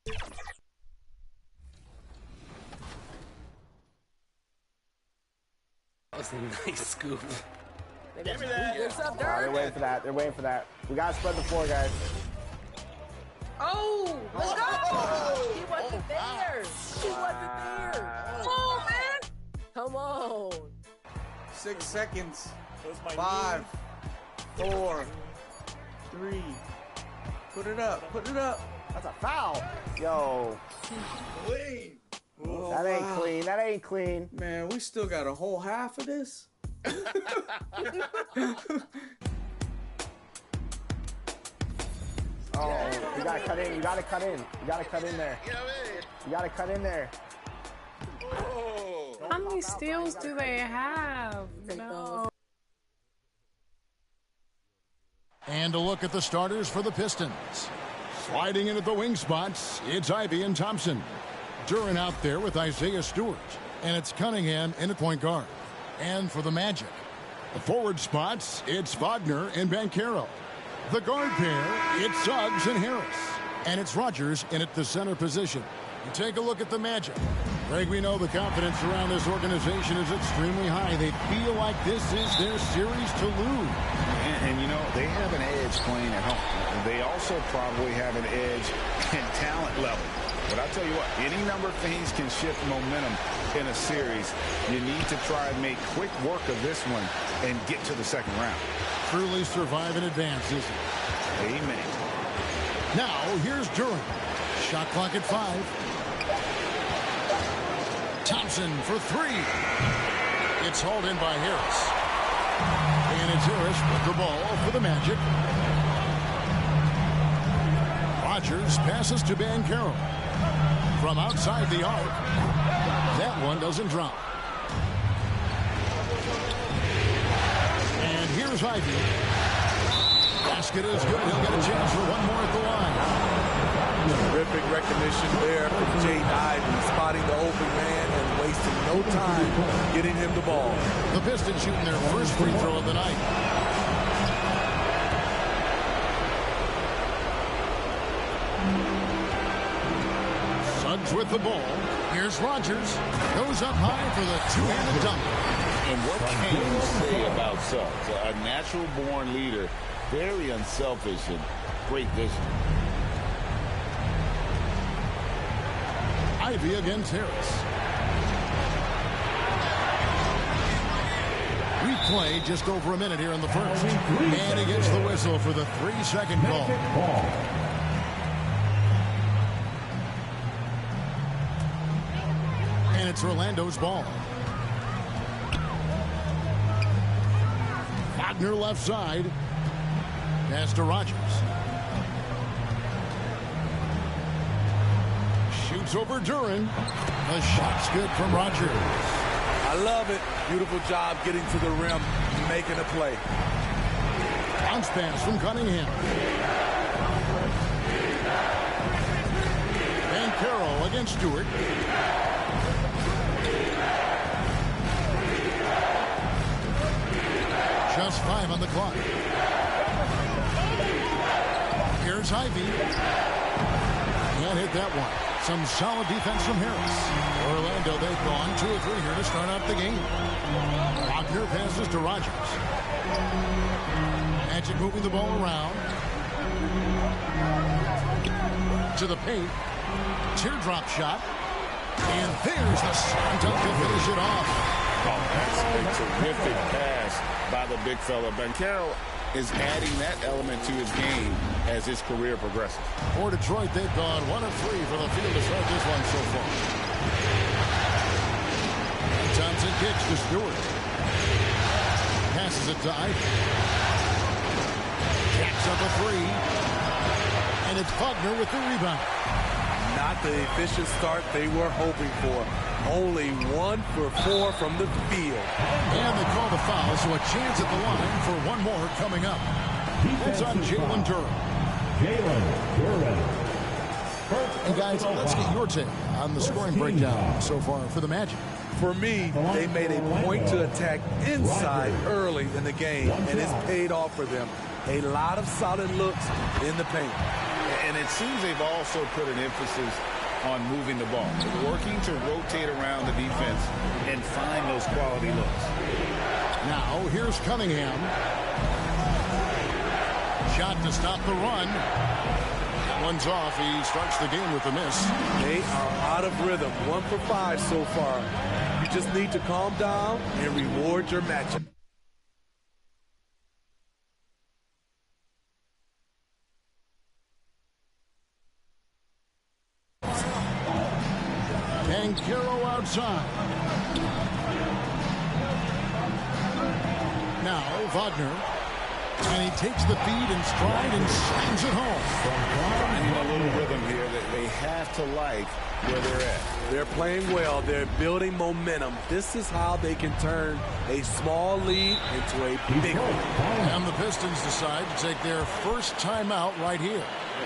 That was a nice scoop. Give me that. They're waiting for that. They're waiting for that. We gotta spread the floor, guys. Oh, let's go! He wasn't there. He wasn't there. Oh, man. Come on. 6 seconds. 5, 4, 3. Put it up. Put it up. That's a foul. Yo. Clean. Oh, that ain't clean. That ain't clean. Man, we still got a whole half of this. Oh, you gotta cut in. You gotta cut in. You gotta cut in there. You gotta cut in there. How many steals do they have? No. And a look at the starters for the Pistons. Sliding in at the wing spots, it's Ivy and Thompson. Duran out there with Isaiah Stewart. And it's Cunningham in at point guard. And for the Magic, the forward spots, it's Wagner and Banchero. The guard pair, it's Suggs and Harris. And it's Rogers in at the center position. You take a look at the Magic. Greg, we know the confidence around this organization is extremely high. They feel like this is their series to lose. And you know, they have an edge playing at home. They also probably have an edge in talent level. But I'll tell you what, any number of things can shift momentum in a series. You need to try and make quick work of this one and get to the second round. Truly survive and advance, isn't it? Amen. Now, here's Duran. Shot clock at 5. Thompson for 3. It's hauled in by Harris. And it's Harris with the ball for the Magic. Rogers passes to Banchero. From outside the arc. That one doesn't drop. And here's Ivy. Basket is good. He'll get a chance for one more at the line. Terrific recognition there from Jaden Ivey, spotting the open man and wasting no time getting him the ball. The Pistons shooting their first free throw of the night. Suggs with the ball. Here's Rogers. Goes up high for the two-handed dunk. And what can you say about Suggs? A natural-born leader, very unselfish and great vision. Ivy against Harris. We play just over a minute here in the first. And he gets the whistle for the 3-second call. And it's Orlando's ball. Wagner left side. Pass to Rogers. Shoots over Duran. The shot's good from Rogers. I love it. Beautiful job getting to the rim, making a play. Bounce pass from Cunningham. Banchero against Stewart. Just 5 on the clock. Here's Ivy. Can't hit that one. Some solid defense from Harris. Orlando, they've gone 2 or 3 here to start out the game. Wagner passes to Rogers. Magic moving the ball around. To the paint. Teardrop shot. And there's the slam dunk to finish it off. Oh, that's a terrific pass by the big fella. Banchero is adding that element to his game as his career progresses. For Detroit, they've gone 1 of 3 from the field to start this one so far. And Thompson kicks to Stewart. Passes it to Ivy. Jacks up a 3. And it's Wagner with the rebound. Not the efficient start they were hoping for. Only 1 for 4 from the field. And they call the foul, so a chance at the line for one more coming up. It's on Jalen Duran. And guys, let's get your take on the scoring breakdown so far for the Magic. For me, they made a point to attack inside early in the game, and it's paid off for them. A lot of solid looks in the paint. And it seems they've also put an emphasis on moving the ball, working to rotate around the defense and find those quality looks. Now, here's Cunningham. Shot to stop the run. That one's off. He starts the game with a miss. They are out of rhythm. 1 for 5 so far. You just need to calm down and reward your matchup. Banchero outside. Now, Wagner. And he takes the feed in stride and slams it home. Finding a little rhythm here that they have to like where they're at. They're playing well. They're building momentum. This is how they can turn a small lead into a big one. And the Pistons decide to take their first timeout right here.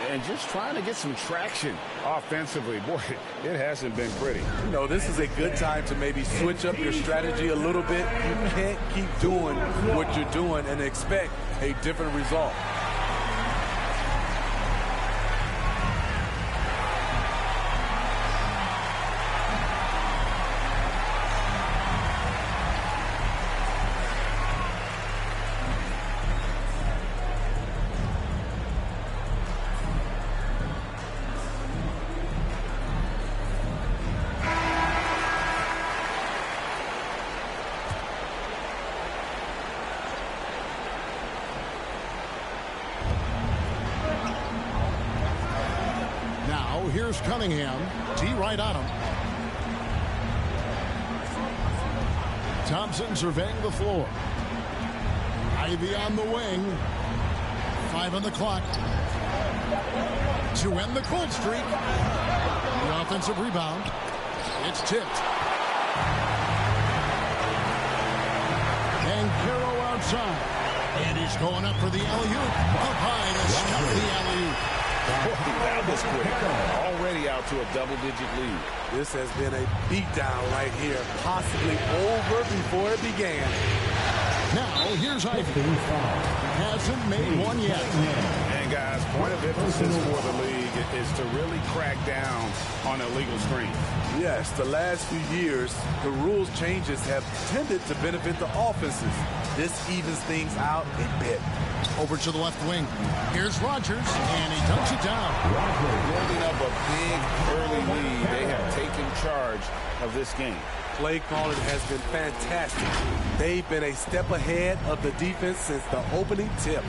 And just trying to get some traction offensively. Boy, it hasn't been pretty. You know, this is a good time to maybe switch up your strategy a little bit. You can't keep doing what you're doing and expect a different result. Here's Cunningham. T right on him. Thompson surveying the floor. Ivy on the wing. 5 on the clock. To end the cold streak. The offensive rebound. It's tipped. Banchero outside. And he's going up for the alley-oop. Up high to stop the alley-oop. That was quick. Already out to a double-digit lead. This has been a beatdown right here. Possibly over before it began. Now, here's Ivy. Hasn't made one yet. And, guys, point of emphasis for the league is to really crack down on illegal screens. Yes, the last few years, the rules changes have tended to benefit the offenses. This evens things out a bit. Over to the left wing. Here's Rogers, and he dunks it down. Building up a big early lead. They have taken charge of this game. Play calling has been fantastic. They've been a step ahead of the defense since the opening tip.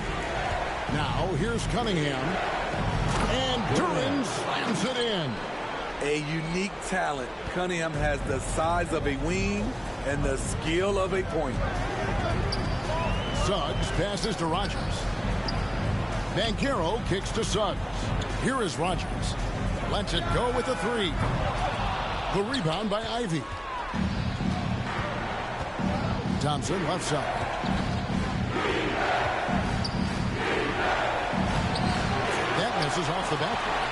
Now, here's Cunningham. And Duran slams it in. A unique talent. Cunningham has the size of a wing and the skill of a point. Suggs passes to Rogers. Banchero kicks to Suggs. Here is Rogers. Lets it go with a 3. The rebound by Ivy. Thompson left side. That misses off the backboard.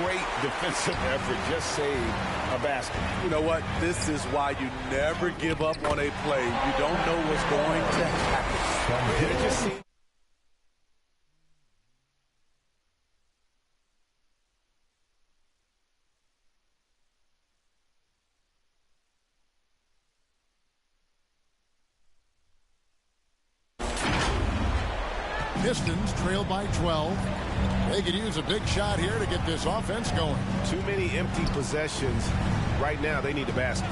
Great defensive effort. Just saved a basket. You know what? This is why you never give up on a play. You don't know what's going to happen. It just seems Pistons trail by 12. They could use a big shot here to get this offense going. Too many empty possessions. Right now, they need a basket.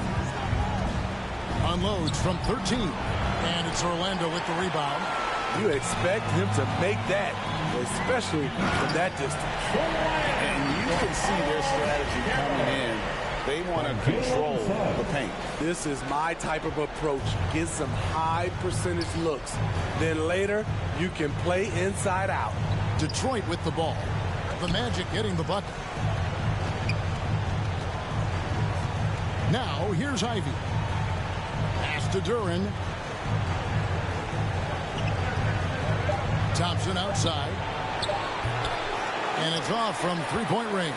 Unloads from 13. And it's Orlando with the rebound. You expect him to make that, especially from that distance. And you can see their strategy coming in. They want to control the paint. This is my type of approach. Get some high percentage looks. Then later, you can play inside out. Detroit with the ball. The Magic getting the bucket. Now, here's Ivy. Pass to Duran. Thompson outside. And it's off from three-point range.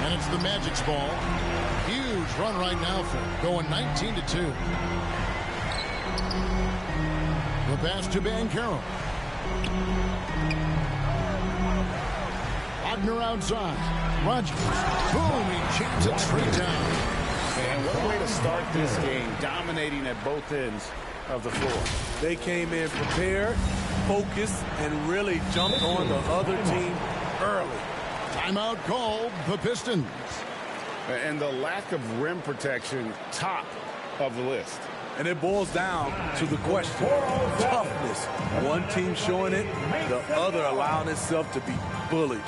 And it's the Magic's ball. Huge run right now for going 19-2. The pass to Banchero. Wagner outside. Rogers. Boom, he jams it straight down. And what a way to start this game, dominating at both ends of the floor. They came in prepared, focused, and really jumped on the other team early. Timeout called the Pistons. And the lack of rim protection, top of the list. And it boils down to the question, toughness. One team showing it, the other allowing itself to be bullied.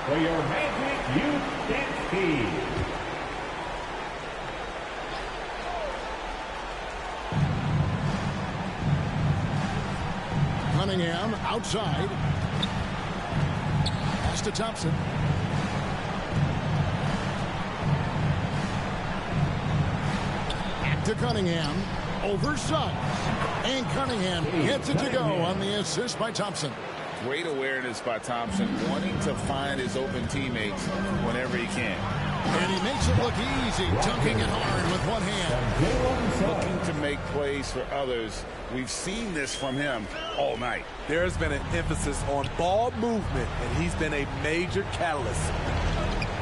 For your Magic Youth Dance Team. Cunningham outside. Pass to Thompson. Back to Cunningham. Over Suggs. And Cunningham gets it to go on the assist by Thompson. Great awareness by Thompson, wanting to find his open teammates whenever he can. And he makes it look easy, dunking it hard with one hand. Looking to make plays for others. We've seen this from him all night. There's been an emphasis on ball movement, and he's been a major catalyst.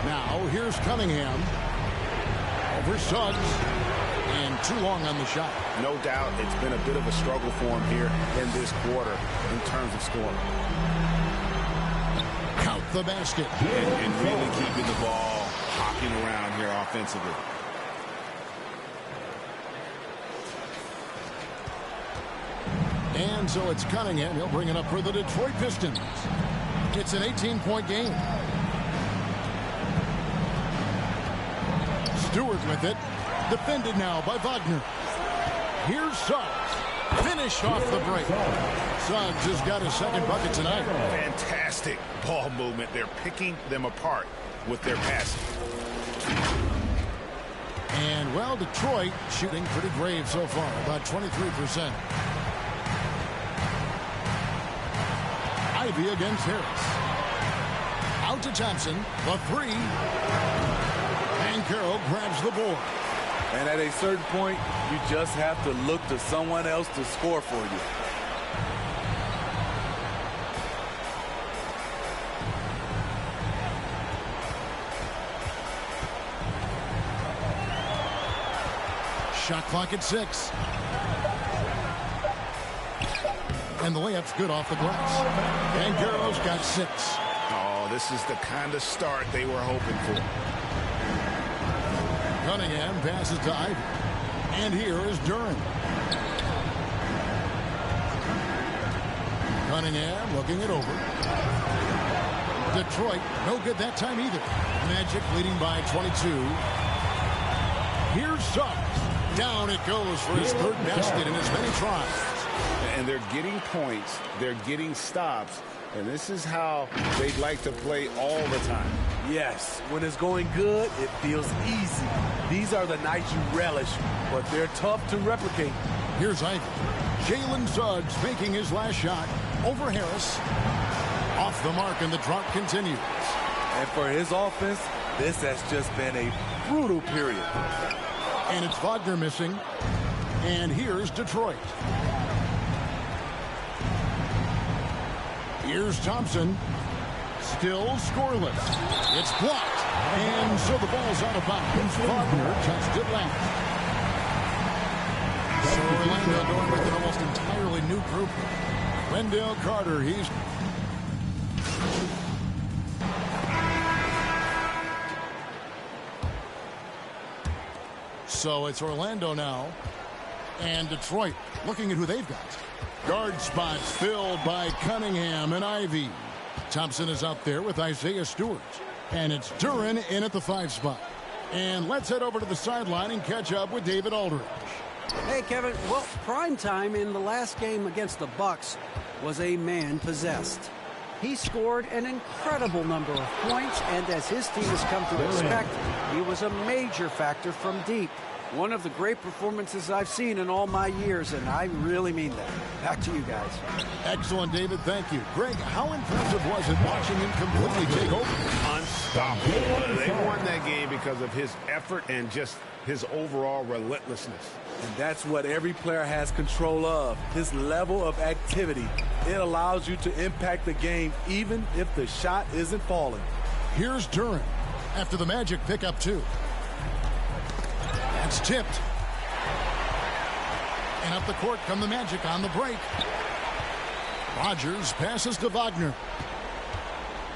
Now, here's Cunningham. Over Suggs. And too long on the shot. No doubt it's been a bit of a struggle for him here in this quarter in terms of scoring. Count the basket. And really keeping the ball hopping around here offensively. And so it's Cunningham. He'll bring it up for the Detroit Pistons. It's an 18-point game. Stewart with it. Defended now by Wagner. Here's Suggs. Finish off the break. Suggs has got his second bucket tonight. Fantastic ball movement. They're picking them apart with their passing. And, well, Detroit shooting pretty brave so far, about 23%. Ivy against Harris. Out to Thompson. The three. And Carroll grabs the board. And at a certain point, you just have to look to someone else to score for you. Shot clock at 6. And the layup's good off the glass. And Garrow's got 6. Oh, this is the kind of start they were hoping for. Cunningham passes to Ivy. And here is Duran. Cunningham looking it over. Detroit, no good that time either. Magic leading by 22. Here's Suggs. Down it goes for his third basket in as many tries. And they're getting points. They're getting stops. And this is how they'd like to play all the time. Yes, when it's going good, it feels easy. These are the nights you relish, but they're tough to replicate. Here's Ivy. Jalen Suggs making his last shot over Harris. Off the mark, and the drought continues. And for his offense, this has just been a brutal period. And it's Wagner missing. And here's Detroit. Here's Thompson. Still scoreless. It's blocked. And so the ball's out of bounds. Wagner touched it last. So Orlando going with an almost entirely new group. Wendell Carter, he's... So it's Orlando now. And Detroit looking at who they've got. Guard spots filled by Cunningham and Ivy. Thompson is out there with Isaiah Stewart. And it's Duran in at the 5 spot. And let's head over to the sideline and catch up with David Aldridge. Hey, Kevin. Well, prime time in the last game against the Bucks was a man possessed. He scored an incredible number of points, and as his team has come to expect, he was a major factor from deep. One of the great performances I've seen in all my years, and I really mean that. Back to you guys. Excellent, David. Thank you. Greg, how impressive was it watching him completely take over? Unstoppable. They won that game because of his effort and just his overall relentlessness. And that's what every player has control of, his level of activity. It allows you to impact the game even if the shot isn't falling. Here's Duren after the Magic pick up 2. That's tipped. And up the court come the Magic on the break. Rodgers passes to Wagner.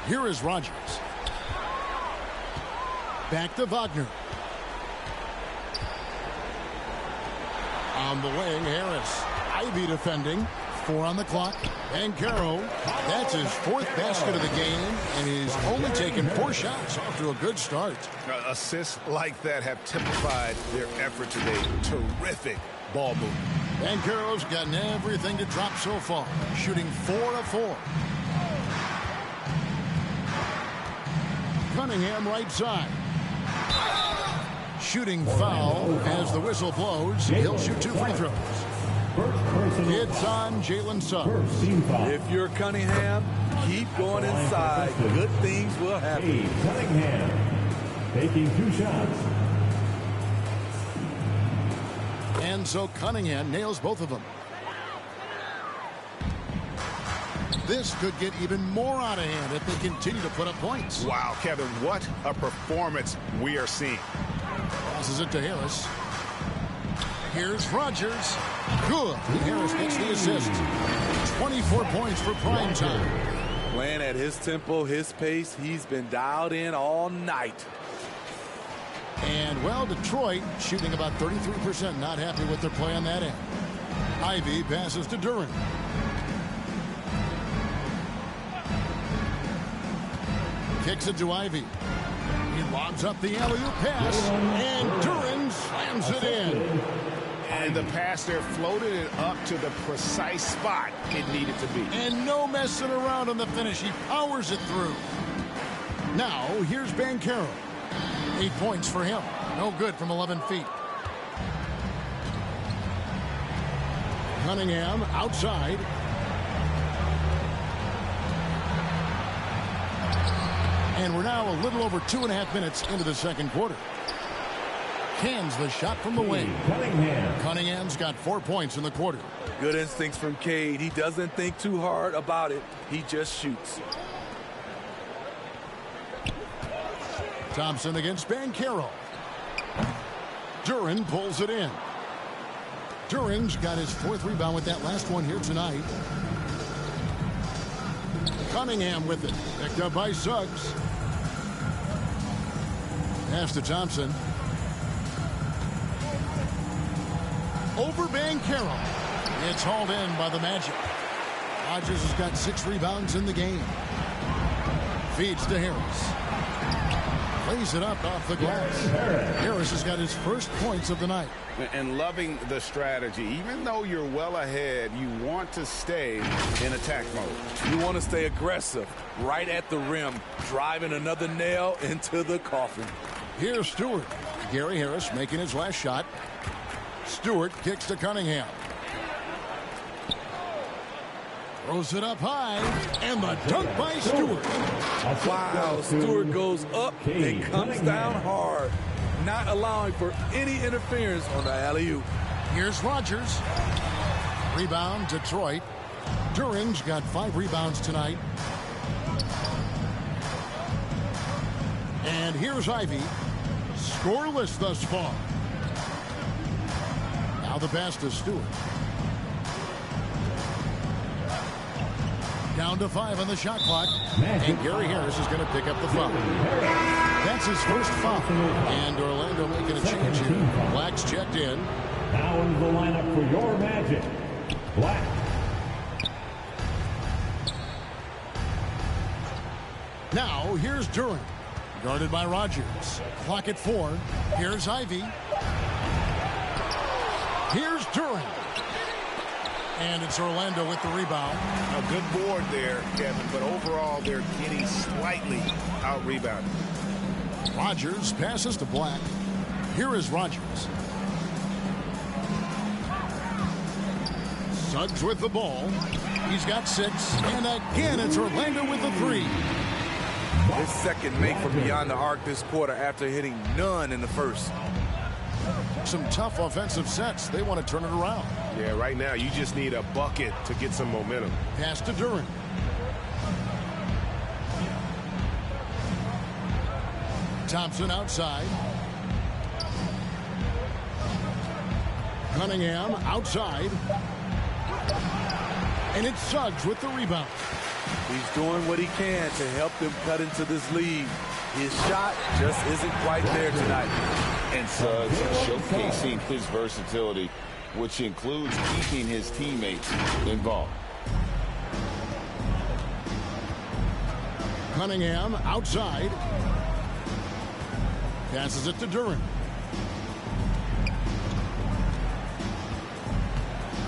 Here is Rodgers. Back to Wagner. On the wing, Harris. Ivy defending. 4 on the clock. Banchero, that's his 4th basket of the game, and he's only taken 4 shots off to a good start. Assists like that have typified their effort today. Terrific ball movement. Banchero's gotten everything to drop so far, shooting 4 of 4. Cunningham right side. Shooting foul as the whistle blows. He'll shoot 2 free throws. It's on Jalen Suggs. If you're Cunningham, keep going inside. Good things will happen. Cunningham taking 2 shots. And so Cunningham nails both of them. This could get even more out of hand if they continue to put up points. Wow, Kevin, what a performance we are seeing. Passes it to Harris. Here's Rodgers. Good. Harris gets the assist. 24 points for prime time. Playing at his tempo, his pace. He's been dialed in all night. And, well, Detroit shooting about 33%. Not happy with their play on that end. Ivy passes to Duren. Kicks it to Ivy. He lobs up the alley-oop pass. And Duren slams it in. And the pass there floated it up to the precise spot it needed to be. And no messing around on the finish. He powers it through. Now, here's Banchero. 8 points for him. No good from 11 feet. Cunningham outside. And we're now a little over 2.5 minutes into the second quarter. Cans the shot from the wing. Cunningham's got 4 points in the quarter. Good instincts from Cade. He doesn't think too hard about it. He just shoots. Thompson against Banchero. Duren pulls it in. Duren's got his 4th rebound with that last one here tonight. Cunningham with it. Picked up by Suggs. Pass to Thompson. Over Banchero. It's hauled in by the Magic. Rodgers has got 6 rebounds in the game. Feeds to Harris. Plays it up off the glass. Harris has got his first points of the night. And loving the strategy. Even though you're well ahead, you want to stay in attack mode. You want to stay aggressive, right at the rim, driving another nail into the coffin. Here's Stewart. Gary Harris making his last shot. Stewart kicks to Cunningham. Throws it up high, and the dunk by Stewart. Wow, Stewart goes up and comes down hard, not allowing for any interference on the alley-oop. Here's Rodgers. Rebound, Detroit. Duren's got 5 rebounds tonight. And here's Ivy. Scoreless thus far. Now the pass to Stewart. Down to 5 on the shot clock. And Gary Harris is going to pick up the foul. That's his first foul. And Orlando making a change here. Black's checked in. Now into the lineup for your Magic. Black. Now here's Duren. Guarded by Rodgers. Clock at 4. Here's Ivy. Here's Duren. And it's Orlando with the rebound. A good board there, Kevin, but overall they're getting slightly out-rebounded. Rogers passes to Black. Here is Rogers. Suggs with the ball. He's got 6. And again, it's Orlando with the 3. His second make from beyond the arc this quarter after hitting none in the first. Some tough offensive sets. They want to turn it around. Yeah, right now you just need a bucket to get some momentum. Pass to Duran. Thompson outside. Cunningham outside. And it's Suggs with the rebound. He's doing what he can to help them cut into this lead. His shot just isn't quite there tonight. And Suggs showcasing his versatility, which includes keeping his teammates involved. Cunningham outside. Passes it to Duran.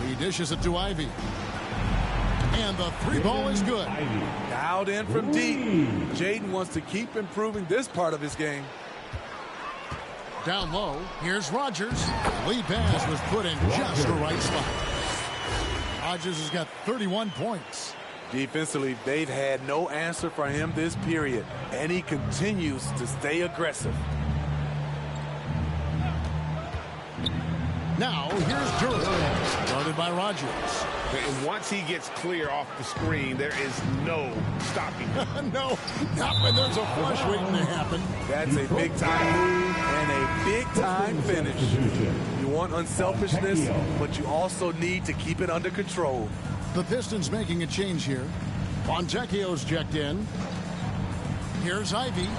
He dishes it to Ivy. And the 3 ball is good. Dialed in from deep. Jaden wants to keep improving this part of his game. Down low, here's Rogers. Lead pass was put in just the right spot. Rogers has got 31 points. Defensively, they've had no answer for him this period, and he continues to stay aggressive. Now, here's Duran, guarded by Rogers. And once he gets clear off the screen, there is no stopping him. No, not when there's a flush waiting to happen. That's a big-time move and a big-time finish. You want unselfishness, but you also need to keep it under control. The Pistons making a change here. Fontecchio's checked in. Here's Ivy.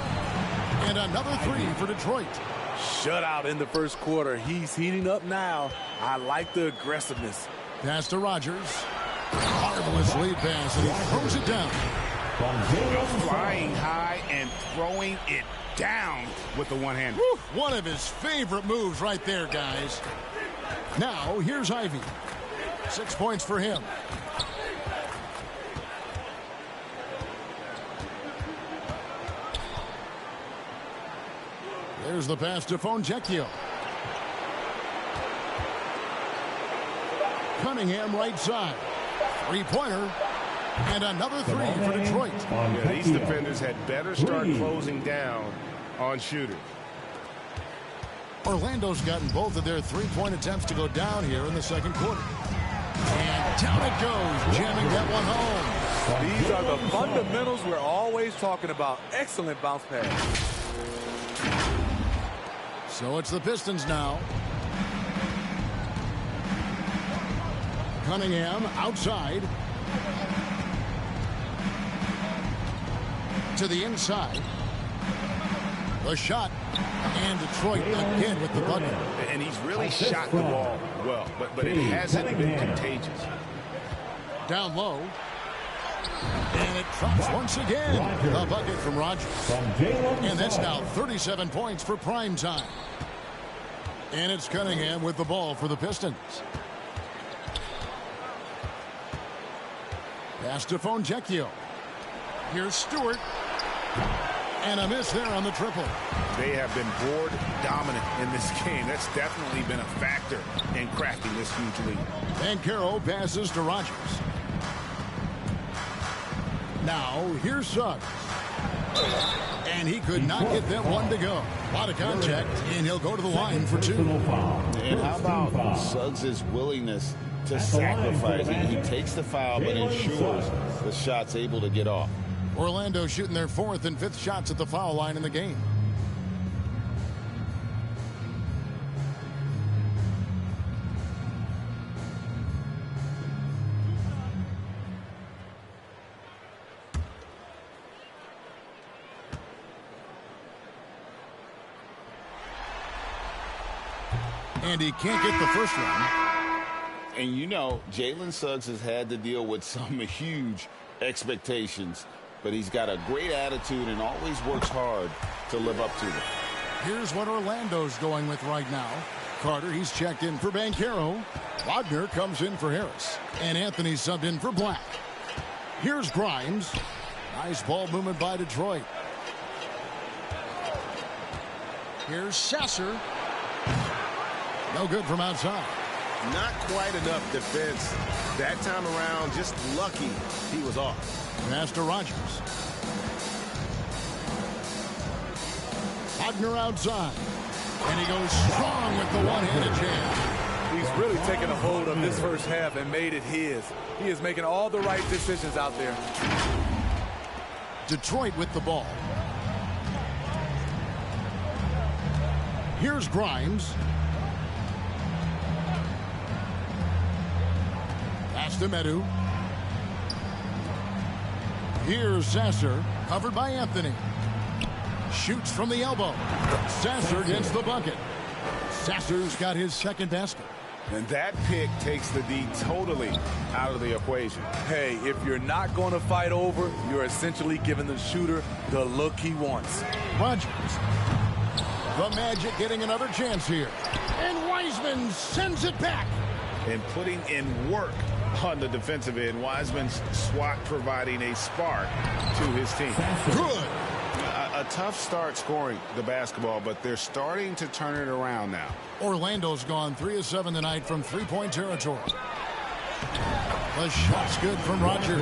And another 3 for Detroit. Shutout in the first quarter. He's heating up now. I like the aggressiveness. Pass to Rogers. Marvelous lead pass, and he throws it down. Flying high and throwing it down with the one-hand. One of his favorite moves right there, guys. Now, here's Ivy. 6 points for him. There's the pass to Fontecchio. Cunningham right side. 3-pointer. And another 3 for Detroit. Yeah, these defenders had better start closing down on shooters. Orlando's gotten both of their 3-point attempts to go down here in the second quarter. And down it goes, jamming that one home. These are the fundamentals we're always talking about. Excellent bounce pass. So it's the Pistons now. Cunningham outside. To the inside. The shot. And Detroit again with the bucket. And he's really shot the ball well, but it hasn't been contagious. Down low. And it drops once again. A bucket from Rogers. And that's now 37 points for prime time. And it's Cunningham with the ball for the Pistons. Pass to Fontecchio. Here's Stewart. And a miss there on the triple. They have been board dominant in this game. That's definitely been a factor in cracking this huge lead. And Carroll passes to Rogers. Now, here's Suggs. And he could not get that one to go. A lot of contact, and he'll go to the line for 2. And how about Suggs' willingness to sacrifice? He takes the foul, but ensures the shot's able to get off. Orlando shooting their 4th and 5th shots at the foul line in the game. And he can't get the first one. And you know, Jalen Suggs has had to deal with some huge expectations, but he's got a great attitude and always works hard to live up to them. Here's what Orlando's going with right now. Carter, he's checked in for Banchero. Wagner comes in for Harris. And Anthony subbed in for Black. Here's Grimes. Nice ball movement by Detroit. Here's Sasser. No good from outside. Not quite enough defense. That time around, just lucky he was off. Pass to Rogers. Wagner outside. And he goes strong with the one-handed jam. He's really taken a hold of this first half and made it his. He is making all the right decisions out there. Detroit with the ball. Here's Grimes. Pass to Medu. Here's Sasser, covered by Anthony. Shoots from the elbow. Sasser gets the bucket. Sasser's got his second basket. And that pick takes the D totally out of the equation. Hey, if you're not going to fight over, you're essentially giving the shooter the look he wants. Rogers. The Magic getting another chance here. And Wiseman sends it back. And putting in work on the defensive end. Wiseman's swat providing a spark to his team. Good. A tough start scoring the basketball, but they're starting to turn it around now. Orlando's gone 3 of 7 tonight from three-point territory. The shot's good from Rogers.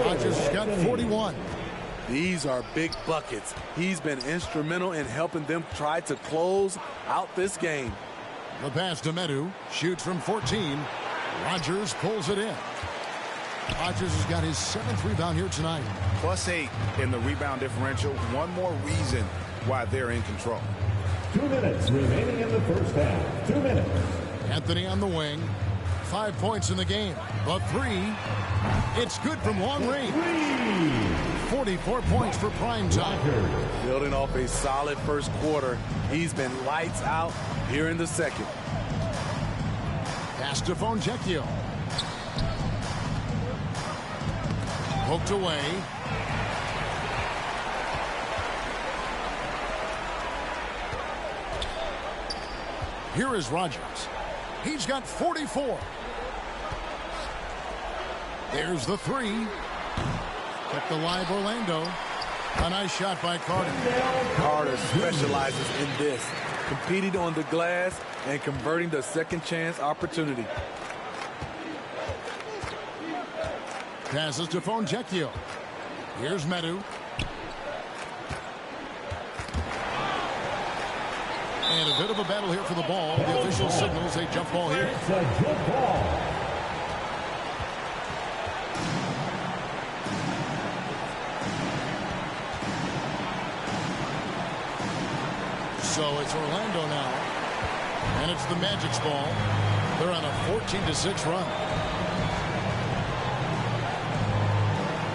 Rogers has got 41. These are big buckets. He's been instrumental in helping them try to close out this game. The pass to Medu. Shoots from 14. Rogers pulls it in. Rogers has got his 7th rebound here tonight. +8 in the rebound differential. One more reason why they're in control. 2 minutes remaining in the first half. 2 minutes. Anthony on the wing. 5 points in the game. The three. It's good from long range. 44 points for prime time. Building off a solid first quarter. He's been lights out here in the second. Pass to Fontecchio. Poked away. Here is Rogers. He's got 44. There's the three. Kept alive Orlando. A nice shot by Carter. Carter specializes in this, competing on the glass and converting the second chance opportunity. Passes to Fontecchio. Here's Medu. And a bit of a battle here for the ball. The official signals a jump ball here. It's a jump ball. So it's Orlando now. And it's the Magic's ball. They're on a 14-6 run.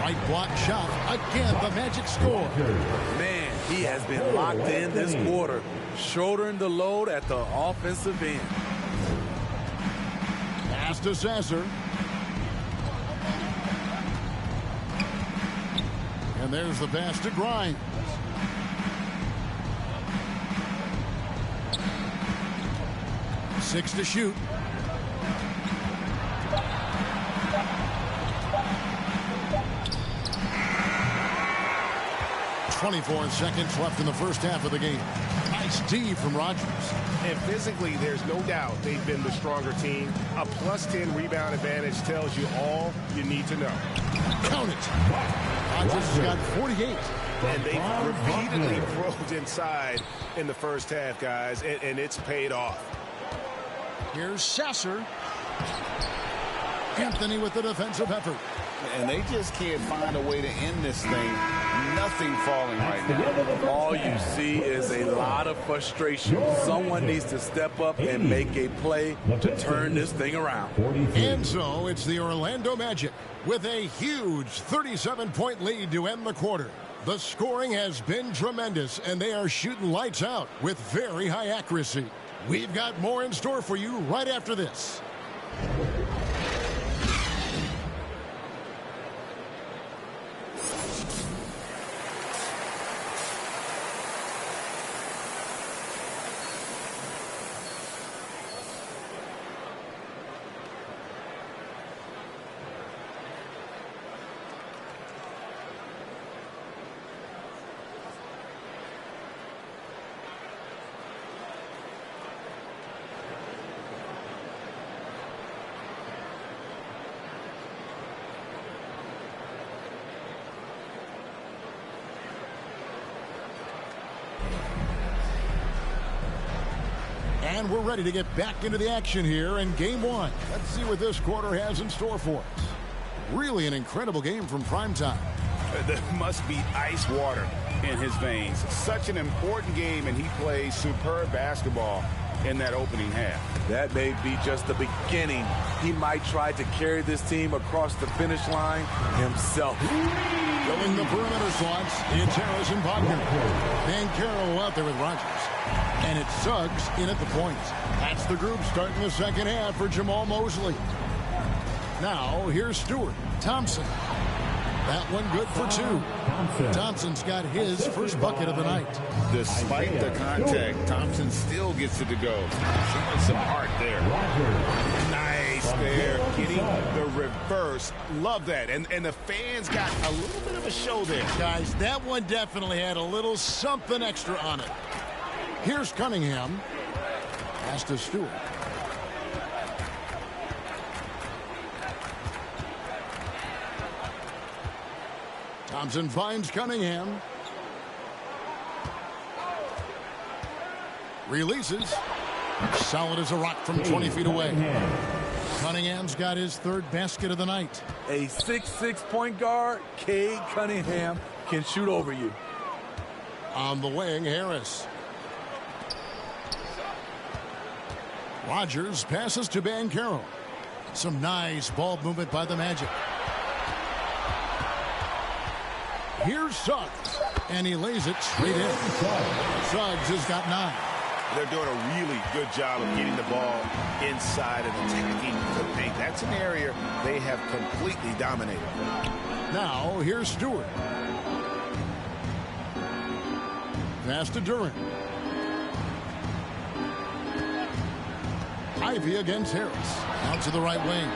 Right block shot. Again, the Magic score. Man, he has been locked in this quarter, shouldering the load at the offensive end. Pass to Sasser. And there's the pass to Grimes. Six to shoot. .24 seconds left in the first half of the game. Nice D from Rogers. And physically, there's no doubt they've been the stronger team. A +10 rebound advantage tells you all you need to know. Count it. Rogers has got 48. And they've repeatedly probed inside in the first half, guys, and it's paid off. Here's Sasser. Anthony with the defensive effort. And they just can't find a way to end this thing. Nothing falling right now. All you see is a lot of frustration. Someone needs to step up and make a play to turn this thing around. And so it's the Orlando Magic with a huge 37-point lead to end the quarter. The scoring has been tremendous, and they are shooting lights out with very high accuracy. We've got more in store for you right after this. And we're ready to get back into the action here in game one. Let's see what this quarter has in store for us. Really an incredible game from primetime. There must be ice water in his veins. Such an important game, and he plays superb basketball in that opening half. That may be just the beginning. He might try to carry this team across the finish line himself. Filling the perimeter slots, it's Harris and Wagner. Banchero out there with Rogers. And it's Suggs in at the point. That's the group starting the second half for Jamal Mosley. Now, here's Stewart. Thompson. That one good for two. Thompson's got his first bucket of the night. Despite the contact, Thompson still gets it to go. Showing some heart there. Nice there. Getting the reverse. Love that. And the fans got a little bit of a show there. Guys, that one definitely had a little something extra on it. Here's Cunningham. Pass to Stewart. Thompson finds Cunningham. Releases. Solid as a rock from 20 feet away. Cunningham's got his third basket of the night. A 6'6" point guard, Cade Cunningham, can shoot over you. On the wing, Harris. Rogers passes to Banchero. Some nice ball movement by the Magic. Here's Suggs, and he lays it straight in. Suggs has got 9. They're doing a really good job of getting the ball inside and attacking the paint. That's an area they have completely dominated. Now, here's Stewart. Pass to Duran. Ivy against Harris. Out to the right wing.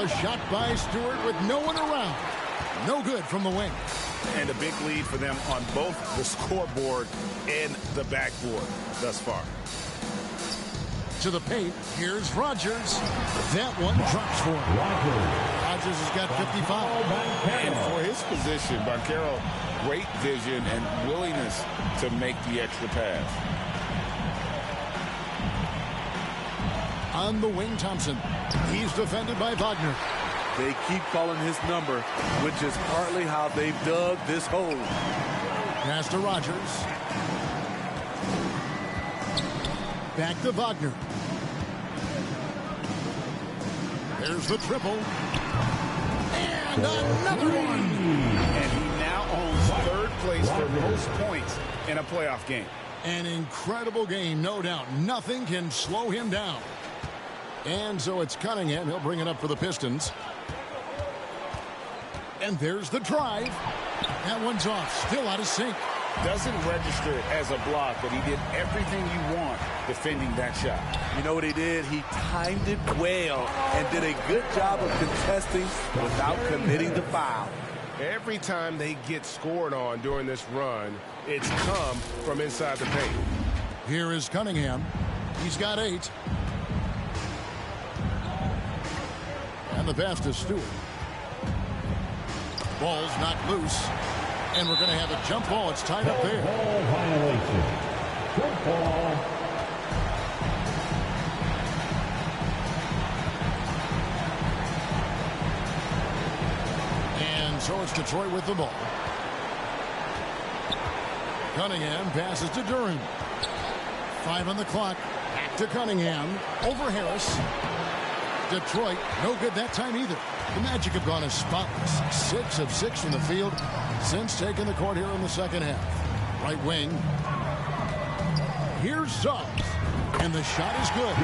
A shot by Stewart with no one around. No good from the wing. And a big lead for them on both the scoreboard and the backboard thus far. To the paint, here's Rogers. That one drops for him. Rogers has got 55. And for his position, Banchero, great vision and willingness to make the extra pass. On the wing, Thompson. He's defended by Wagner. They keep calling his number, which is partly how they've dug this hole. Pass to Rogers. Back to Wagner. There's the triple. And another one. And he now owns third place for most points in a playoff game. An incredible game, no doubt. Nothing can slow him down. And so it's Cunningham. He'll bring it up for the Pistons. And there's the drive. That one's off. Still out of sync. Doesn't register as a block, but he did everything you want defending that shot. You know what he did? He timed it well and did a good job of contesting without committing the foul. Every time they get scored on during this run, it's come from inside the paint. Here is Cunningham. He's got 8. And the pass to Stewart. Ball's not loose. And we're going to have a jump ball. It's tied up there. Ball violation. Jump ball. And so it's Detroit with the ball. Cunningham passes to Duran. 5 on the clock. Back to Cunningham. Over Harris. Detroit, no good that time either. The Magic have gone as spotless. 6 of 6 from the field since taking the court here in the second half. Right wing. Here's Suggs. And the shot is good.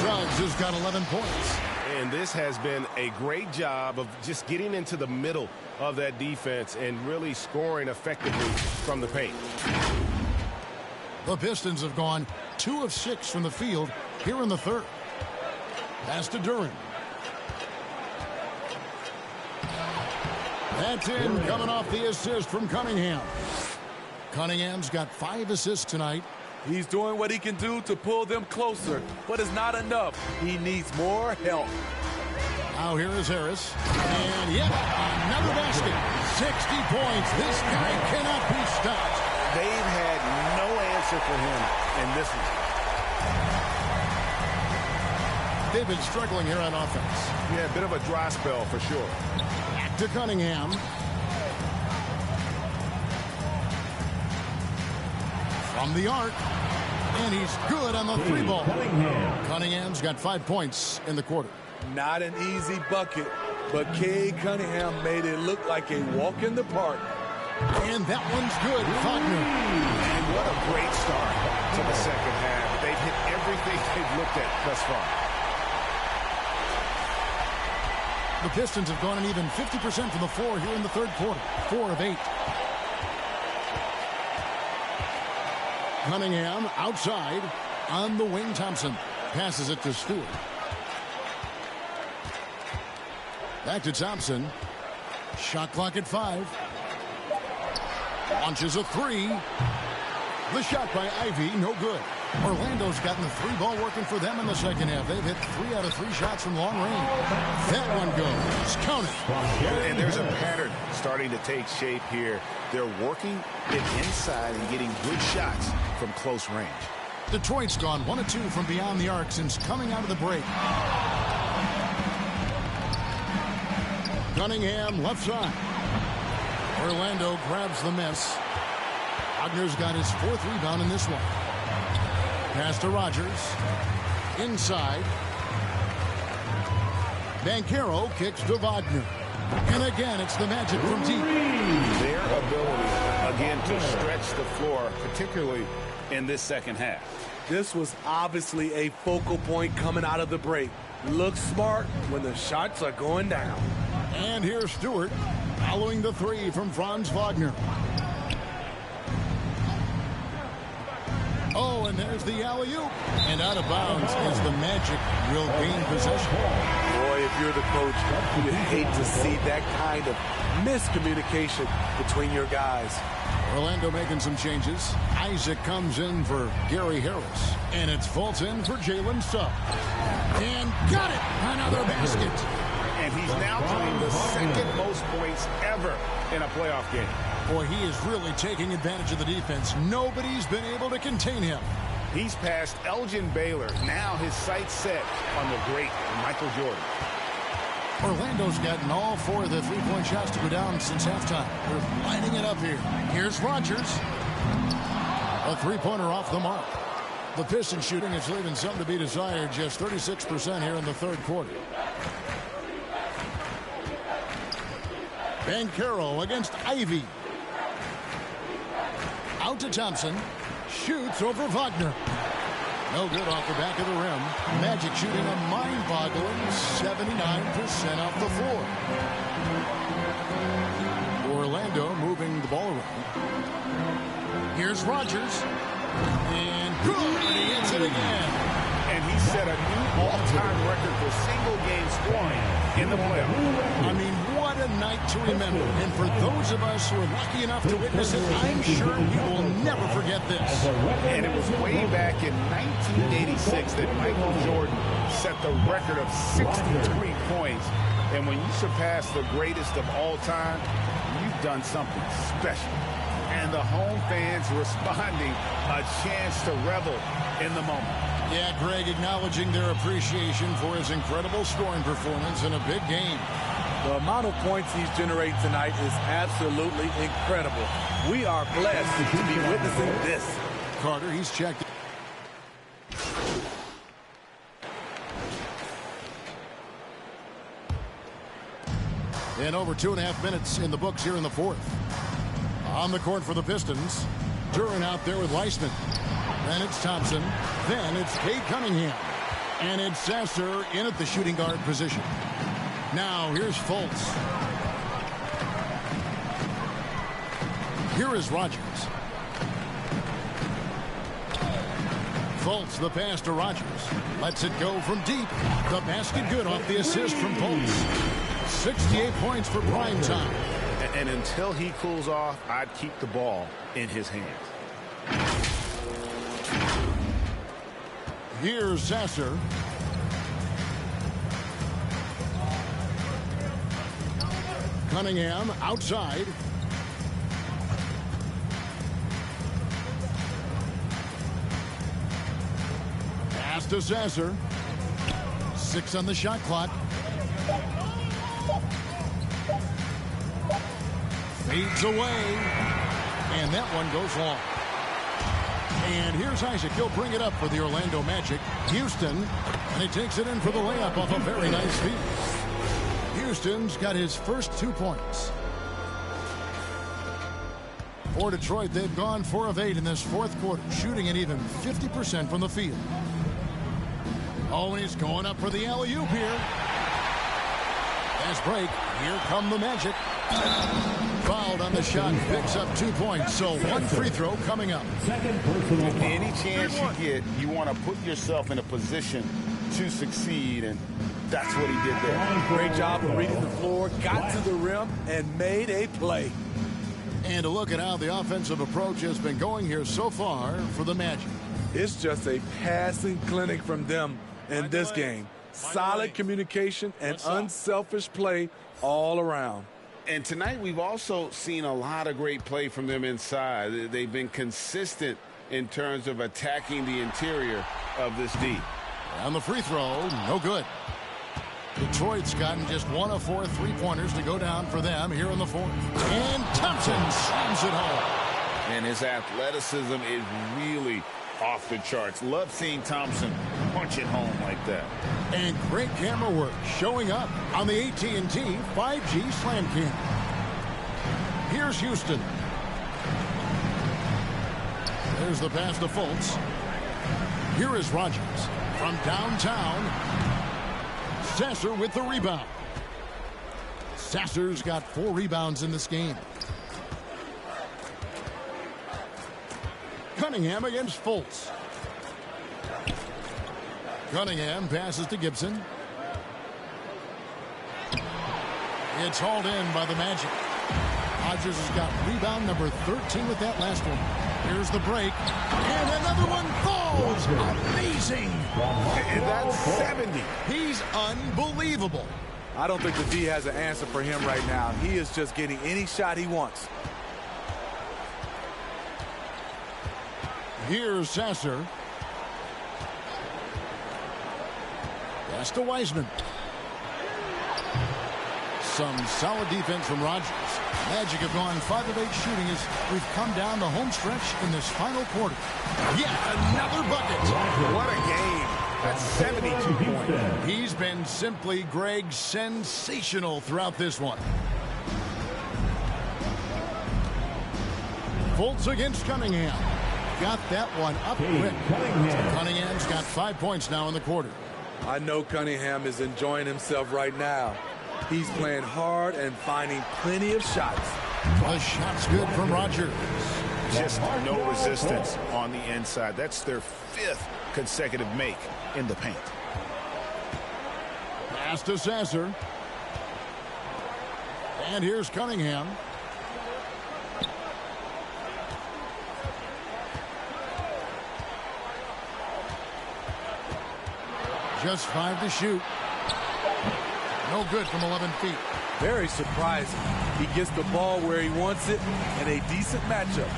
Suggs has got 11 points. And this has been a great job of just getting into the middle of that defense and really scoring effectively from the paint. The Pistons have gone 2 of 6 from the field here in the third. Pass to Duran. That's in, coming off the assist from Cunningham. Cunningham's got 5 assists tonight. He's doing what he can do to pull them closer, but it's not enough. He needs more help. Now here is Harris. And yep, another basket. 60 points. This guy cannot be stopped. They've had no answer for him in this one. They've been struggling here on offense. Yeah, a bit of a dry spell for sure. Back to Cunningham. From the arc. And he's good on the three ball. Cunningham's got 5 points in the quarter. Not an easy bucket, but Cade Cunningham made it look like a walk in the park. And that one's good. Wagner. And what a great start to the second half. They've hit everything they've looked at thus far. The Pistons have gone an even 50% from the floor here in the third quarter. 4 of 8. Cunningham outside on the wing. Thompson passes it to Stewart. Back to Thompson. Shot clock at 5. Launches a 3. The shot by Ivy, no good. Orlando's gotten the 3 ball working for them in the second half. They've hit 3 out of 3 shots from long range. That one goes. Count it. And there's a pattern starting to take shape here. They're working it inside and getting good shots from close range. Detroit's gone 1 of 2 from beyond the arc since coming out of the break. Cunningham left side. Orlando grabs the miss. Wagner's got his 4th rebound in this one. Pass to Rogers. Inside. Banchero kicks to Wagner. And again, it's the Magic from deep. Their ability, again, to stretch the floor, particularly in this second half. This was obviously a focal point coming out of the break. Look smart when the shots are going down. And here's Stewart following the 3 from Franz Wagner. Oh, and there's the alley-oop. And out of bounds is the Magic. Will gain possession. Boy, if you're the coach, you hate to see that kind of miscommunication between your guys. Orlando making some changes. Isaac comes in for Gary Harris. And it's Fulton for Jalen Suggs. And got it! Another basket. And he's now playing the 2nd most points ever in a playoff game. Boy, he is really taking advantage of the defense. Nobody's been able to contain him. He's passed Elgin Baylor. Now his sights set on the great Michael Jordan. Orlando's gotten all 4 of the 3-point shots to go down since halftime. They're lining it up here. Here's Rogers. A 3-pointer off the mark. The Pistons shooting is leaving some to be desired. Just 36% here in the third quarter. Banchero against Ivy. Out to Thompson. Shoots over Wagner. No good off the back of the rim. Magic shooting a mind-boggling 79% off the floor. Orlando moving the ball around. Here's Rogers. And good. He hits it again. And he set a new all-time record for single-game scoring in the playoffs. I mean, what a night to remember. And for those of us who are lucky enough to witness it, I'm sure we will never forget this. And it was way back in 1986 that Michael Jordan set the record of 63 points. And when you surpass the greatest of all time, you've done something special. And the home fans responding, a chance to revel in the moment. Yeah, Greg acknowledging their appreciation for his incredible scoring performance in a big game. The amount of points he's generated tonight is absolutely incredible. We are blessed to be witnessing this. Carter, he's checked. And over 2.5 minutes in the books here in the fourth. On the court for the Pistons. Duran out there with Weissman. Then it's Thompson. Then it's Cade Cunningham. And it's Sasser in at the shooting guard position. Now here's Fultz. Here is Rogers. Fultz, the pass to Rogers. Lets it go from deep. The basket good off the assist from Fultz. 68 points for prime time. And until he cools off, I'd keep the ball in his hands. Here's Sasser. Cunningham outside. Pass to Sasser. 6 on the shot clock. Fades away. And that one goes long. And here's Isaac. He'll bring it up for the Orlando Magic. Houston. And he takes it in for the layup off a very nice feed. Houston's got his first 2 points. For Detroit, they've gone 4 of 8 in this fourth quarter, shooting at even 50% from the field. Oh, and he's going up for the alley-oop here. Fast break. Here come the Magic. Fouled on the shot, picks up 2 points. So 1 free throw coming up. Any chance you get, you want to put yourself in a position to succeed, and that's what he did there. Great job of reading the floor, got to the rim, and made a play. And to look at how the offensive approach has been going here so far for the Magic. It's just a passing clinic from them in this game. Solid communication and unselfish play all around. And tonight we've also seen a lot of great play from them inside. They've been consistent in terms of attacking the interior of this D. And the free throw, no good. Detroit's gotten just 1 of 4 3-pointers to go down for them here in the fourth. And Thompson slams it home. And his athleticism is really off the charts. Love seeing Thompson punch it home like that. And great camera work showing up on the AT&T 5G Slam Cam. Here's Houston. There's the pass to Fultz. Here is Rogers from downtown. Sasser with the rebound. Sasser's got 4 rebounds in this game. Cunningham against Fultz. Cunningham passes to Gibson. It's hauled in by the Magic. Rogers has got rebound number 13 with that last one. Here's the break. And another one falls. Amazing. And that's 70. He's unbelievable. I don't think the D has an answer for him right now. He is just getting any shot he wants. Here's Sasser. Pass to Wiseman. Some solid defense from Rogers. Magic have gone 5 of 8 shooting as we've come down the home stretch in this final quarter. Yet another bucket. What a game. That's 72 points. He's been simply, Greg, sensational throughout this one. Fultz against Cunningham. Got that one up quick. Cunningham's got 5 points now in the quarter. I know Cunningham is enjoying himself right now. He's playing hard and finding plenty of shots. The shot's good from Rogers. Just no resistance on the inside. That's their 5th consecutive make in the paint. Pass to Sasser. And here's Cunningham. Just 5 to shoot. No good from 11 feet. Very surprising. He gets the ball where he wants it in a decent matchup.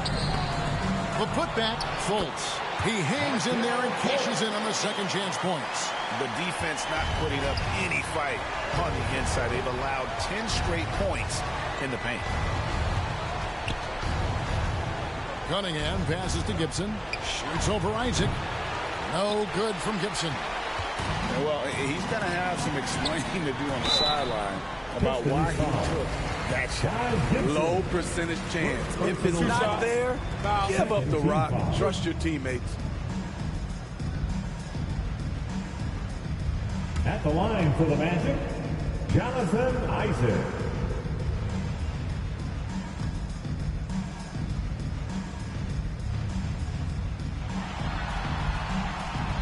The putback, Fultz. He hangs in there and cashes in on the second chance points. The defense not putting up any fight on the inside. They've allowed 10 straight points in the paint. Cunningham passes to Gibson. Shoots over Isaac. No good from Gibson. Well, he's going to have some explaining to do on the sideline about why he took that shot. Low percentage chance. If it's not there, give up the rock. Trust your teammates. At the line for the Magic, Jonathan Isaac.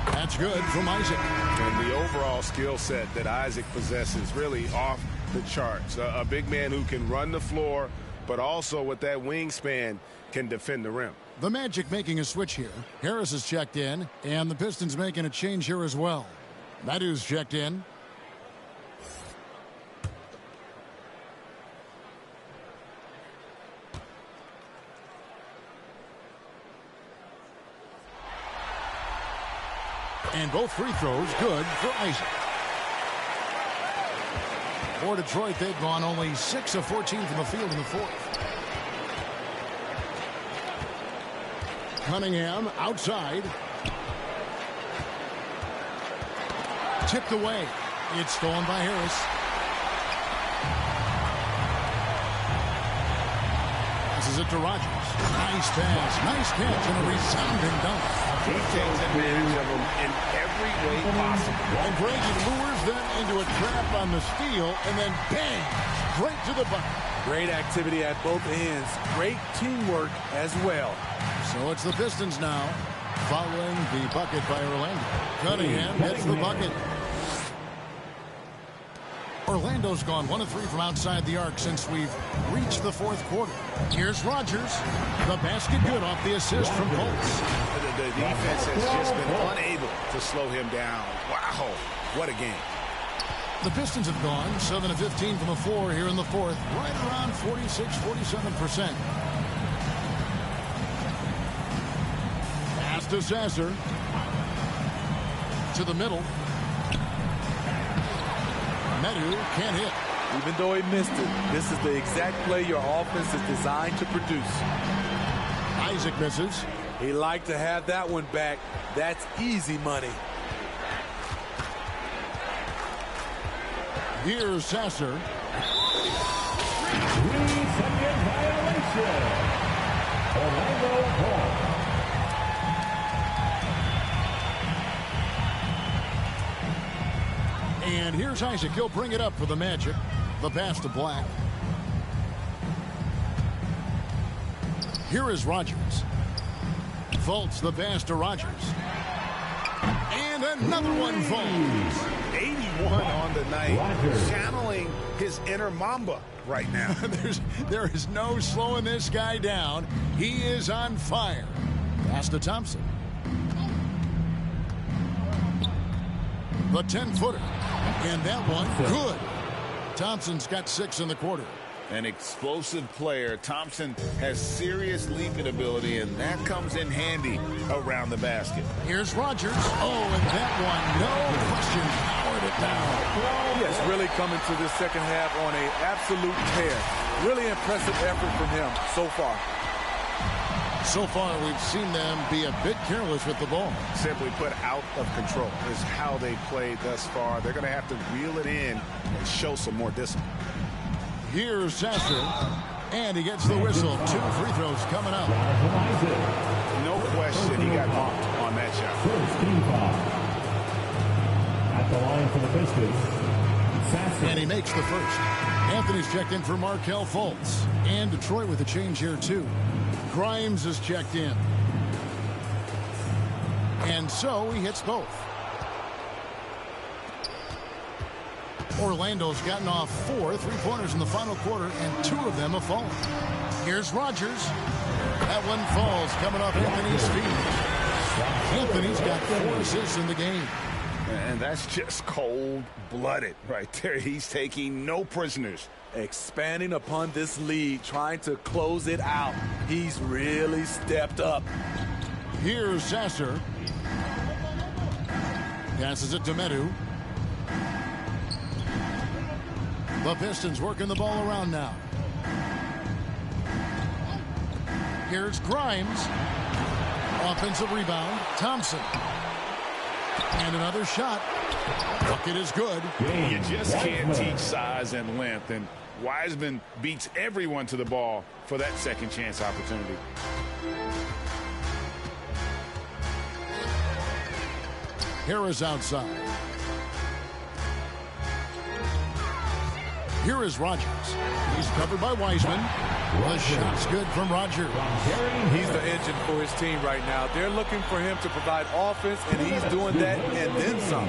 That's good from Isaac. And the overall skill set that Isaac possesses really off the charts. A big man who can run the floor, but also with that wingspan can defend the rim. The Magic making a switch here. Harris is checked in, and the Pistons making a change here as well. Madu's checked in. And both free throws good for Isaac. For Detroit, they've gone only 6 of 14 from the field in the fourth. Cunningham outside. Tipped away. It's stolen by Harris. Passes it to Rogers. Nice pass. Nice catch and a resounding dunk. He takes advantage of them in every way possible. And Brady lures them into a trap on the steal and then bang, straight to the bucket. Great activity at both ends. Great teamwork as well. So it's the Pistons now, following the bucket by Orlando. Cunningham gets the bucket. Orlando's gone 1 of 3 from outside the arc since we've reached the fourth quarter. Here's Rogers. The basket good off the assist from Colts. The defense has just been unable to slow him down. Wow, what a game. The Pistons have gone 7 of 15 from the floor here in the fourth, right around 46-47%. Pass to Sasser. To the middle. Medu can't hit. Even though he missed it, this is the exact play your offense is designed to produce. Isaac misses. He liked to have that one back. That's easy money. Here's Sasser. 3-second violation. Orlando ball. And here's Isaac. He'll bring it up for the Magic. The pass to Black. Here is Rogers. Fultz the pass to Rogers. And another one falls. 81 on the night. Channeling his inner Mamba right now. There is no slowing this guy down. He is on fire. Pass to Thompson. The 10-footer. And that one, good. Thompson's got 6 in the quarter. An explosive player. Thompson has serious leaping ability, and that comes in handy around the basket. Here's Rogers. Oh, and that one, no question, powered it down. Yes, really coming to this second half on an absolute tear. Really impressive effort from him so far. So far, we've seen them be a bit careless with the ball. Simply put, out of control is how they played thus far. They're going to have to reel it in and show some more discipline. Here's Sasser, and he gets the whistle. 2 free throws coming up. No question he got bumped on that shot. First team foul. At the line for the Pistons, Sasser. And he makes the first. Anthony's checked in for Markelle Fultz. And Detroit with a change here, too. Grimes is checked in. And so he hits both. Orlando's gotten off 4 3-pointers in the final quarter, and 2 of them have fallen. Here's Rogers. That one falls coming off Anthony's feet. Anthony's got 4 assists in the game. And that's just cold-blooded right there. He's taking no prisoners. Expanding upon this lead, trying to close it out. He's really stepped up. Here's Sasser. Passes it to Medu. The Pistons working the ball around now. Here's Grimes. Offensive rebound. Thompson. And another shot. Bucket is good. You just can't teach size and length, and Wiseman beats everyone to the ball for that second chance opportunity. Harris outside. Here is Rogers. He's covered by Wiseman. The shot's good from Rogers. He's the engine for his team right now. They're looking for him to provide offense, and he's doing that and then some.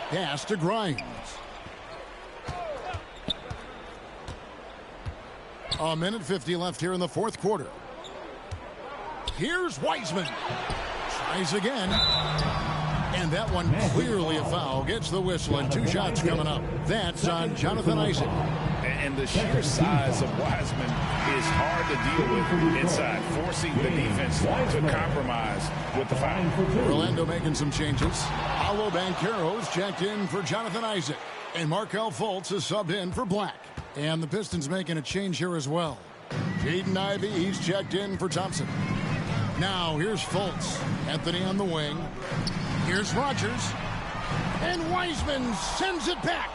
Pass to Grimes. A minute 50 left here in the fourth quarter. Here's Wiseman. Tries again. And that one clearly a foul. Gets the whistle, and 2 shots coming up. That's on Jonathan Isaac. And the sheer size of Wiseman is is hard to deal with inside, forcing the defense to compromise with the foul. Orlando making some changes. Paolo Banchero's checked in for Jonathan Isaac. And Markelle Fultz is subbed in for Black. And the Pistons making a change here as well. Jaden Ivey, he's checked in for Thompson. Now here's Fultz. Anthony on the wing. Here's Rogers. And Wiseman sends it back.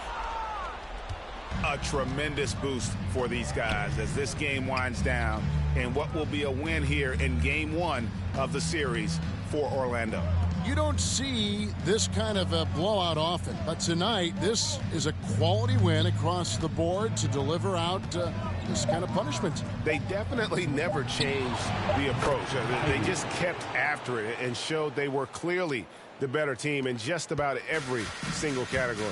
A tremendous boost for these guys as this game winds down and what will be a win here in game one of the series for Orlando. You don't see this kind of a blowout often, but tonight this is a quality win across the board to deliver out this kind of punishment. They definitely never changed the approach. They just kept after it and showed they were clearly the better team in just about every single category.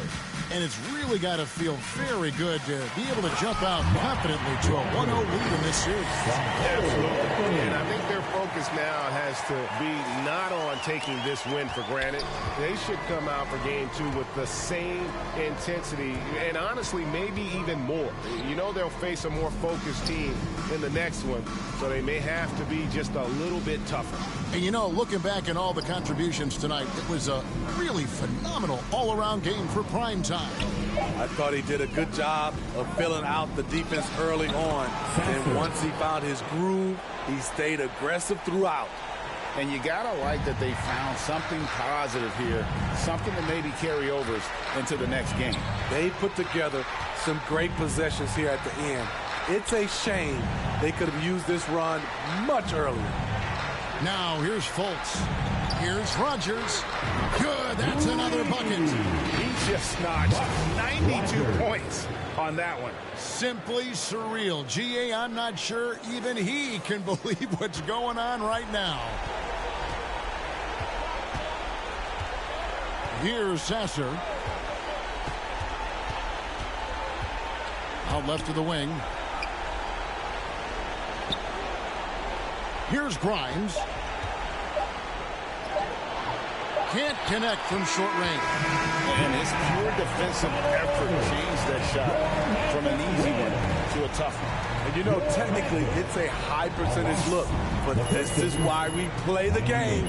And it's really got to feel very good to be able to jump out confidently to a 1-0 lead in this series. Absolutely. And I think their focus now has to be not on taking this win for granted. They should come out for game two with the same intensity and honestly maybe even more. You know they'll face a more focused team in the next one, so they may have to be just a little bit tougher. And you know, looking back at all the contributions tonight, it was a really phenomenal all-around game for prime time. I thought he did a good job of filling out the defense early on. And once he found his groove, he stayed aggressive throughout. And you got to like that they found something positive here, something that maybe carry overs into the next game. They put together some great possessions here at the end. It's a shame they could have used this run much earlier. Now here's Fultz. Here's Rogers. Good, that's another bucket. He just notched 92 points on that one. Simply surreal. GA, I'm not sure even he can believe what's going on right now. Here's Sasser. Out left to the wing. Here's Grimes. Can't connect from short range. And his pure defensive effort changed that shot from an easy one to a tough one. And you know, technically, it's a high percentage look, but this is why we play the game.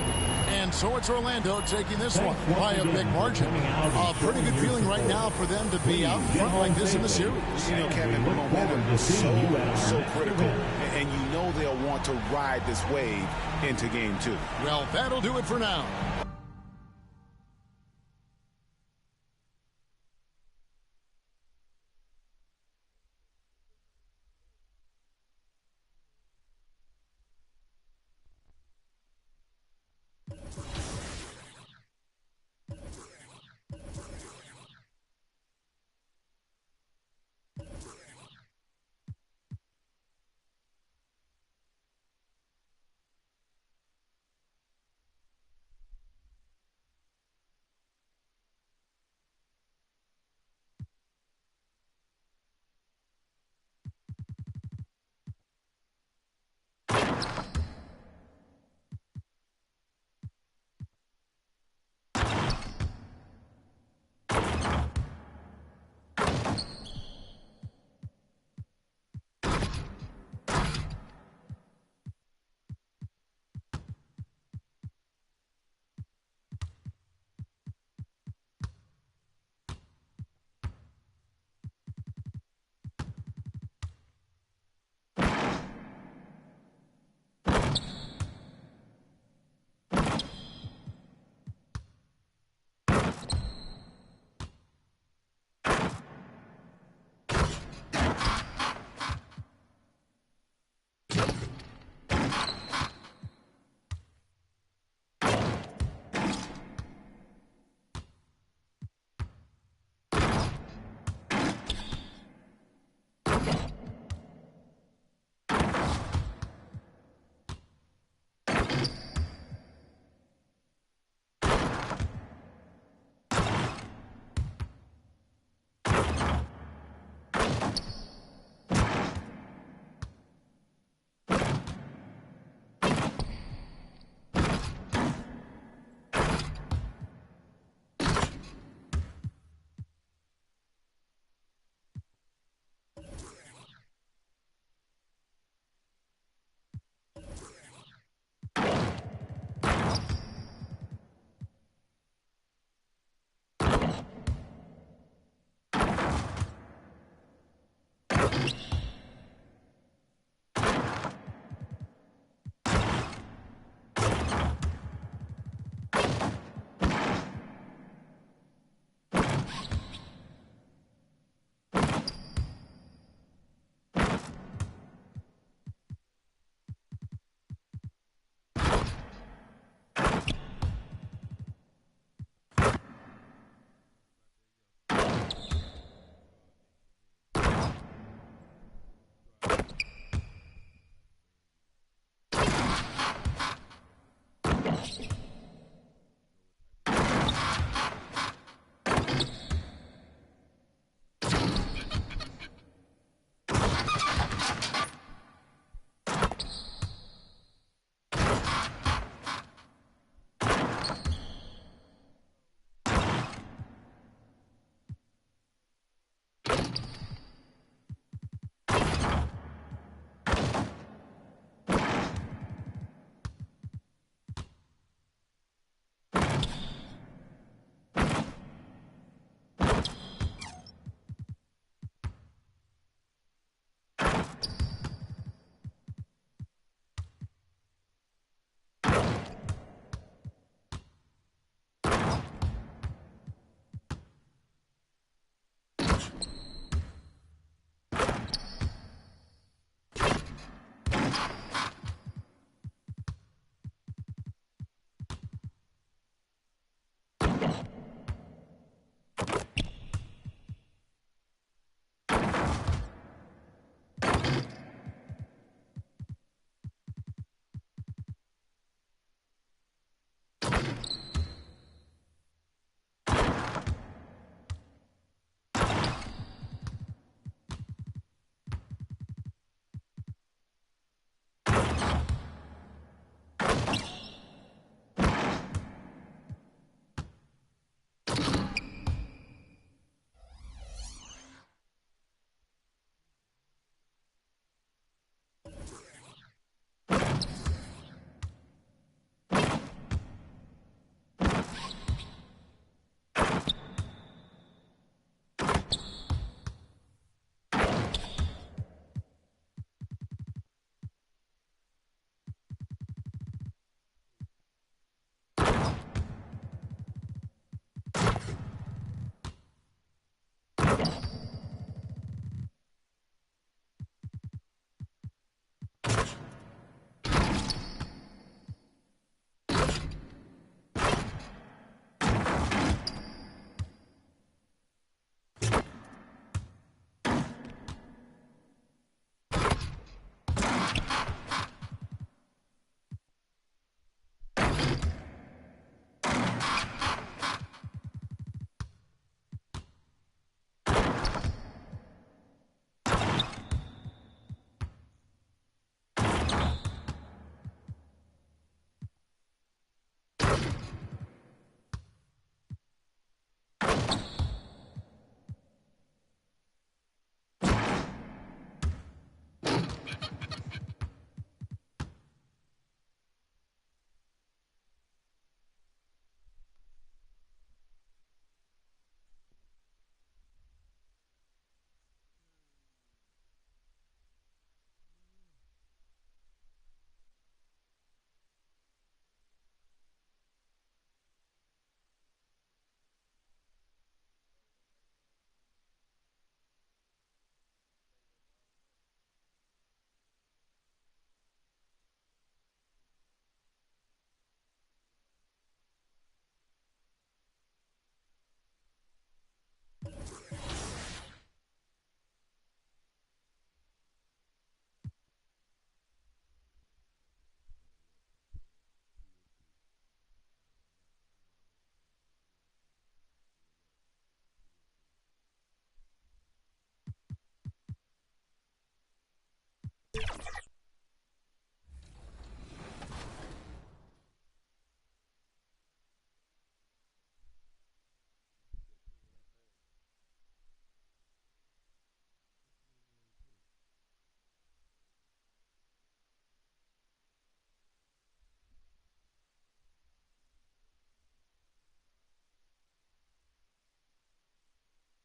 And so it's Orlando taking this one by a big margin. A pretty good feeling right now for them to be out in front like this in the series. You know, Kevin, momentum is so critical, and you know they'll want to ride this wave into game two. Well, that'll do it for now.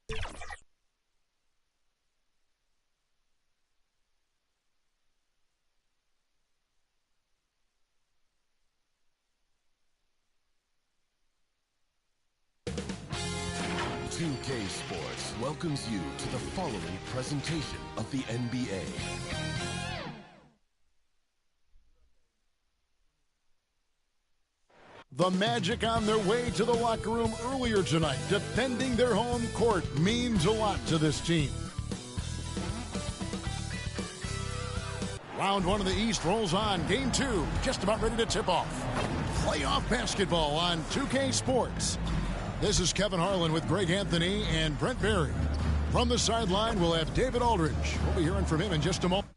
2K Sports welcomes you to the following presentation of the NBA. The Magic on their way to the locker room earlier tonight. Defending their home court means a lot to this team. Round one of the East rolls on. Game two, just about ready to tip off. Playoff basketball on 2K Sports. This is Kevin Harlan with Greg Anthony and Brent Berry. From the sideline, we'll have David Aldridge. We'll be hearing from him in just a moment.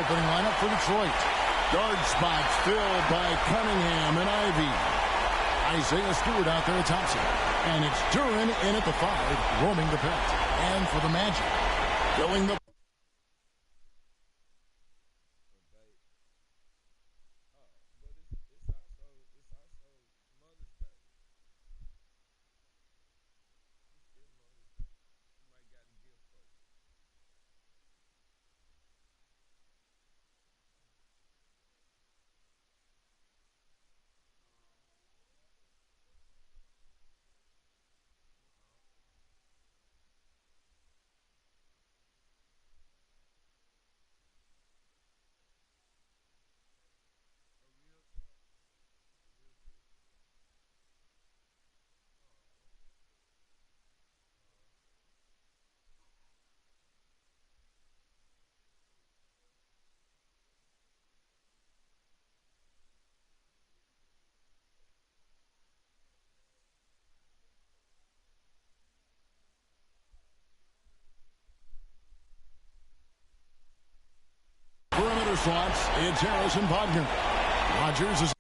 opening lineup for Detroit. Guard spots filled by Cunningham and Ivy. Isaiah Stewart out there at Thompson. And it's Duran in at the 5, roaming the pet. And for the Magic, filling the... Perimeter slots, it's Harris and Bogner. Rodgers is...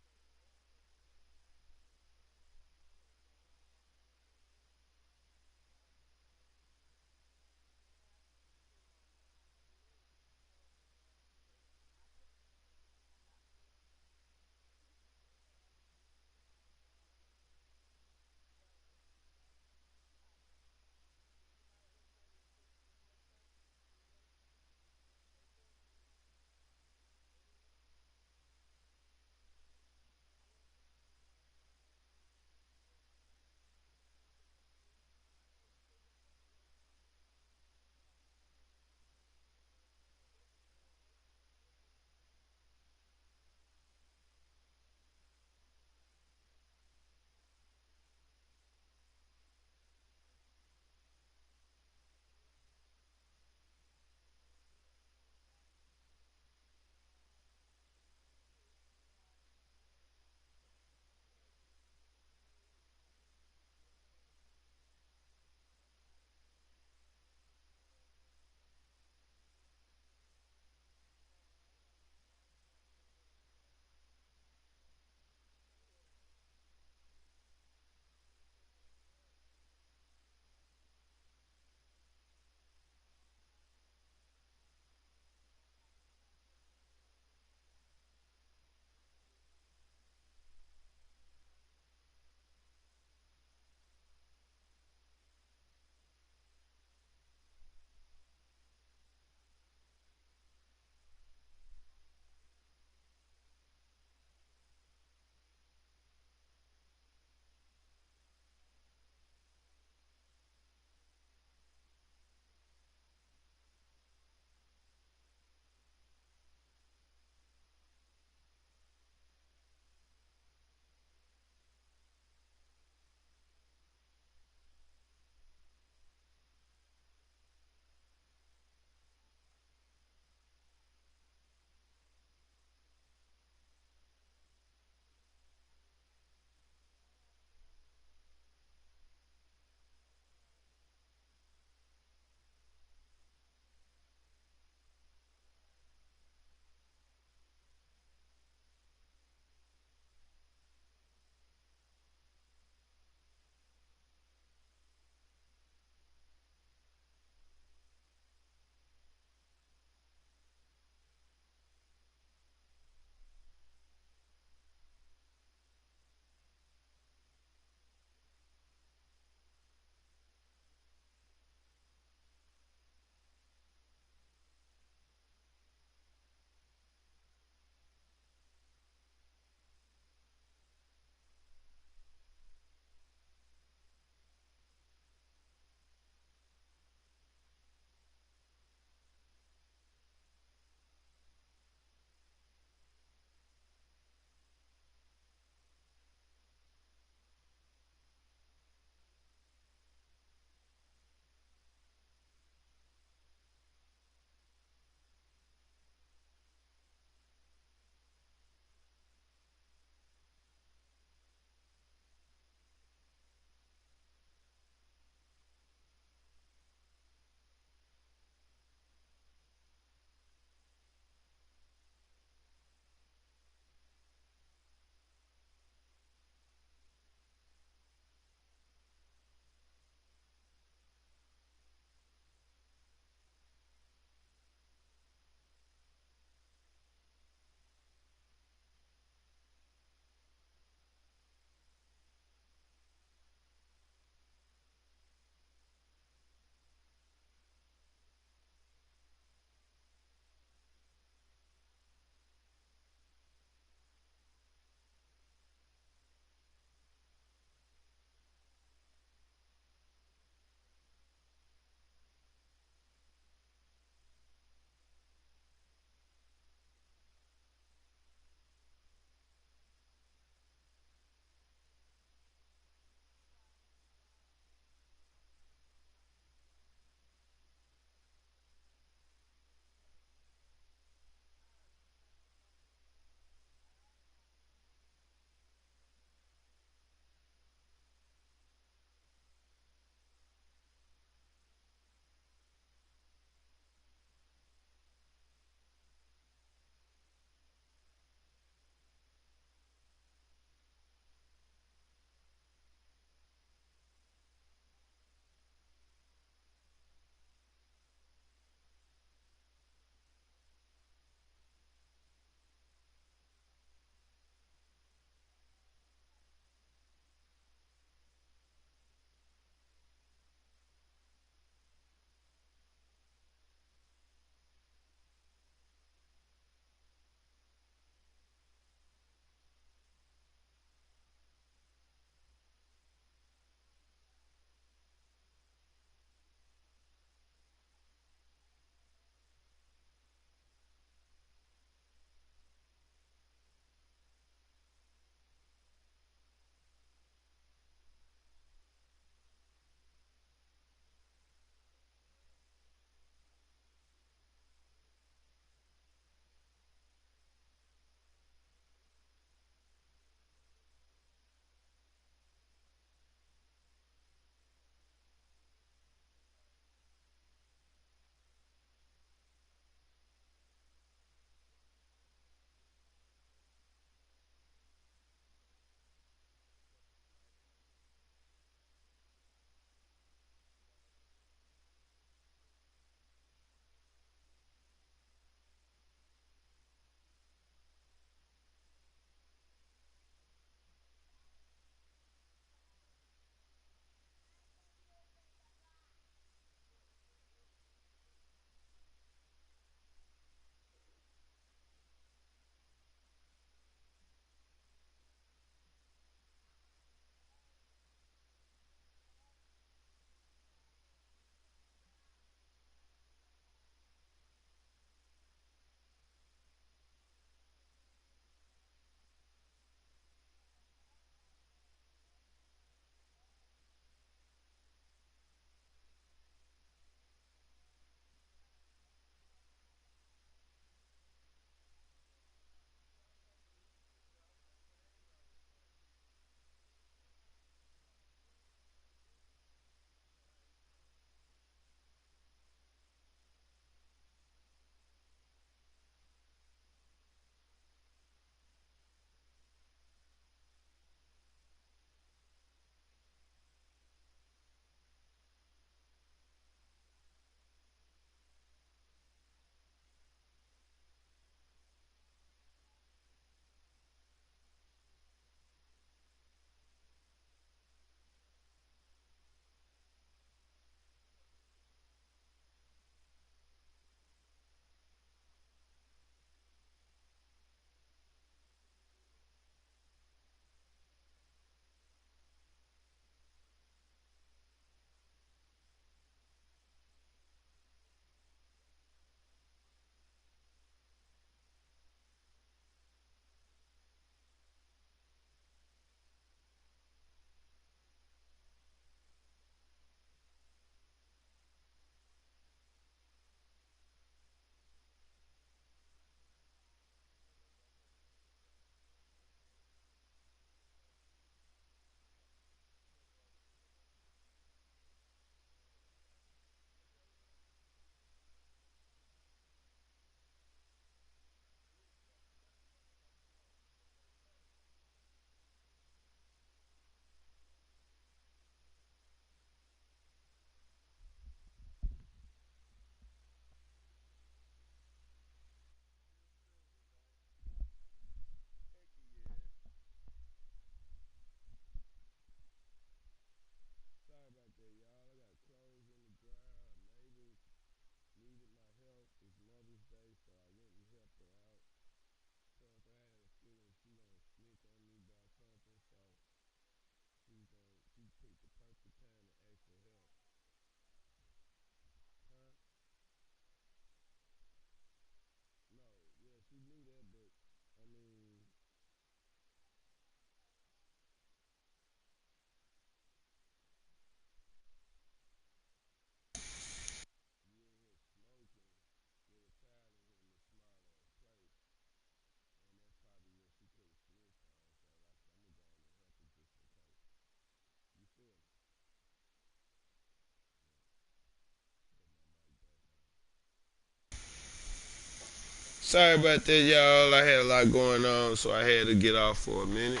Sorry about that, y'all. I had a lot going on, so I had to get off for a minute.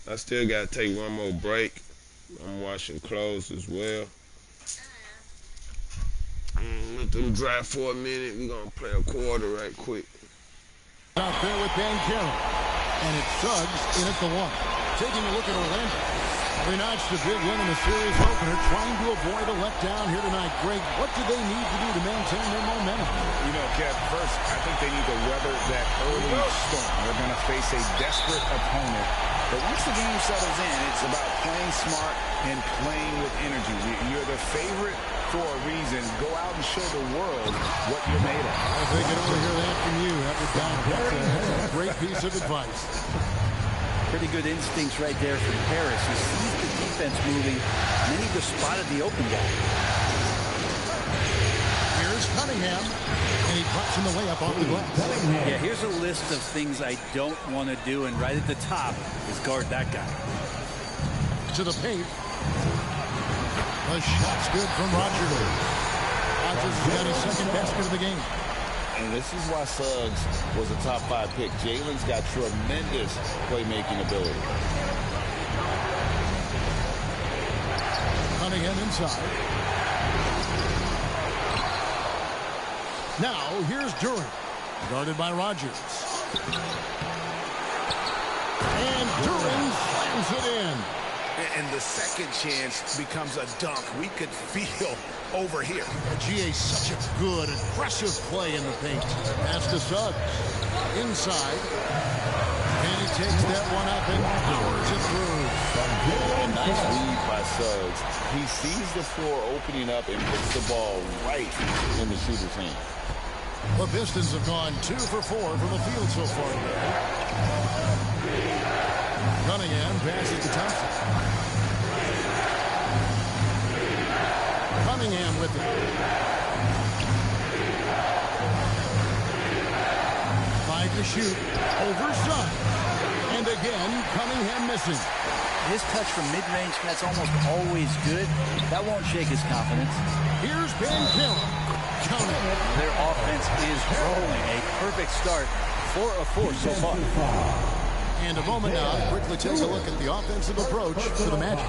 I still got to take one more break. I'm washing clothes as well. Let them dry for a minute. We're going to play a quarter right quick. Out there with Banchero. And it's Suggs in at the 1. Taking a look at Orlando. They notched a big win in the series opener, trying to avoid a letdown here tonight. Greg, what do they need to do to maintain their momentum? You know, Kev, first, I think they need to weather that early storm. They're going to face a desperate opponent. But once the game settles in, it's about playing smart and playing with energy. You're the favorite for a reason. Go out and show the world what you're made of. If they can only hear that from you, that's a great piece of advice. Pretty good instincts right there from Harris. He sees the defense moving, and then he just spotted the open guy. Here's Cunningham, and he drops him the way up off the glass. Yeah, here's a list of things I don't want to do, and right at the top is guard that guy. To the paint. The shot's good from Roger. Rogers has got his second basket of the game. And this is why Suggs was a top 5 pick. Jalen's got tremendous playmaking ability. Cunningham inside. Now, here's Durant. Guarded by Rogers. And Durant slams it in. And the second chance becomes a dunk. We could feel over here. GA, such a good, aggressive play in the paint. Pass to Suggs. Inside. And he takes that one up and powers it through. A nice lead by Suggs. He sees the floor opening up and puts the ball right in the shooter's hand. The Pistons have gone 2 for 4 from the field so far today. Cunningham passes to Thompson. Cunningham with it. 5 to shoot. Over Sun. And again, Cunningham missing. His touch from mid-range, that's almost always good. That won't shake his confidence. Here's Banchero. Counting. Their offense is rolling. A perfect start. 4 of 4 so far. And a moment now to quickly take a look at the offensive approach for the Magic.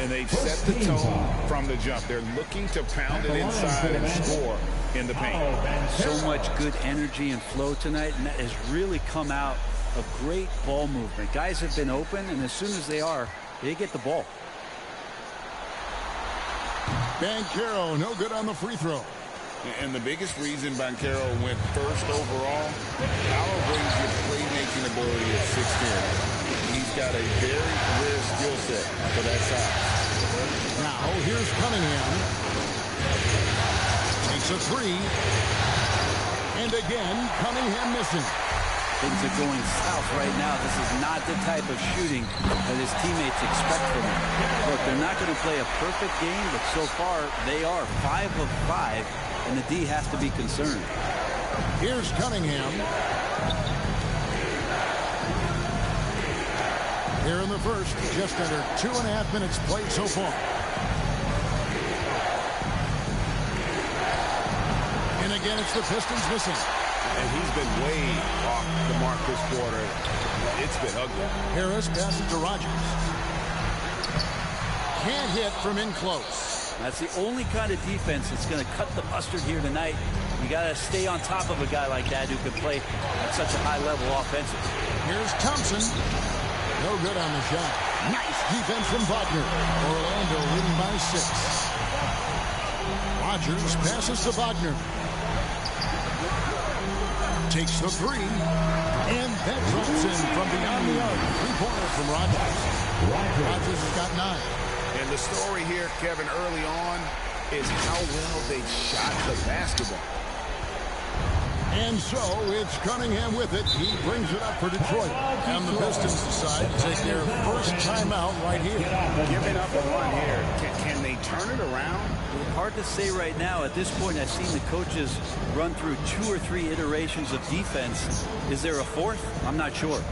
And they've set the tone from the jump. They're looking to pound it inside and score in the paint. So much good energy and flow tonight, and that has really come out of great ball movement. Guys have been open, and as soon as they are, they get the ball. Banchero, no good on the free throw. And the biggest reason Banchero went first overall, Powell brings you playmaking ability at 6'10". He's got a very rare skill set for that size. Now, here's Cunningham. Takes a 3. And again, Cunningham missing. Things are going south right now. This is not the type of shooting that his teammates expect from him. Look, they're not going to play a perfect game, but so far they are 5 of 5, and the D has to be concerned. Here's Cunningham. Here in the first, just under 2.5 minutes played so far. And again, it's the Pistons missing. And he's been way off the mark this quarter. It's been ugly. Harris passes to Rogers. Can't hit from in close. That's the only kind of defense that's going to cut the mustard here tonight. You got to stay on top of a guy like that who can play at such a high level offensively. Here's Thompson. No good on the shot. Nice defense from Wagner. Orlando leading by 6. Rogers passes to Wagner. Takes the 3. And that drops in from beyond the arc. 3-pointer from Rogers. Rogers has got 9. And the story here, Kevin, early on is how well they shot the basketball. And so it's Cunningham with it. He brings it up for Detroit. And the Pistons decide to take their first timeout right here. Giving up a run here. Can they turn it around? Hard to say right now. At this point, I've seen the coaches run through 2 or 3 iterations of defense. Is there a 4th? I'm not sure.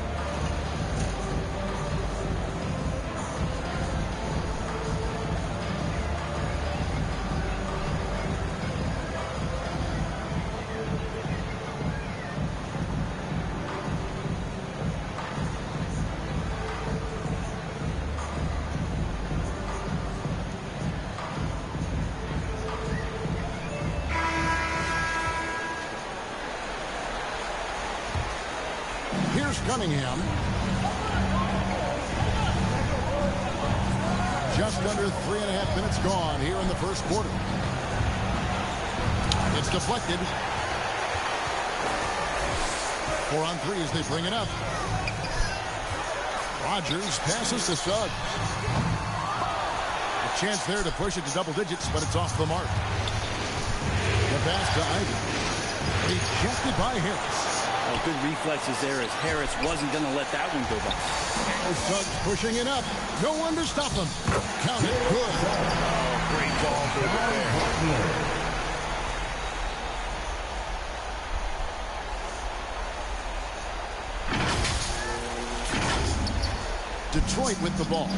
Here's Cunningham. Just under 3.5 minutes gone here in the first quarter. It's deflected. 4 on 3 as they bring it up. Rogers passes to Suggs. A chance there to push it to double digits, but it's off the mark. The pass to Ivy. Rejected by Harris. Oh, good reflexes there as Harris wasn't going to let that one go by. Suggs pushing it up. No one to stop him. Count it good. Oh, great ball there. Detroit with the ball.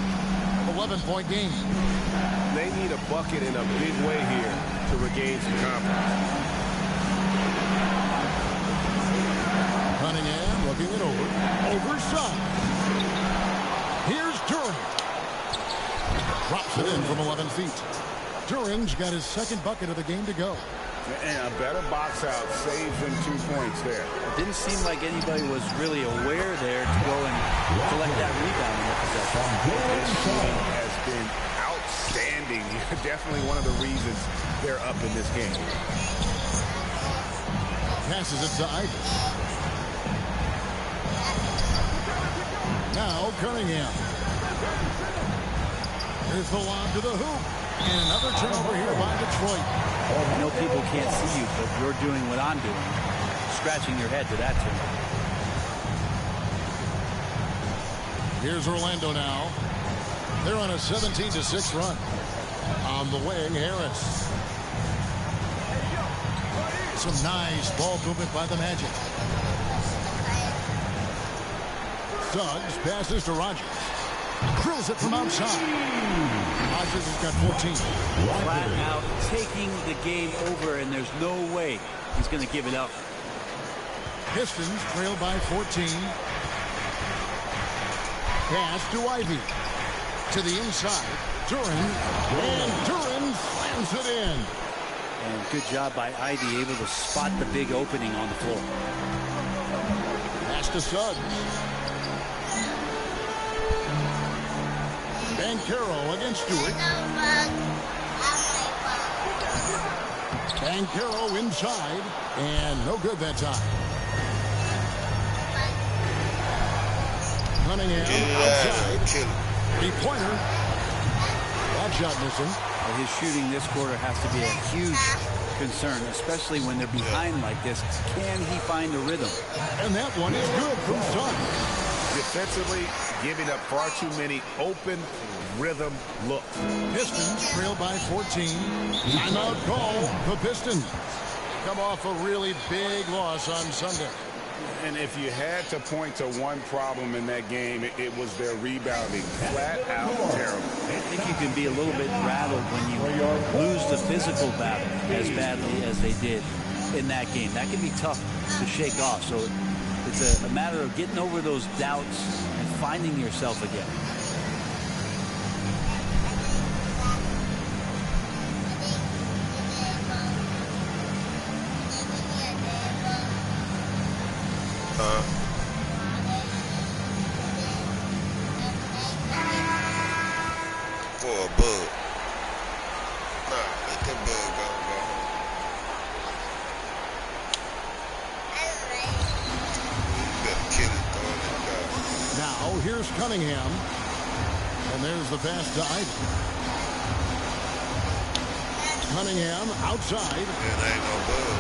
11-point game. They need a bucket in a big way here to regain some confidence. Cunningham looking it over. Over Suggs. Here's Duran. Drops it in from 11 feet. Duran's got his second bucket of the game to go. And a better box out saves them 2 points there. It didn't seem like anybody was really aware there to go and collect that rebound in the possession. This shooting has been outstanding. Definitely one of the reasons they're up in this game. Passes it to Ivy. Now Cunningham. Here's the lob to the hoop. And another turnover here by Detroit. I know people can't see you, but you're doing what I'm doing. Scratching your head to that turnover. Here's Orlando now. They're on a 17-6 run. On the wing, Harris. Some nice ball movement by the Magic. Suggs passes to Rogers. Drills it from outside. Rogers has got 14. Flat out taking the game over, and there's no way he's going to give it up. Pistons trail by 14. Pass to Ivy. To the inside. Duran. And Duran slams it in. And good job by Ivy, able to spot the big opening on the floor. Pass to Suggs. Banchero against Stewart. Banchero inside. And no good that time. Cunningham outside. Three-pointer. That shot missing. Well, his shooting this quarter has to be a huge concern, especially when they're behind like this. Can he find the rhythm? And that one is good from Suggs. Defensively, giving up far too many open rhythm looks. Pistons trail by 14. Timeout call. The Pistons come off a really big loss on Sunday. And if you had to point to one problem in that game, it was their rebounding. Flat out terrible. I think you can be a little bit rattled when you lose the physical battle as badly as they did in that game. That can be tough to shake off. So it's a matter of getting over those doubts and finding yourself again. For a bug. Nah, let that bug go. You better kill it, throwing it down. Now here's Cunningham. And there's the pass to Ivy. Cunningham outside. Yeah, ain't no bug.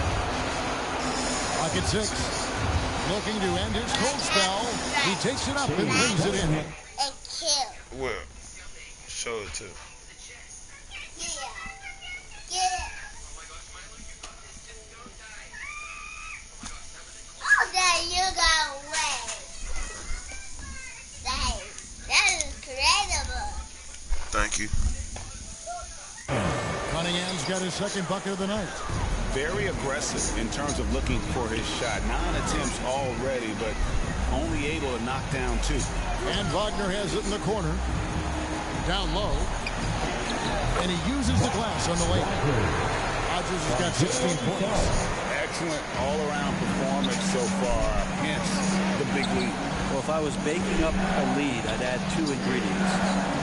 Clock at 6. Looking to end his cold spell. He takes it up and brings it in. Well, show it to. Oh, there you go, Ray. That is incredible. Thank you. Cunningham's got his second bucket of the night. Very aggressive in terms of looking for his shot. 9 attempts already, but only able to knock down 2. And Wagner has it in the corner. Down low. And he uses the glass on the way. Rogers has got 16 points. excellent all-around performance so far, hence the big lead. Well, if I was baking up a lead, I'd add 2 ingredients.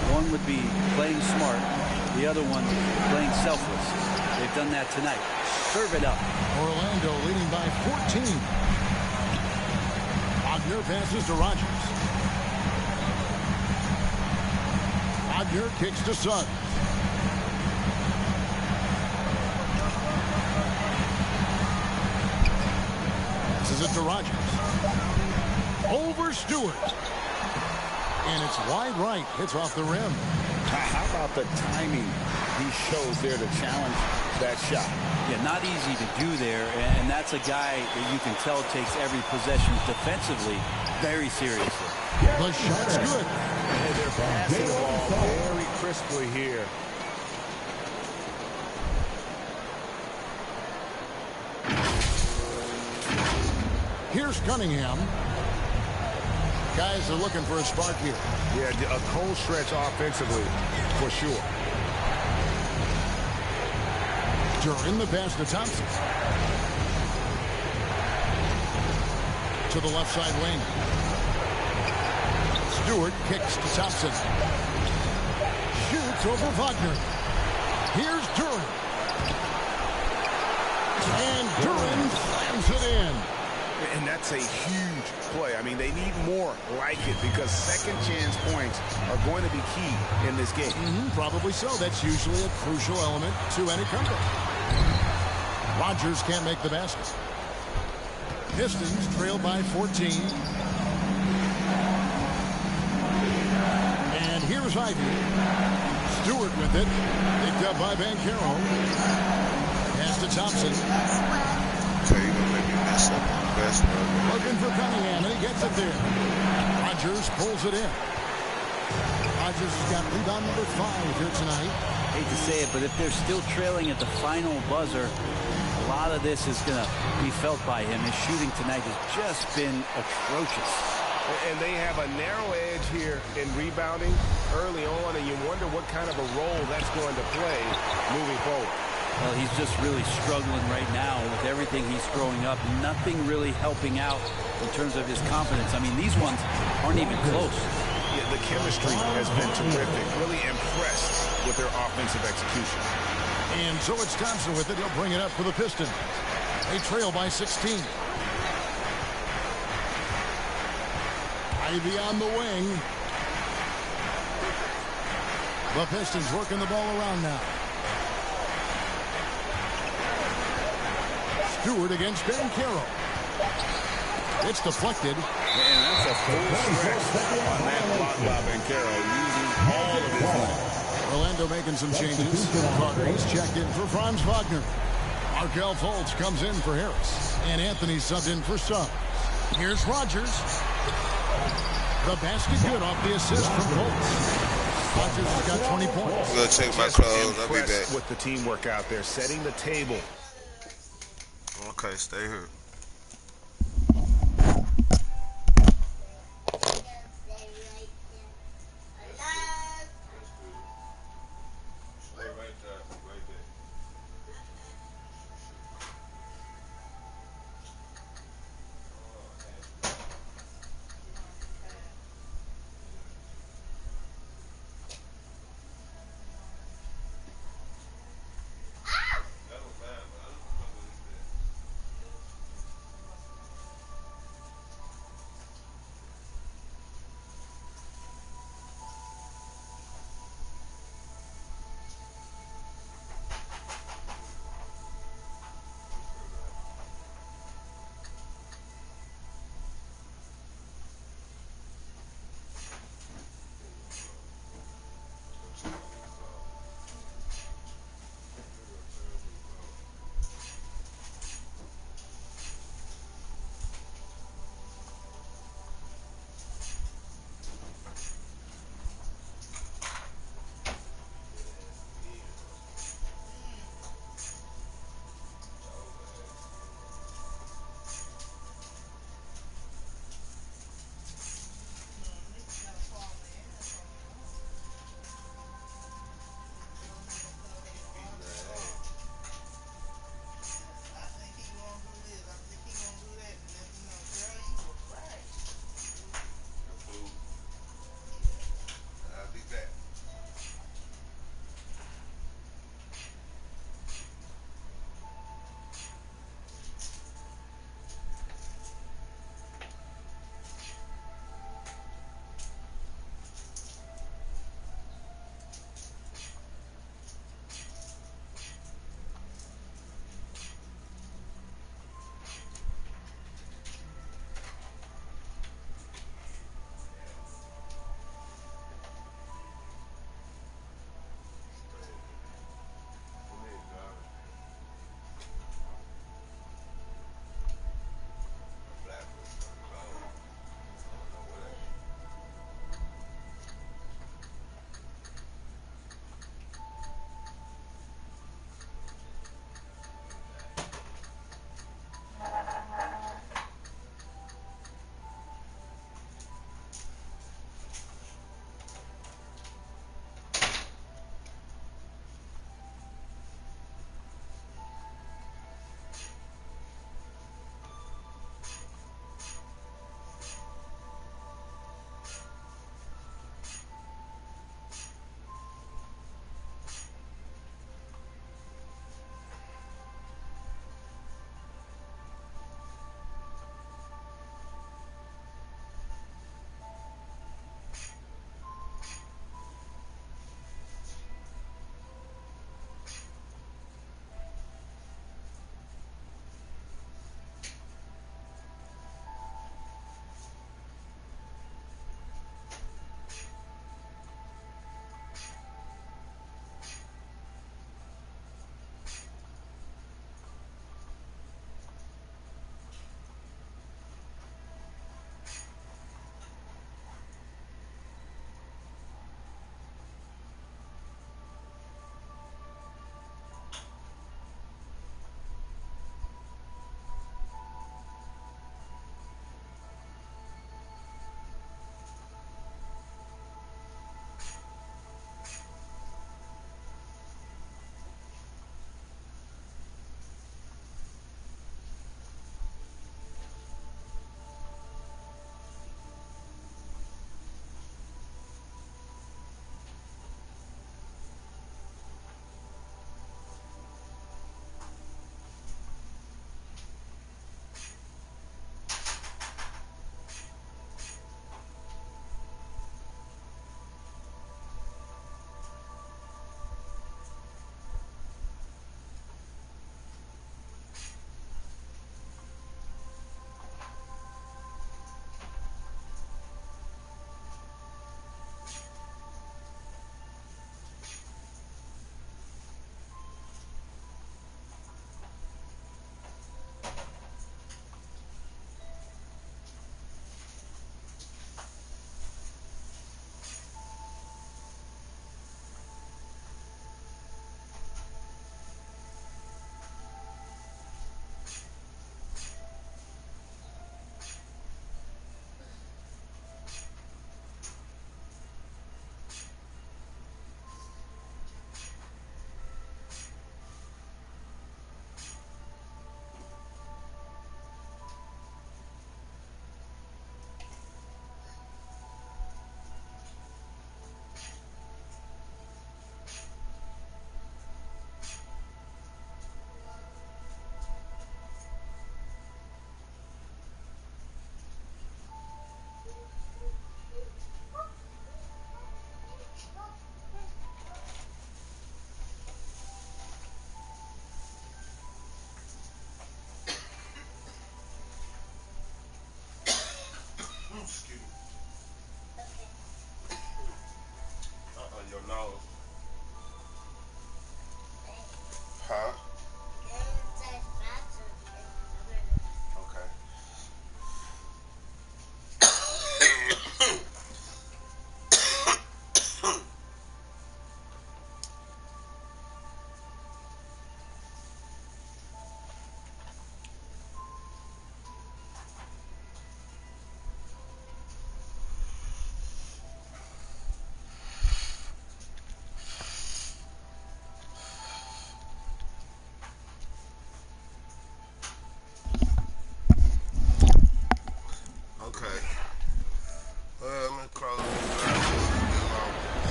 One would be playing smart. The other one, playing selfless. They've done that tonight. Serve it up. Orlando leading by 14. Wagner passes to Rogers. Wagner kicks to Suggs. Passes it to Rogers. Over Stewart. And it's wide right. Hits off the rim. How about the timing he shows there to challenge that shot? Yeah, not easy to do there, and that's a guy that you can tell takes every possession defensively very seriously. The shot's good. And they're passing the ball very crisply here. Here's Cunningham. Guys are looking for a spark here. Yeah, a cold stretch offensively, for sure. During the pass to Thompson. To the left side wing. Stewart kicks to Thompson. Shoots over Wagner. Here's Duran. And Duran slams it in. And that's a huge play. I mean, they need more like it because second chance points are going to be key in this game. Probably so. That's usually a crucial element to any comeback. Rogers can't make the basket. Pistons trail by 14. And here's Ivy. Stewart with it. Picked up by Banchero. Pass to Thompson. Okay, you're gonna make me mess up on the basket. Looking for Cunningham, and he gets it there. Rogers pulls it in. Rogers has got rebound number 5 here tonight. Hate to say it, but if they're still trailing at the final buzzer, a lot of this is going to be felt by him. His shooting tonight has just been atrocious. And they have a narrow edge here in rebounding early on, and you wonder what kind of a role that's going to play moving forward. Well, he's just really struggling right now with everything he's throwing up. Nothing really helping out in terms of his confidence. I mean, these ones aren't even close. Yeah, the chemistry has been terrific. Really impressed with their offensive execution. And so it's Thompson with it. He'll bring it up for the Pistons. They trail by 16. Ivy on the wing. The Pistons working the ball around now. Stewart against Banchero. It's deflected. And that's a full stretch on that block by Banchero, using all of his length. Orlando making some changes. He's checked in for Franz Wagner. Markelle Fultz comes in for Harris. And Anthony subbed in for Suggs. Here's Rogers. The basket good off the assist from Fultz. Rogers has got 20 points. I'm going to take my clothes. I'll be back. With the teamwork out there, setting the table. Okay, stay here.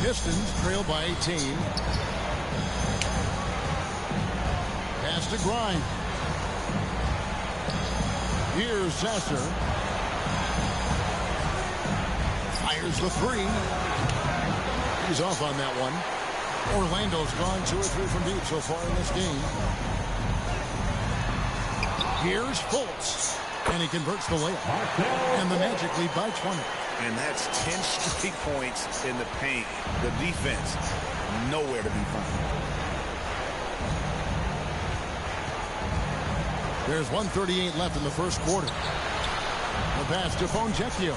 Pistons trail by 18. Pass to Grind. Here's Sasser. Fires the three. He's off on that one. Orlando's gone 2 or 3 from deep so far in this game. Here's Fultz. And he converts the layup. And the Magic lead by 20. And that's 10 straight points in the paint. The defense, nowhere to be found. There's 1:38 left in the first quarter. The pass to Foncecchio.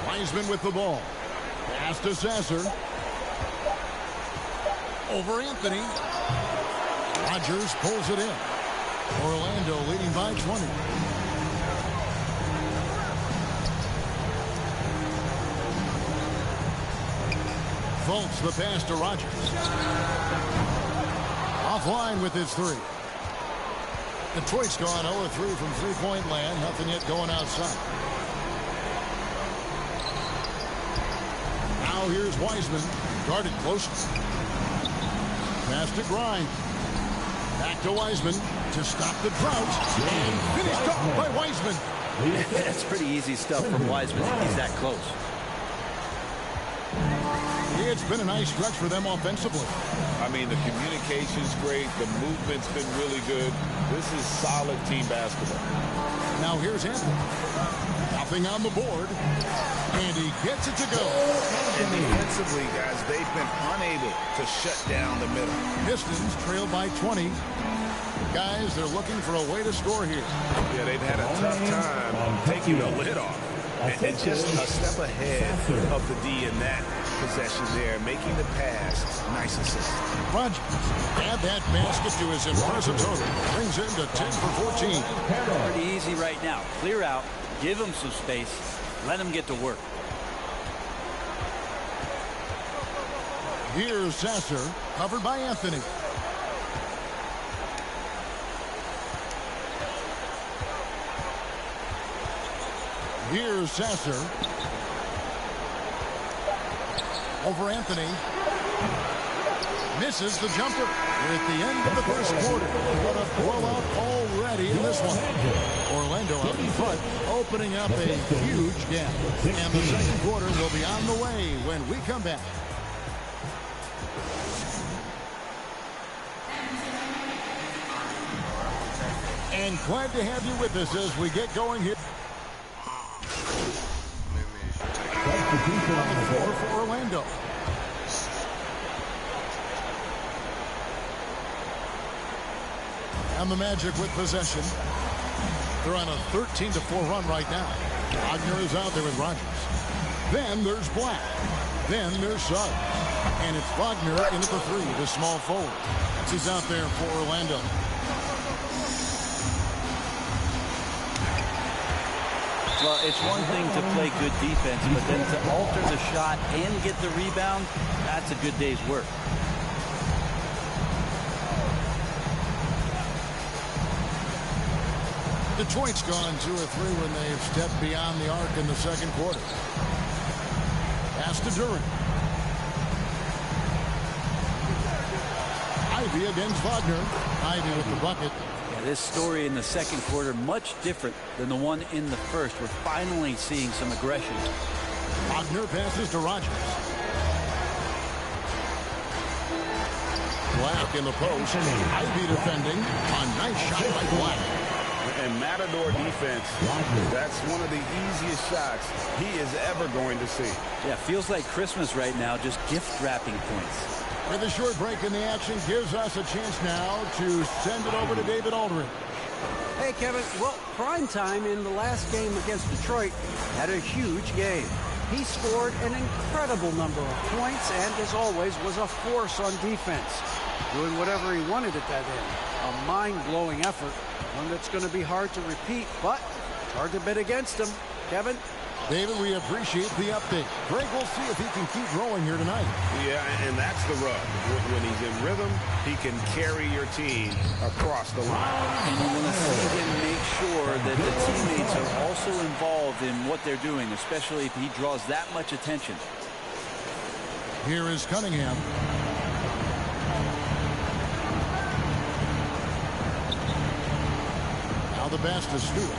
Wiseman with the ball. Pass to Sasser. Over Anthony. Rodgers pulls it in. Orlando leading by 20. Fultz the pass to Rodgers. Offline with his three. Detroit's gone 0-3 from three-point land. Nothing yet going outside. Now here's Wiseman. Guarded closely. Pass to Grind. Back to Wiseman to stop the drought. And finished off by Wiseman. That's pretty easy stuff from Wiseman if he's that close. It's been a nice stretch for them offensively. I mean, the communication's great. The movement's been really good. This is solid team basketball. Now here's Anthony. Nothing on the board. And he gets it to go. And defensively, guys, they've been unable to shut down the middle. Pistons trail by 20. Guys, they're looking for a way to score here. Yeah, they've had a tough time taking the lid off. And just a step ahead of the D in that possession there, making the pass. Nice assist. Rodgers add that basket to his impressive total. Brings him to 10 for 14. Pretty easy right now. Clear out. Give him some space. Let him get to work. Here's Sasser, covered by Anthony. Here's Sasser. Over Anthony. Misses the jumper. We're at the end of the first quarter. What a blowout already in this one. Orlando out in front, opening up a huge gap. And the second quarter will be on the way when we come back. And glad to have you with us as we get going here. For Orlando. And the Magic with possession. They're on a 13-4 run right now. Wagner is out there with Rodgers. Then there's Black. Then there's Suggs. And it's Wagner in at the three, the small forward. He's out there for Orlando. Well, it's one thing to play good defense, but then to alter the shot and get the rebound, that's a good day's work. Detroit's gone 2 or 3 when they've stepped beyond the arc in the second quarter. Pass to Durant. Ivy against Wagner. Ivy with the bucket. This story in the second quarter much different than the one in the first. We're finally seeing some aggression. Wagner passes to Rodgers. Black in the post. Ivy defending. A nice shot by Black. And Matador defense, that's one of the easiest shots he is ever going to see. Yeah, feels like Christmas right now, just gift wrapping points. With a short break in the action, gives us a chance now to send it over to David Aldridge. Hey, Kevin. Well, prime time in the last game against Detroit had a huge game. He scored an incredible number of points and, as always, was a force on defense, doing whatever he wanted at that end. A mind-blowing effort, one that's going to be hard to repeat, but it's hard to bet against him. Kevin? David, we appreciate the update. Greg, we'll see if he can keep rolling here tonight. Yeah, and that's the rub. When he's in rhythm, he can carry your team across the line. And you want to see him make sure that the teammates are also involved in what they're doing, especially if he draws that much attention. Here is Cunningham. Now the pass to Stewart.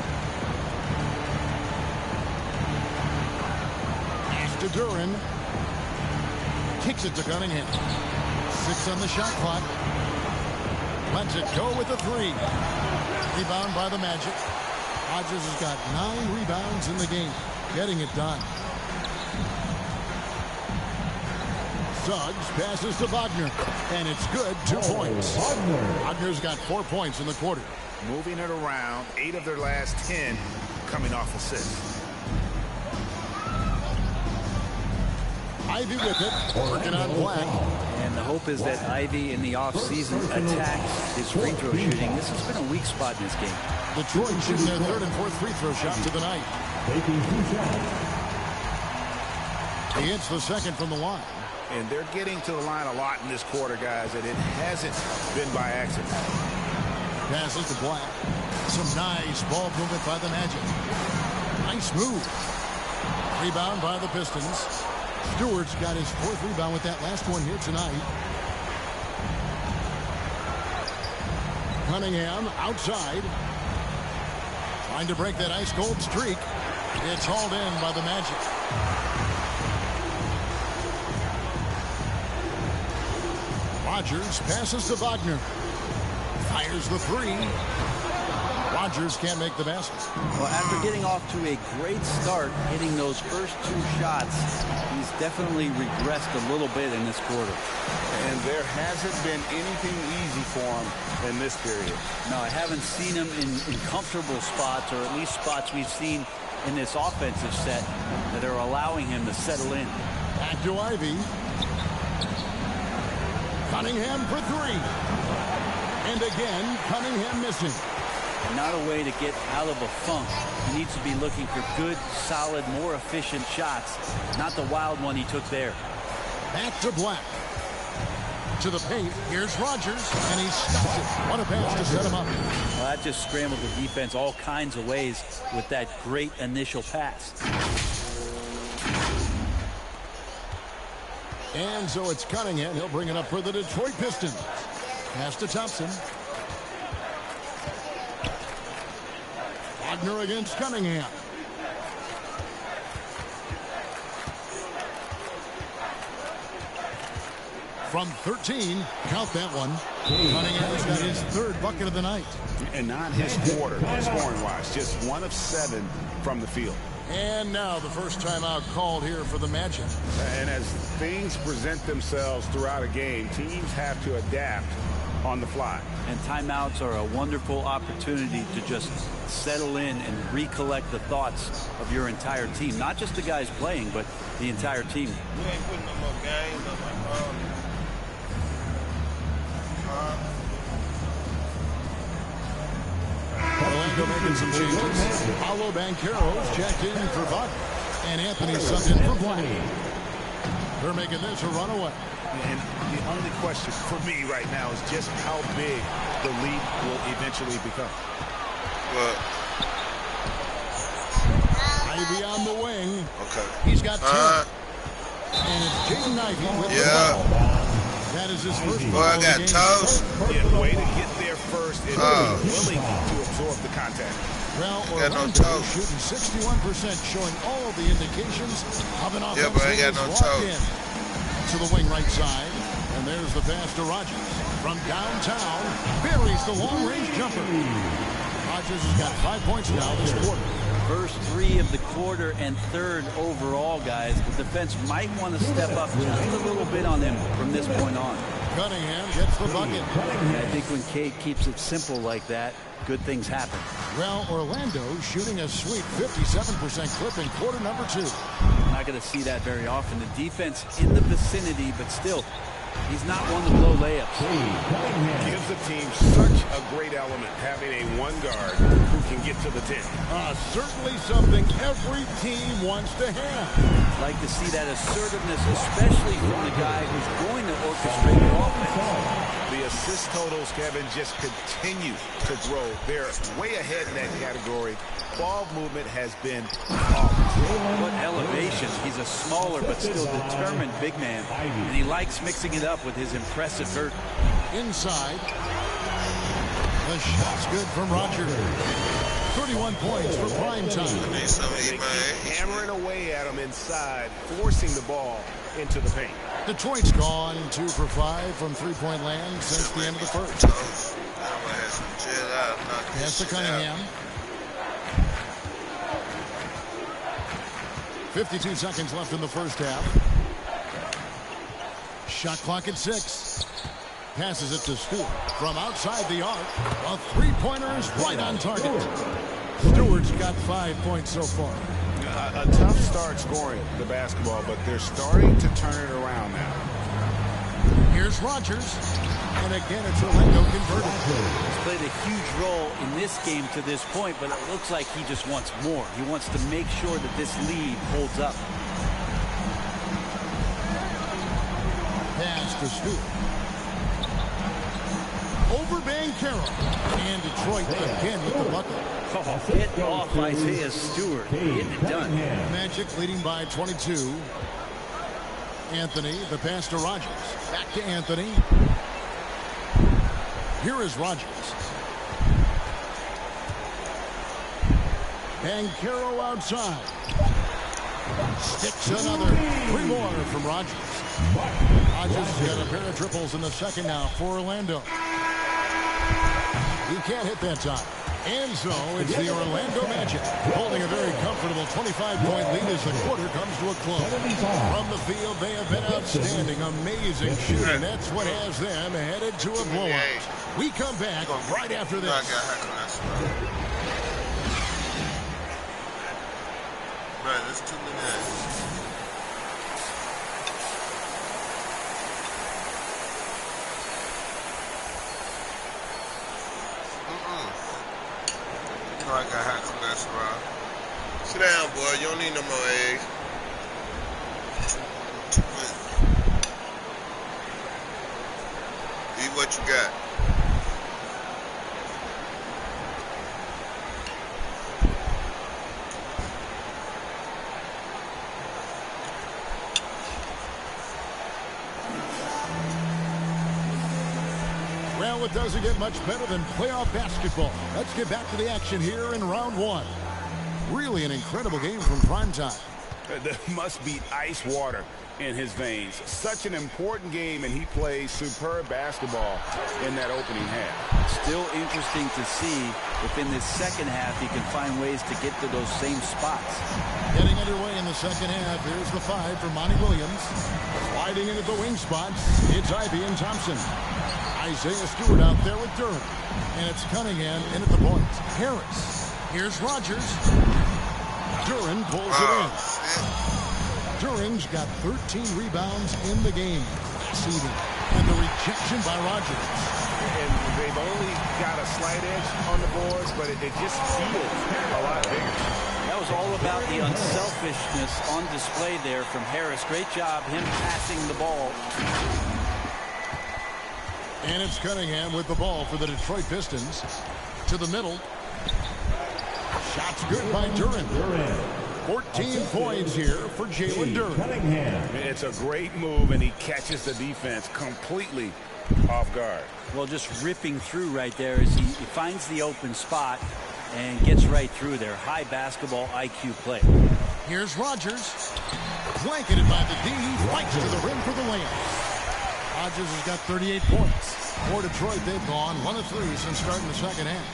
To Duran. Kicks it to Cunningham. 6 on the shot clock. Lets it go with a 3. Rebound by the Magic. Rodgers has got 9 rebounds in the game. Getting it done. Suggs passes to Wagner. And it's good. 2 points. Wagner's got 4 points in the quarter. Moving it around. 8 of their last 10 coming off assists. Ivy with it, working on Black. And the hope is that Ivy in the offseason attacks his free throw shooting. This has been a weak spot in this game. Detroit shooting their 3rd and 4th free throw shots of the night. He hits the 2nd from the line. And they're getting to the line a lot in this quarter, guys, and it hasn't been by accident. Passes to Black. Some nice ball movement by the Magic. Nice move. Rebound by the Pistons. Stewart's got his 4th rebound with that last one here tonight. Cunningham outside. Trying to break that ice-cold streak. It's hauled in by the Magic. Rodgers passes to Wagner. Fires the 3. Rodgers can't make the basket. Well, after getting off to a great start, hitting those first 2 shots, he's definitely regressed a little bit in this quarter. And there hasn't been anything easy for him in this period. No, I haven't seen him in comfortable spots, or at least spots we've seen in this offensive set that are allowing him to settle in. Back to Ivy. Cunningham for 3. And again, Cunningham missing. Not a way to get out of a funk. He needs to be looking for good, solid, more efficient shots, not the wild one he took there. Back to Black. To the paint. Here's Rodgers, and he stops it. What a pass to set him up. Well, that just scrambled the defense all kinds of ways with that great initial pass. And so it's Cunningham. He'll bring it up for the Detroit Pistons. Pass to Thompson. Wagner against Cunningham. From 13, count that one. Cunningham's got his 3rd bucket of the night. And not his quarter, scoring-wise. Just 1 of 7 from the field. And now the first timeout called here for the Magic. And as things present themselves throughout a game, teams have to adapt on the fly. And timeouts are a wonderful opportunity to just settle in and recollect the thoughts of your entire team. Not just the guys playing, but the entire team. We ain't putting no more games on my phone. Orlando making some changes. Paulo Banchero's checked in for Buck. And Anthony subbed in for Black. They're making this a runaway. And the only question for me right now is just how big the lead will eventually become. What? Ivy on the wing. Okay. He's got 10. And it's Jaden Ivey with the ball. That is his first ball. I got toes. Yeah, way to get there first and willing to absorb the contact. Well, Orlando shooting 61%, showing all the indications of an offense yeah, but I got no locked in. To the wing right side. And there's the pass to Rodgers. From downtown, buries the long-range jumper. Rodgers has got 5 points now this quarter. First 3 of the quarter and 3rd overall, guys. The defense might want to step up just a little bit on him from this point on. Cunningham gets the bucket. And I think when Cade keeps it simple like that, good things happen. Well, Orlando shooting a sweet 57% clip in quarter number 2. Not going to see that very often. The defense in the vicinity, but still He's not one to blow layups. Gives the team such a great element, having a one guard who can get to the 10. Certainly something every team wants to have. Like to see that assertiveness, especially from the guy who's going to orchestrate the offense. The assist totals, Kevin, just continue to grow. They're way ahead in that category. Ball movement has been What elevation. He's a smaller but still determined big man. And he likes mixing it up with his impressive vert. Inside. The shot's good from Roger. 31 points for prime time. Hammering away at him inside, forcing the ball into the paint. Detroit's gone 2 for 5 from three-point land since the end of the first. Pass to Cunningham. 52 seconds left in the first half. Shot clock at 6. Passes it to Stewart from outside the arc. A three-pointer is right on target. Stewart's got 5 points so far. A tough start scoring the basketball, but they're starting to turn it around now. Here's Rogers. And again, it's Orlando converted. He's played a huge role in this game to this point, but it looks like he just wants more. He wants to make sure that this lead holds up. Pass to Stewart. Over Banchero. And Detroit again with the bucket. Hit off Isaiah Stewart. Getting it done. Magic leading by 22. Anthony, the pass to Rogers. Back to Anthony. Here is Rogers. Banchero outside. Sticks another. 3 more from Rogers. Rogers has got a pair of triples in the second now for Orlando. He can't hit that time. And so it's the Orlando Magic holding a very comfortable 25-point lead as the quarter comes to a close. From the field, they have been outstanding, amazing shooting. That's what has them headed to a blowout. We come back right after this. Right, that's 2 minutes. I got hot cholesterol. Sit down, boy. You don't need no more eggs. Eat what you got. Well, it doesn't get much better than playoff basketball. Let's get back to the action here in round 1. Really an incredible game from primetime. There must be ice water in his veins. Such an important game, and he plays superb basketball in that opening half. Still interesting to see if in this second half he can find ways to get to those same spots. Getting underway in the second half. Here's the 5 for Monty Williams. Sliding into the wing spots. It's Ivy and Thompson. Isaiah Stewart out there with Durham. And it's Cunningham in at the point. Harris. Here's Rogers. Duran pulls it in. Duran's got 13 rebounds in the game. Seeding. And the rejection by Rogers. And they've only got a slight edge on the boards, but it just feels a lot bigger. That was all about the unselfishness on display there from Harris. Great job, him passing the ball. And it's Cunningham with the ball for the Detroit Pistons. To the middle. Shots good by Duran. 14 points here for Jalen Duran. It's a great move, and he catches the defense completely off guard. Well, just ripping through right there as he finds the open spot and gets right through there. High basketball IQ play. Here's Rogers. Blanketed by the D. Right to the rim for the layup. Rogers has got 38 points. For Detroit, they've gone 1 of 3 since starting the second half.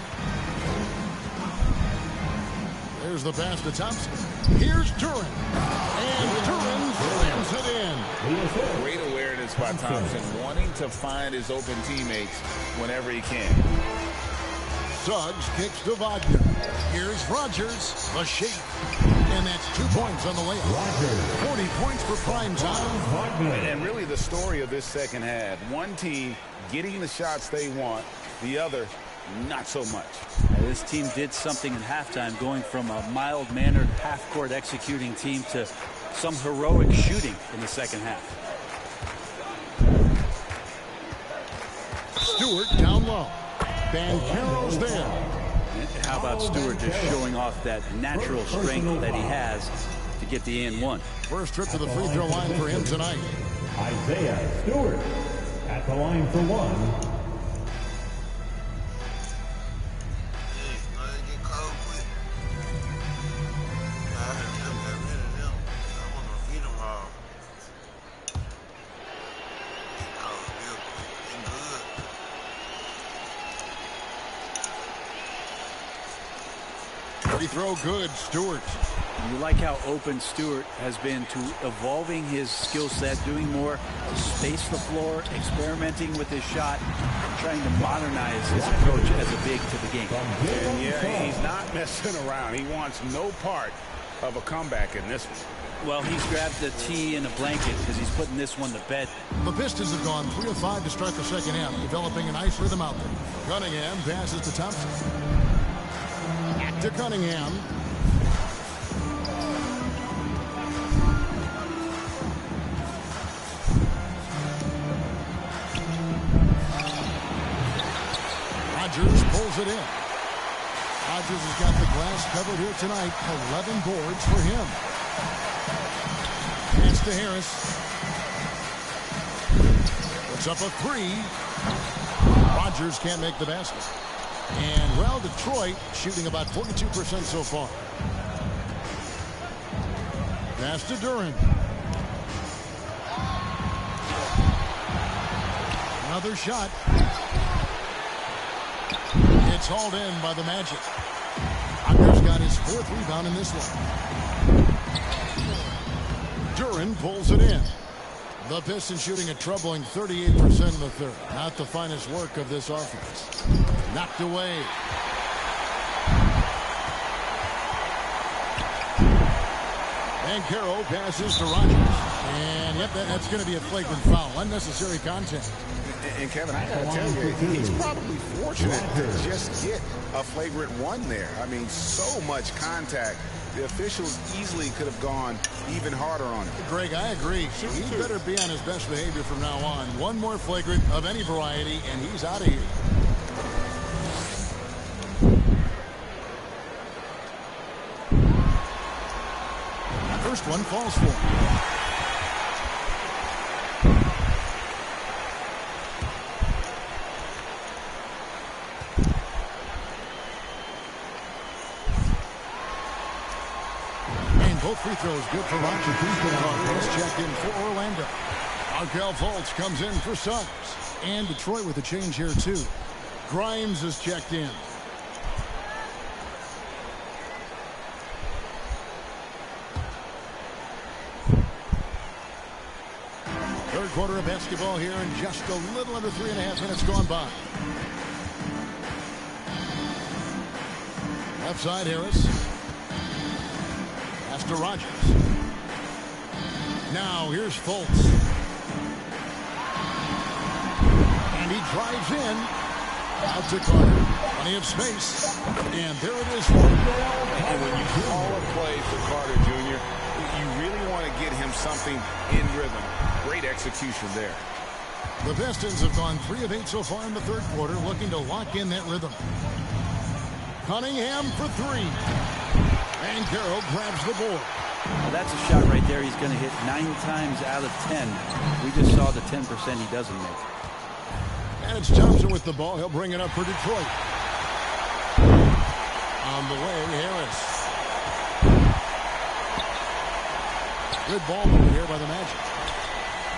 There's the pass to Thompson. Here's Duran. And Duran slams it in. Great awareness by Thompson, wanting to find his open teammates whenever he can. Suggs kicks to Wagner. Here's Rogers. The shape. And that's 2 points on the layup. 40 points for prime time. And really the story of this second half. One team getting the shots they want, the other not so much. This team did something in halftime, going from a mild-mannered half-court executing team to some heroic shooting in the second half. Stewart down low. Banchero's there. How about Stewart just showing off that natural strength that he has to get the and one? First trip to the free throw line for him tonight. Isaiah Stewart at the line for one. Free throw good, Stewart. You like how open Stewart has been to evolving his skill set, doing more to space the floor, experimenting with his shot, trying to modernize his approach as a big to the game. And yeah, he's not messing around. He wants no part of a comeback in this one. Well, he's grabbed the tee and a blanket because he's putting this one to bed. The Pistons have gone 3 of 5 to start the second half, developing a nice rhythm out there. Cunningham passes to Thompson. To Cunningham. Rodgers pulls it in. Rodgers has got the glass covered here tonight. 11 boards for him. Pass to Harris. Puts up a 3. Rodgers can't make the basket. And, well, Detroit shooting about 42% so far. Pass to Duran. Another shot. It's hauled in by the Magic. Rodgers got his 4th rebound in this one. Duran pulls it in. The Pistons shooting a troubling 38% in the third. Not the finest work of this offense. Knocked away. Banchero passes to Rodgers. And, yep, that's going to be a flagrant foul. Unnecessary contact. And Kevin, I got to tell you, he's probably fortunate to just get a flagrant one there. I mean, so much contact. The officials easily could have gone even harder on him. Greg, I agree. He better be on his best behavior from now on. One more flagrant of any variety, and he's out of here. First one falls for him. Both free throws good for Roger. Carlos checked in for Orlando. Markelle Fultz comes in for Suggs. And Detroit with a change here, too. Grimes is checked in. Third quarter of basketball here, and just a little under 3.5 minutes gone by. Left side, Harris. To Rodgers. Now here's Fultz. And he drives in. Out to Carter. Plenty of space. And there it is for him. And when you call a play for Carter Jr., you really want to get him something in rhythm. Great execution there. The Pistons have gone 3 of 8 so far in the third quarter, looking to lock in that rhythm. Cunningham for 3. And Carroll grabs the board. Well, that's a shot right there. He's going to hit 9 times out of 10. We just saw the 10% he doesn't make. And it's Thompson with the ball. He'll bring it up for Detroit. On the way, Harris. Good ball movement here by the Magic.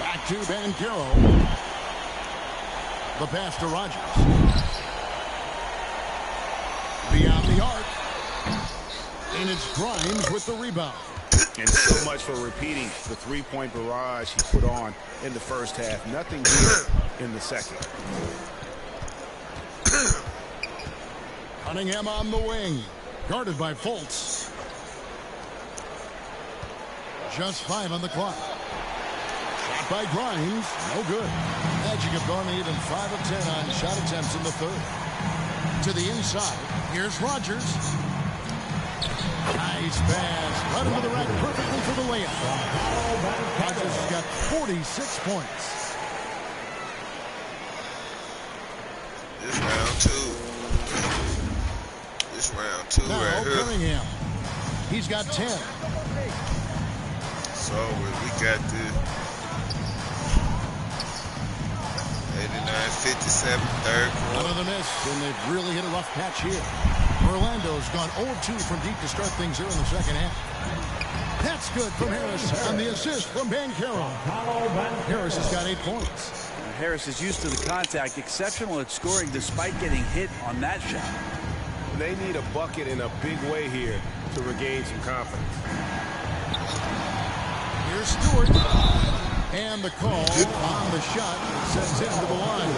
Back to Banchero. The pass to Rodgers. Beyond the arc. And it's Grimes with the rebound. And so much for repeating the three-point barrage he put on in the first half. Nothing here in the second. Cunningham on the wing. Guarded by Fultz. Just 5 on the clock. Shot by Grimes. No good. Magic have gone even 5 of 10 on shot attempts in the third. To the inside. Here's Rogers. Nice pass. Right into the rack perfectly for the layup. Rogers has got 46 points. This round 2. This round 2 now, right here. Cunningham. He's got 10. So we got the 89-57 third quarter. Another miss, and they've really hit a rough patch here. Orlando's gone 0-2 from deep to start things here in the second half. That's good from Harris, and the assist from Banchero. Harris has got 8 points. Harris is used to the contact, exceptional at scoring despite getting hit on that shot. They need a bucket in a big way here to regain some confidence. Here's Stewart. And the call on the shot sends him to the line.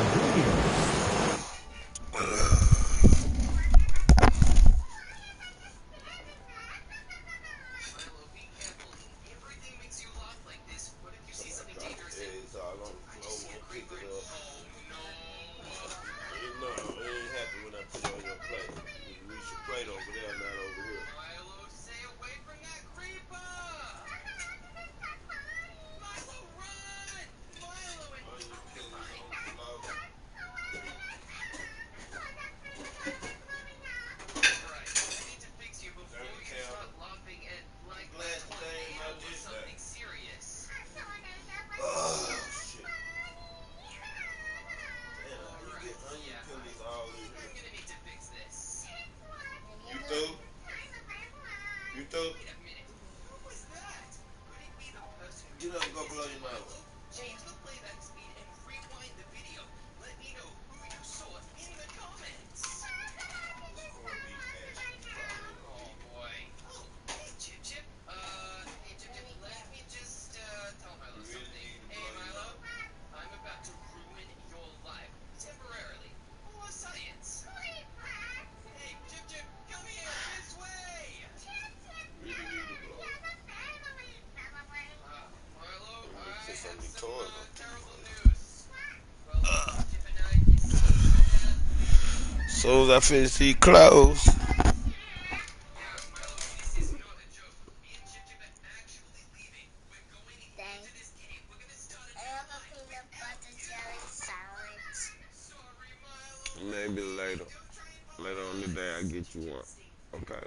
So as I finish these clothes, maybe later on the day I'll get you one. Okay.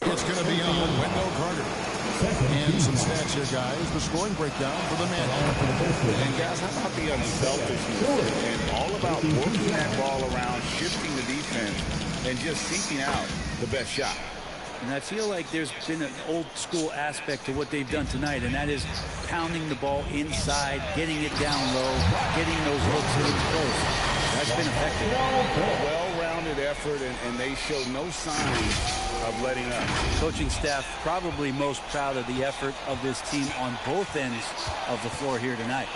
It's going to be on Wendell Carter. And some stats here, guys. The scoring breakdown for the man. And guys, how about the unselfishness and all about working that ball around, shifting the defense, and just seeking out the best shot. And I feel like there's been an old school aspect to what they've done tonight, and that is pounding the ball inside, getting it down low, getting those looks in close. That's been effective. Well-rounded effort, and they showed no signs of letting up. Coaching staff probably most proud of the effort of this team on both ends of the floor here tonight.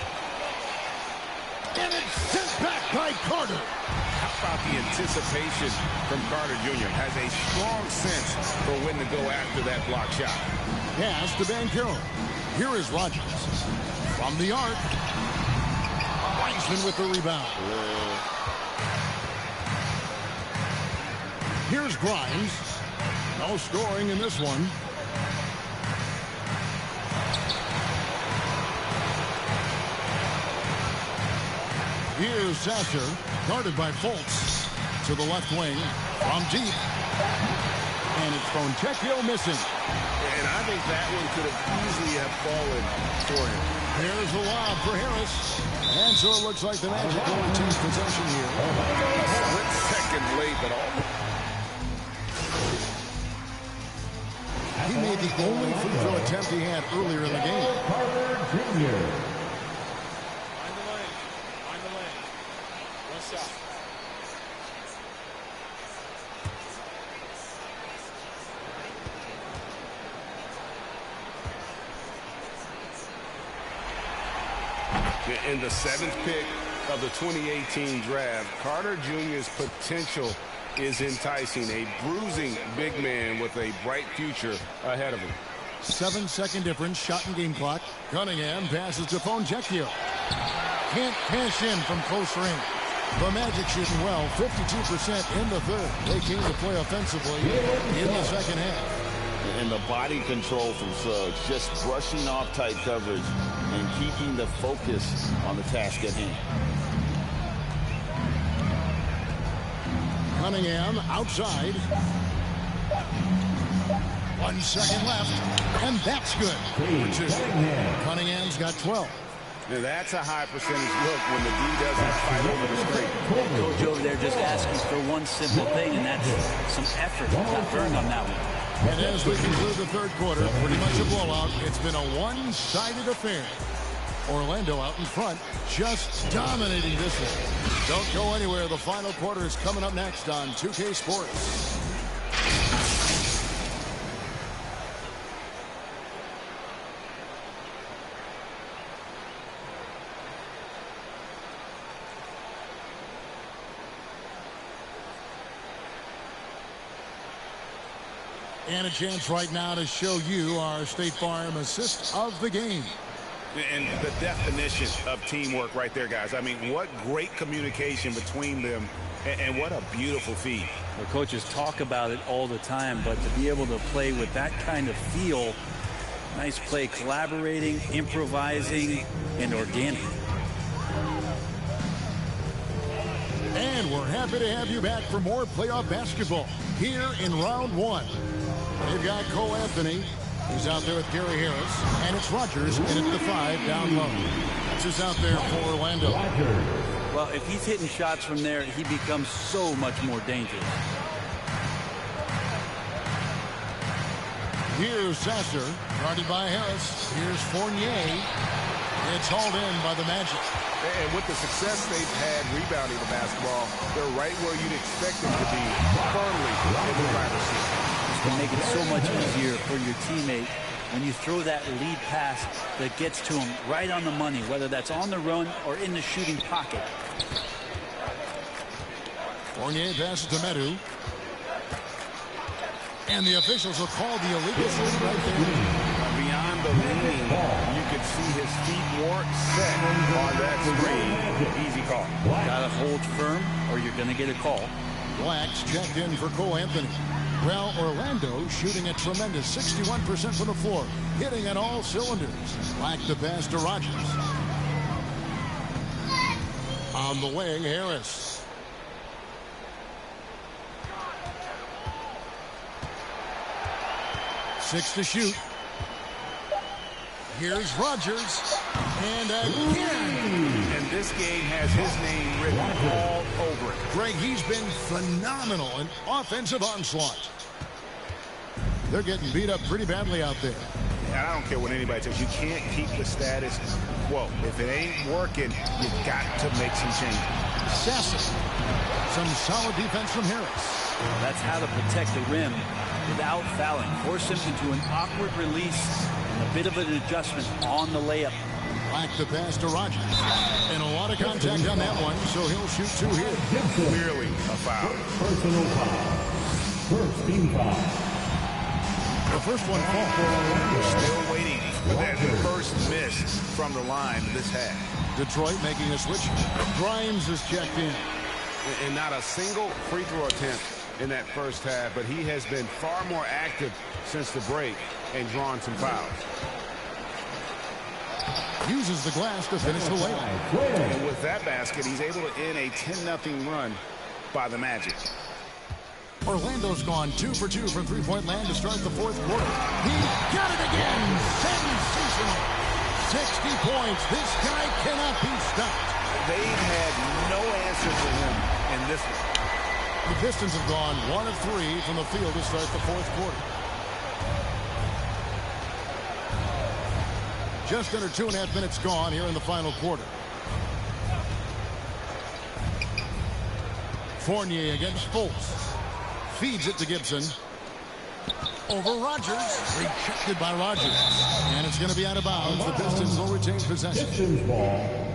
And it's sent back by Carter. How about the anticipation from Carter Jr. Has a strong sense for when to go after that block shot. Pass to Banchero. Here is Rogers. From the arc. Wiseman with the rebound. Here's Grimes. No scoring in this one. Here's Sasser, guarded by Fultz. To the left wing, from deep. And it's Fontecchio missing. And I think that one could have easily have fallen for him. Here's a lob for Harris. And so it looks like the Magic going to possession here. Split second late, but all... He made the only free throw attempt he had earlier in the game. Carter Jr. On the lane. One shot. In the 7th pick of the 2018 draft, Carter Jr.'s potential is enticing. A bruising big man with a bright future ahead of him. 7-second difference, shot and game clock. Cunningham passes to Fonjecchio. Can't cash in from close range. The Magic shooting well, 52% in the third. They came to play offensively in the second half. And the body control from Suggs, just brushing off tight coverage and keeping the focus on the task at hand. Cunningham outside. 1 second left, and that's good. Cunningham's got 12. Now that's a high percentage look when the D doesn't fight over the screen. Coach over there just asking for one simple thing, and that's some effort. Not burned on that one. And as we conclude the third quarter, pretty much a blowout. It's been a one-sided affair. Orlando out in front, just dominating this one. Don't go anywhere. The final quarter is coming up next on 2K Sports. And a chance right now to show you our State Farm assist of the game. And the definition of teamwork right there, guys. I mean, what great communication between them, and what a beautiful feed. The coaches talk about it all the time, but to be able to play with that kind of feel, nice play, collaborating, improvising, and organic. And we're happy to have you back for more playoff basketball here in round one. They've got Cole Anthony. He's out there with Gary Harris. And it's Rogers in at the 5 down low. That's just out there for Orlando. Well, if he's hitting shots from there, he becomes so much more dangerous. Here's Sasser, guarded by Harris. Here's Fournier. It's hauled in by the Magic. And with the success they've had rebounding the basketball, they're right where you'd expect them to be, firmly in the driver's seat. To make it so much easier for your teammate when you throw that lead pass that gets to him right on the money, whether that's on the run or in the shooting pocket. Fournier passes to Medu. And the officials will call the illegal shot right there. Beyond the leaning, you could see his feet weren't set on that screen. Easy call. Gotta hold firm or you're gonna get a call. Black's checked in for Cole Anthony. Well, Orlando shooting a tremendous 61% from the floor, hitting at all cylinders. Black the pass to Rogers. On the wing, Harris. Six to shoot. Here's Rogers. And again. And this game has his name written all over it. Greg, he's been phenomenal in offensive onslaught. They're getting beat up pretty badly out there. And I don't care what anybody says. You can't keep the status quo. If it ain't working, you've got to make some changes. Sasser. Some solid defense from Harris. That's how to protect the rim without fouling. Force him into an awkward release and a bit of an adjustment on the layup. Black the pass to Rogers. And a lot of contact on that one, so he'll shoot two here. Clearly a foul. Personal foul. First team foul. The first one falls. Still waiting for that first miss from the line this half. Detroit making a switch. Grimes is checked in. And not a single free throw attempt in that first half, but he has been far more active since the break and drawn some fouls. Uses the glass to finish the layup. And with that basket, he's able to end a 10-0 run by the Magic. Orlando's gone 2 for 2 from three-point land to start the fourth quarter. He got it again! Sensational! 60 points. This guy cannot be stopped. They've had no answer for him in this one. The Pistons have gone 1 of 3 from the field to start the fourth quarter. Just under 2.5 minutes gone here in the final quarter. Fournier against Fultz. Feeds it to Gibson. Over Rogers. Rejected by Rogers. And it's going to be out of bounds. The Pistons will retain possession. Pistons ball.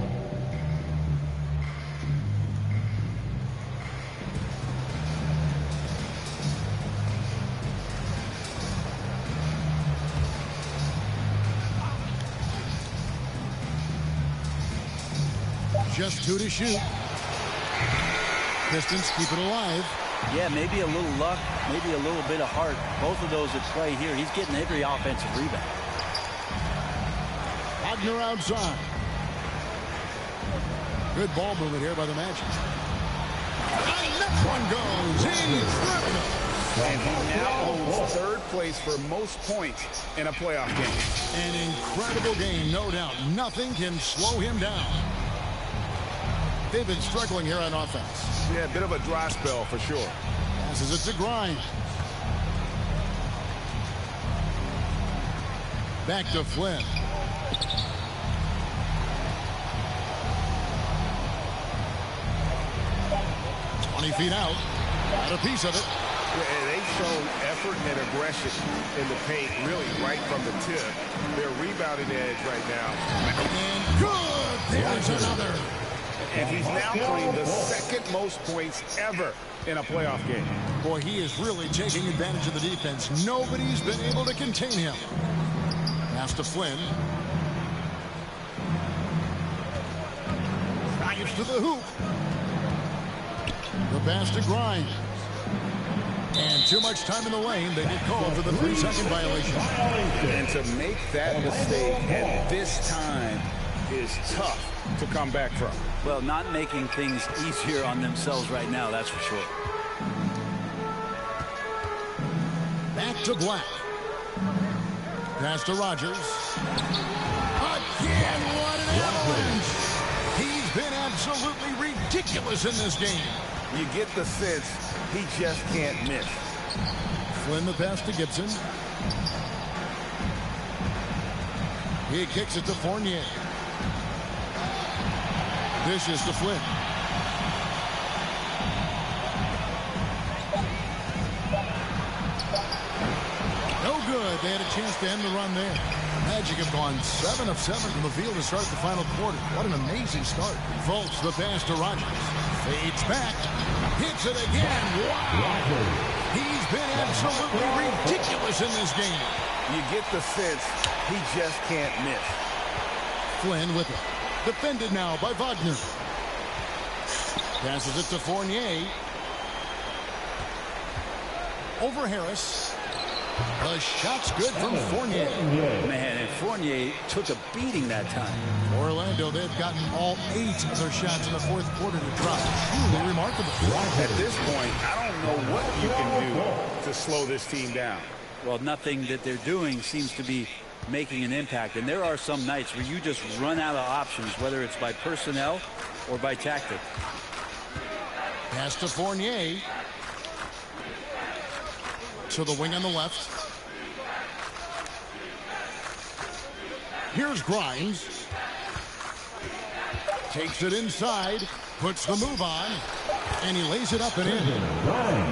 just 2 to shoot. Pistons keep it alive. Yeah, maybe a little luck, maybe a little bit of heart. Both of those at play here. He's getting every offensive rebound. Wagner outside. Good ball movement here by the Magic. And that one goes. He's driven. And he now holds third place for most points in a playoff game. An incredible game, no doubt. Nothing can slow him down. They've been struggling here on offense. Yeah, a bit of a dry spell for sure. Passes it to Grimes. Back to Flynn. Feet out. Got a piece of it. Yeah, and they've shown effort and aggression in the paint, really right from the tip. They're rebounding edge right now. And good. There's another. And he's now playing the second most points ever in a playoff game. Boy, he is really taking advantage of the defense. Nobody's been able to contain him. Pass to Flynn. Drives to the hoop. The pass to Grimes. And too much time in the lane. They get called for the 3-second violation. And to make that mistake at this time is tough to come back from. Well, not making things easier on themselves right now, that's for sure. Back to Black. Pass to Rogers. Again, what an avalanche. He's been absolutely ridiculous in this game. You get the sense he just can't miss. Flynn the pass to Gibson. He kicks it to Fournier. Dishes to Flynn. No good. They had a chance to end the run there. Magic have gone 7 of 7 from the field to start the final quarter. What an amazing start. Fultz the pass to Rogers. Fades back. Hits it again. Wow. He's been absolutely ridiculous in this game. You get the sense he just can't miss. Flynn with it. Defended now by Wagner. Passes it to Fournier. Over Harris. The shot's good from Fournier. Man, and Fournier took a beating that time. Orlando, they've gotten all 8 of their shots in the fourth quarter to drop. Truly remarkable. At this point, I don't know what you can do to slow this team down. Well, nothing that they're doing seems to be making an impact. And there are some nights where you just run out of options, whether it's by personnel or by tactic. Pass to Fournier. To the wing on the left. Here's Grimes. Takes it inside. Puts the move on. And he lays it up and in.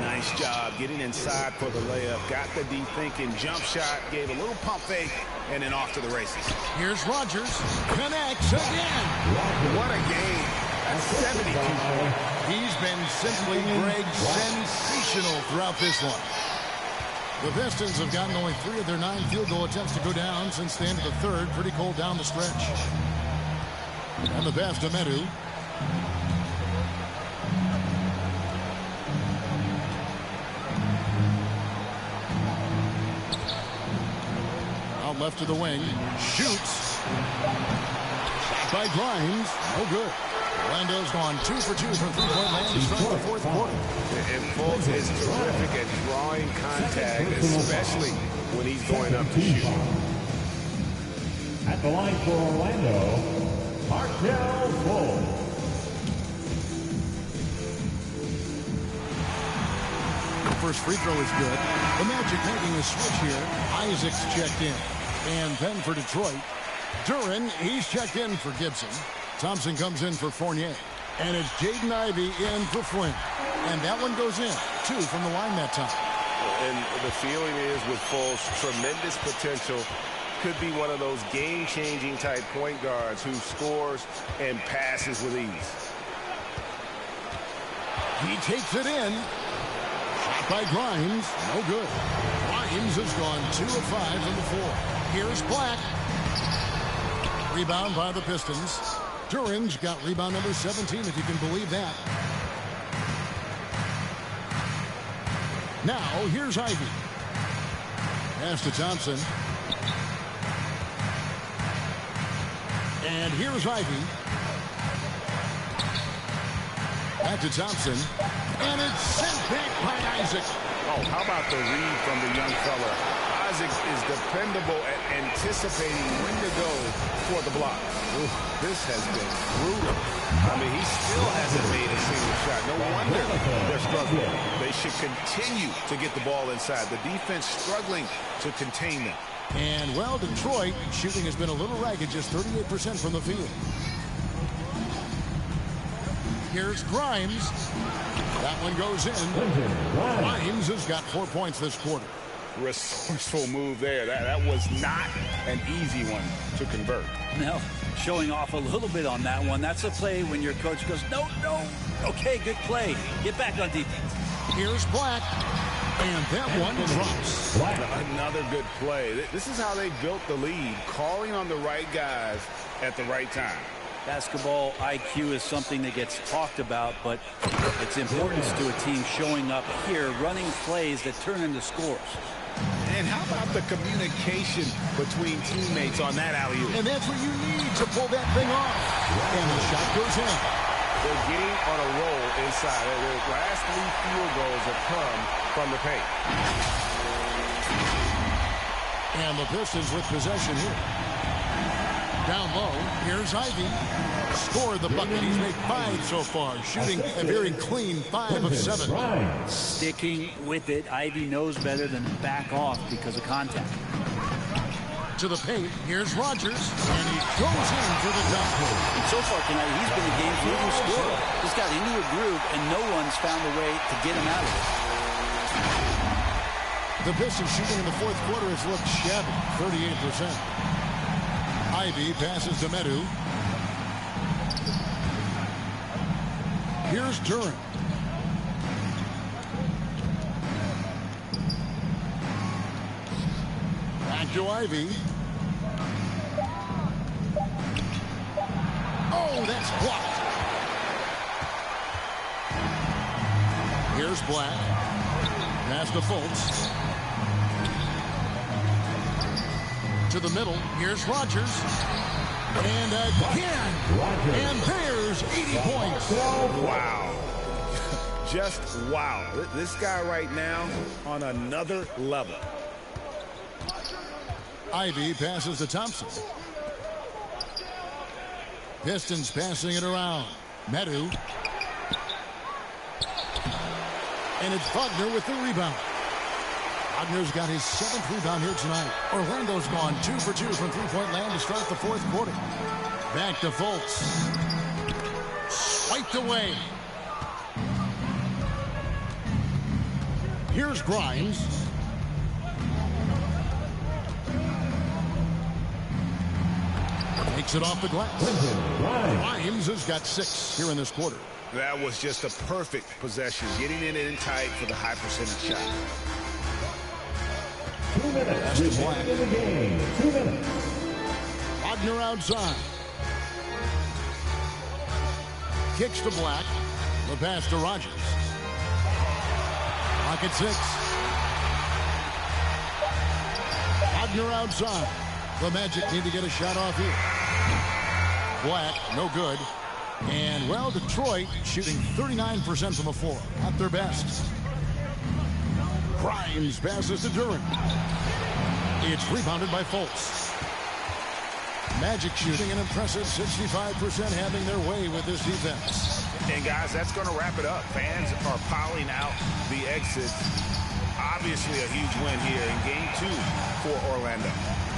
Nice job getting inside for the layup. Got the deep thinking jump shot. Gave a little pump fake. And then off to the races. Here's Rogers. Connects again. What a game. That's 72 points. He's been simply, Greg, sensational throughout this one. The Pistons have gotten only 3 of their 9 field goal attempts to go down since the end of the third. Pretty cold down the stretch. And the pass to Medu. Out left to the wing. Shoots. Shot by Grimes. No good. Orlando's gone 2 for 2 from three-point land to start the fourth quarter. And Fultz is terrific at drawing contact, especially when he's going up to shoot. At the line for Orlando, Markelle Fultz. The first free throw is good. The Magic making a switch here. Isaac's checked in. And then for Detroit, Duran, he's checked in for Gibson. Thompson comes in for Fournier. And it's Jaden Ivey in for Flynn. And that one goes in. 2 from the line that time. And the feeling is with Fultz, tremendous potential. Could be one of those game-changing type point guards who scores and passes with ease. He takes it in. Shot by Grimes. No good. Grimes has gone 2 of 5 from the floor. Here's Black. Rebound by the Pistons. Duran's got rebound number 17, if you can believe that. Now, here's Ivy. Pass to Thompson. And here's Ivy. Back to Thompson. And it's sent back by Isaac. Oh, how about the read from the young fella? Isaac is dependable at anticipating when to go for the block. Ooh, this has been brutal. I mean, he still hasn't made a single shot. No wonder they're struggling. They should continue to get the ball inside. The defense struggling to contain them. And, well, Detroit shooting has been a little ragged, just 38% from the field. Here's Grimes. That one goes in. Grimes has got 4 points this quarter. Resourceful move there. That was not an easy one to convert. Now, showing off a little bit on that one. That's a play when your coach goes, no. Okay, good play. Get back on defense. Here's Black. And that one drops. Another good play. This is how they built the lead, calling on the right guys at the right time. Basketball IQ is something that gets talked about, but its importance to a team showing up here, running plays that turn into scores. And how about the communication between teammates on that alley-oop? And that's what you need to pull that thing off. And the shot goes in. They're getting on a roll inside. Their last 3 field goals have come from the paint. And the Pistons with possession here. Down low, here's Ivy. Scored the bucket. He's made 5 so far, shooting a very clean 5 of 7. Sticking with it. Ivy knows better than to back off because of contact. To the paint, here's Rogers, and he goes in for the dunk. And so far tonight, he's been a game-changing scorer. He's got into a groove, and no one's found a way to get him out of it. The Pistons shooting in the fourth quarter has looked shabby, 38%. Ivy passes to Medu. Here's Duran. Back to Ivy. Oh, that's blocked. Here's Black. Pass to Fultz. To the middle. Here's Rogers. And again. And there's 80 points. Wow. Just wow. This guy right now on another level. Ivy passes to Thompson. Pistons passing it around. Medu. And it's Wagner with the rebound. Wagner's got his 7th rebound here tonight. Orlando's gone 2 for 2 from three-point land to start the fourth quarter. Back to Fultz. Swiped away. Here's Grimes. Takes it off the glass. Grimes has got 6 here in this quarter. That was just a perfect possession, getting it in tight for the high percentage shot. 2 minutes remaining in the game. 2 minutes. Wagner outside. Kicks to Black. The pass to Rogers. Clock at 6. Wagner outside. The Magic need to get a shot off here. Black, no good. And, well, Detroit shooting 39% from the floor. At their best. Grimes passes to Duran. It's rebounded by Fultz. Magic shooting an impressive 65%, having their way with this defense. And, guys, that's going to wrap it up. Fans are piling out the exits. Obviously a huge win here in Game 2 for Orlando.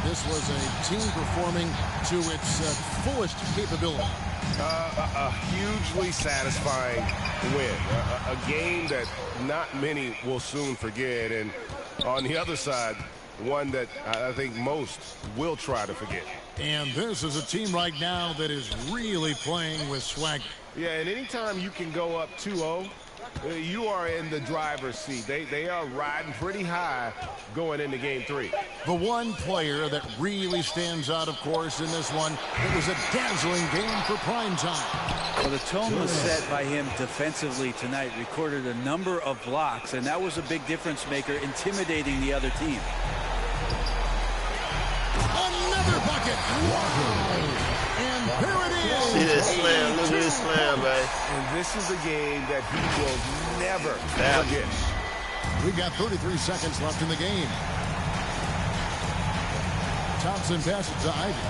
This was a team performing to its fullest capability. A hugely satisfying win. A game that not many will soon forget. And on the other side, one that I think most will try to forget. And this is a team right now that is really playing with swagger. Yeah, and anytime you can go up 2-0 you are in the driver's seat. They are riding pretty high going into game 3. The one player that really stands out, of course, in this one, it was a dazzling game for prime time. Well, the tone was set by him defensively tonight. Recorded a number of blocks, and that was a big difference maker, intimidating the other team. Another bucket. Wow. And there it is. See that slam. Look at this slam, man. And this is a game that he will never forget. We've got 33 seconds left in the game. Thompson passes to Ivy.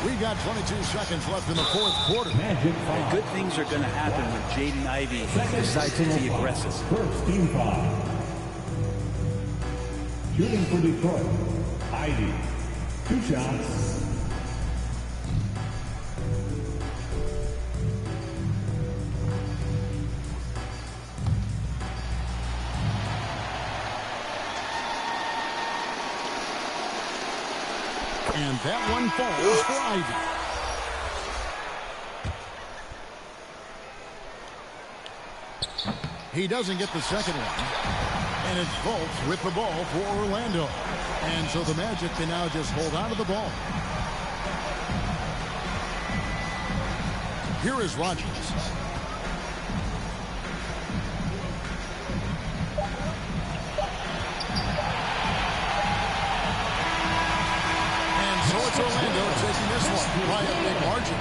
We got 22 seconds left in the fourth quarter. And good things are going to happen when Jaden Ivey decides to be aggressive. First team foul. Shooting for Detroit, Ivy. 2 shots. And that one falls for Ivy. He doesn't get the second one. And it's Fultz with the ball for Orlando. And so the Magic can now just hold on to the ball. Here is Rogers. And so it's Orlando taking this one by a big margin.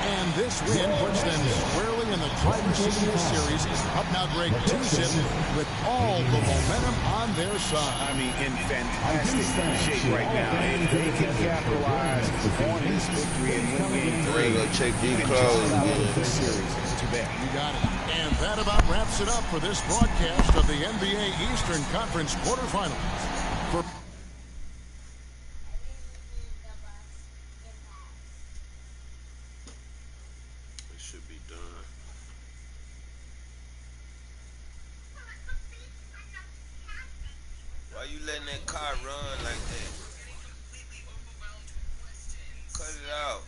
And this win puts them squarely in the driver's seat of the series. Up now, Greg, 2-zip with all the momentum on their side. I mean, in fantastic shape right now. And they can capitalize on this victory and win game 3. Go check these clothes again. The series to them. You got it. And that about wraps it up for this broadcast of the NBA Eastern Conference quarterfinals. For Should be done. Why you letting that car run like that? Cut it out.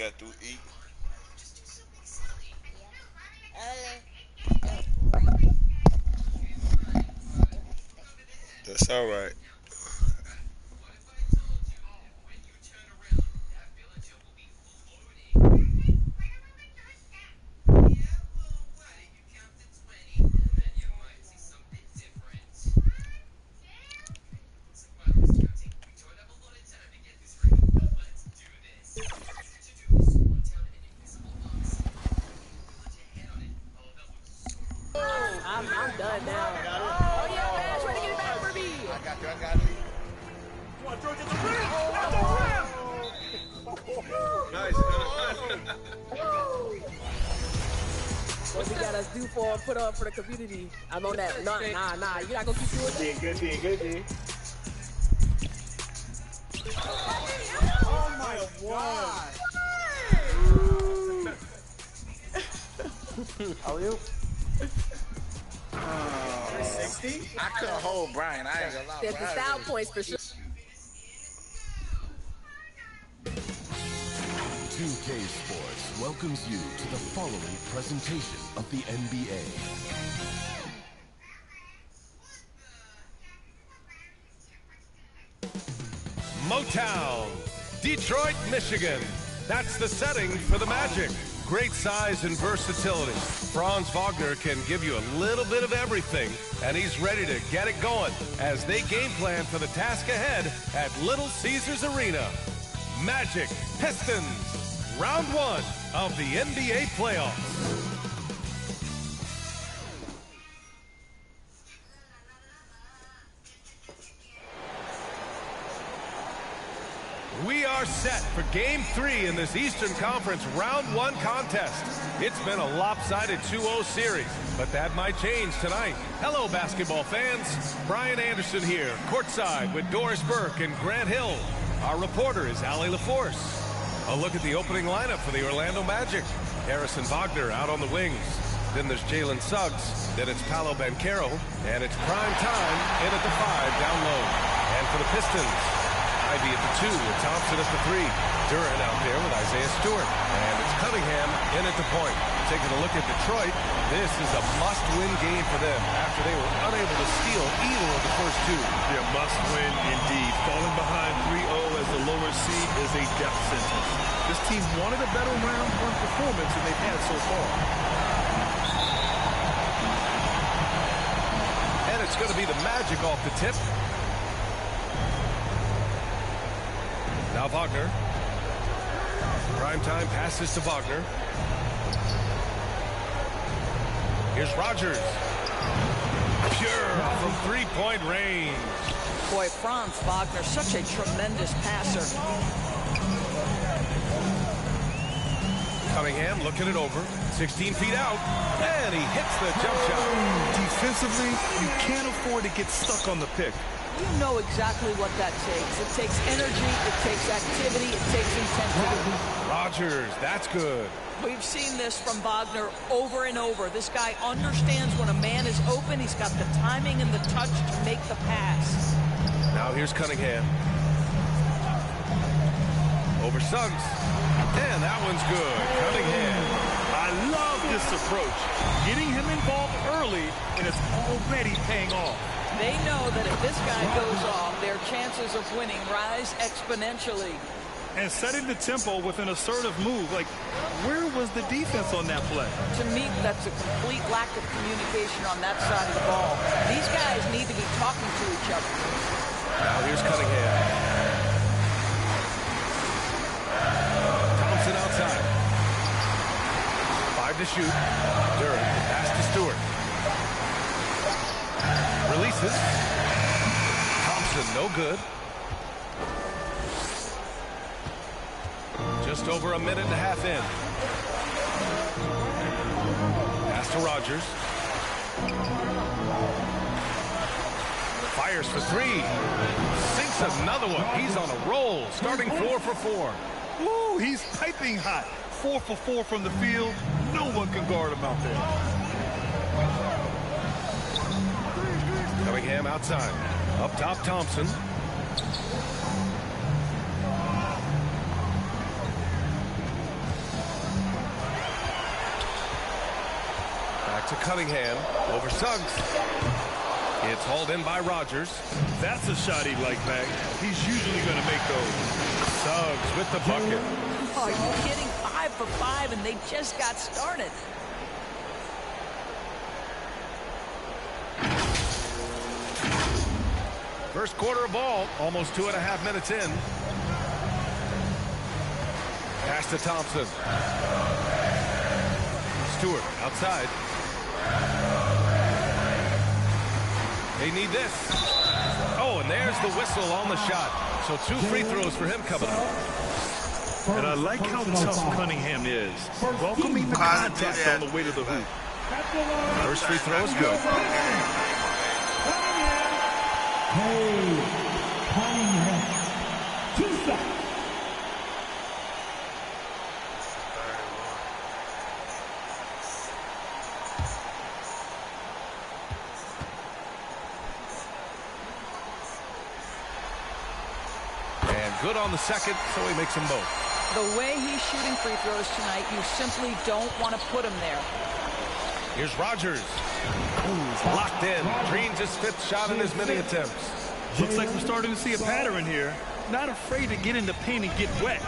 got through eating. That's all right. I'm done now. Oh, yeah, man. Try to get it back for me. I got you. You want to throw it to the rim? At the rim! Nice. What we got us do for put up for the community? I'm on that. Nah. You're not gonna keep doing that. Good. Oh my God! How are you? 60? I couldn't hold Brian. I ain't gonna lie. There's the style points for sure. 2K Sports welcomes you to the following presentation of the NBA. Motown, Detroit, Michigan. That's the setting for the Magic. Great size and versatility. Franz Wagner can give you a little bit of everything, and he's ready to get it going as they game plan for the task ahead at Little Caesars Arena. Magic Pistons, round 1 of the NBA playoffs. We are set for Game 3 in this Eastern Conference Round 1 contest. It's been a lopsided 2-0 series, but that might change tonight. Hello, basketball fans. Brian Anderson here, courtside with Doris Burke and Grant Hill. Our reporter is Allie LaForce. A look at the opening lineup for the Orlando Magic. Harrison Wagner out on the wings. Then there's Jalen Suggs. Then it's Paolo Banchero. And it's prime time in at the 5 down low. And for the Pistons, Ivy at the 2 with Thompson at the 3. Duran out there with Isaiah Stewart. And it's Cunningham in at the point. Taking a look at Detroit, this is a must-win game for them after they were unable to steal either of the first 2. Yeah, must-win indeed. Falling behind 3-0 as the lower seed is a death sentence. This team wanted a better round 1 performance than they've had so far. And it's going to be the Magic off the tip. Now Wagner. Primetime passes to Wagner. Here's Rogers. Pure from three-point range. Boy, Franz Wagner, such a tremendous passer. Cunningham looking it over. 16 feet out. And he hits the jump shot. Defensively, you can't afford to get stuck on the pick. You know exactly what that takes. It takes energy, it takes activity, it takes intensity. Rogers, that's good. We've seen this from Wagner over and over. This guy understands when a man is open. He's got the timing and the touch to make the pass. Now here's Cunningham. Over Suggs. And that one's good. Cunningham. I love this approach. Getting him involved early, and it's already paying off. They know that if this guy goes off, their chances of winning rise exponentially. And setting the tempo with an assertive move. Like, where was the defense on that play? To me, that's a complete lack of communication on that side of the ball. These guys need to be talking to each other. Now here's Cunningham. Thompson outside. 5 to shoot. Duran pass to Stewart. Releases. Thompson, no good. Just over a minute and a half in. Pass to Rogers. Fires for 3. Sinks another one. He's on a roll. Starting 4 for 4. Woo, he's piping hot. 4 for 4 from the field. No one can guard him out there. Cunningham outside. Up top, Thompson. to Cunningham. Over Suggs. It's hauled in by Rogers. That's a shot he'd like back. He's usually going to make those. Suggs with the bucket. Oh, are you kidding? 5 for 5, and they just got started. First quarter of ball, almost 2.5 minutes in. Pass to Thompson. Stewart outside. They need this. Oh, and there's the whistle on the shot. So 2 free throws for him coming up. And I like how tough Cunningham is. Welcoming the contact on the way to the hoop. First free throw is good. Cunningham. 2 shots. Good on the second, so he makes them both. The way he's shooting free throws tonight, you simply don't want to put him there. Here's Rogers. Who's locked in. Dreams his 5th shot in as many attempts. Looks like we're starting to see a pattern here. Not afraid to get in the paint and get wet.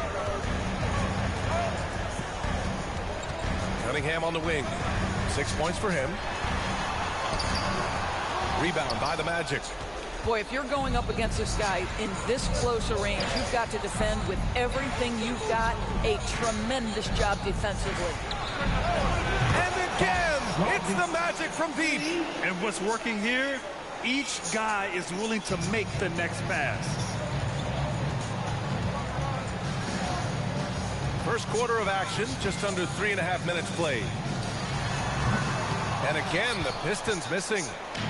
Cunningham on the wing. 6 points for him. Rebound by the Magic. Boy, if you're going up against this guy in this close a range, you've got to defend with everything you've got. A tremendous job defensively. And again, it's the Magic from deep. And what's working here? Each guy is willing to make the next pass. First quarter of action, just under 3.5 minutes played. And again, the Pistons missing.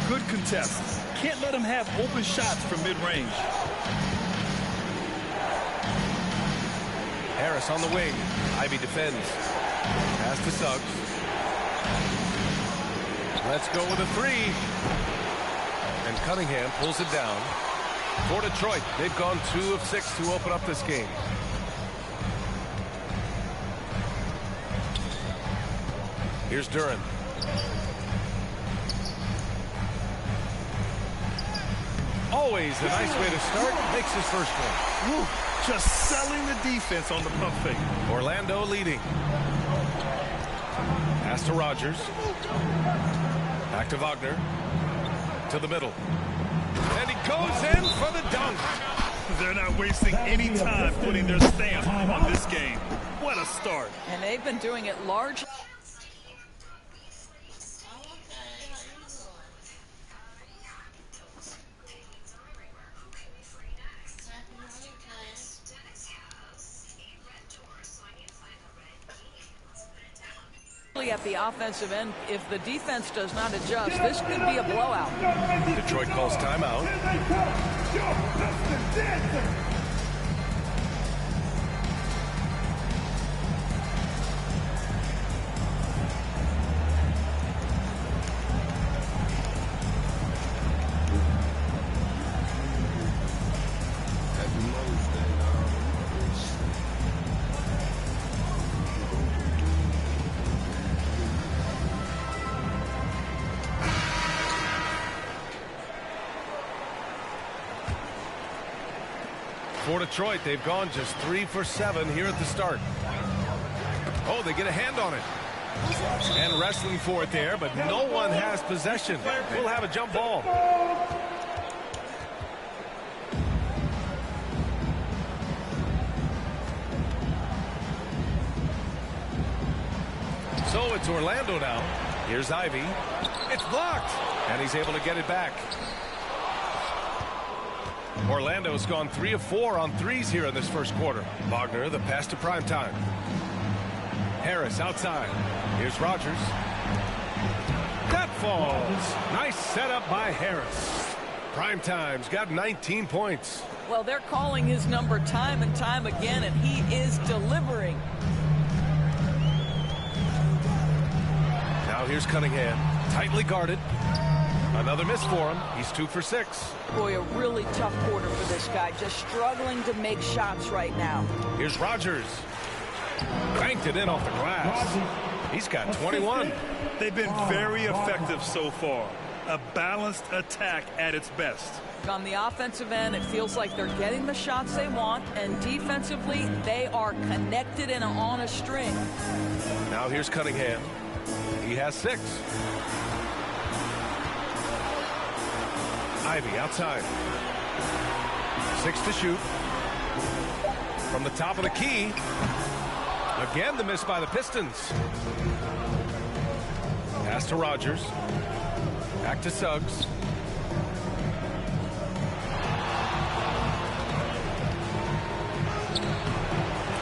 Good contest. Can't let him have open shots from mid-range. Harris on the wing. Ivy defends. Pass to Suggs. Let's go with a 3. And Cunningham pulls it down. For Detroit, they've gone 2 of 6 to open up this game. Here's Duran. Always a nice way to start. Makes his first one. Woo, just selling the defense on the pump fake. Orlando leading. Pass to Rogers. Back to Wagner. To the middle. And he goes in for the dunk. They're not wasting any time putting their stamp on this game. What a start. And they've been doing it large. At the offensive end, if the defense does not adjust, this could be a blowout. Detroit calls timeout. For Detroit, they've gone just 3 for 7 here at the start. Oh, they get a hand on it. And wrestling for it there, but no one has possession. We'll have a jump ball. So it's Orlando now. Here's Ivy. It's blocked. And he's able to get it back. Orlando's gone 3 of 4 on threes here in this first quarter. Wagner, the pass to Primetime. Harris outside. Here's Rogers. That falls. Nice setup by Harris. Primetime's got 19 points. Well, they're calling his number time and time again, and he is delivering. Now here's Cunningham. Tightly guarded. Another miss for him. He's 2 for 6. Boy, a really tough quarter for this guy. Just struggling to make shots right now. Here's Rogers. Banked it in off the glass. He's got 21. They've been very effective so far. A balanced attack at its best. On the offensive end, it feels like they're getting the shots they want, and defensively, they are connected and on a string. Now here's Cunningham. He has 6. Ivy outside. 6 to shoot. From the top of the key. Again, the miss by the Pistons. Pass to Rogers. Back to Suggs.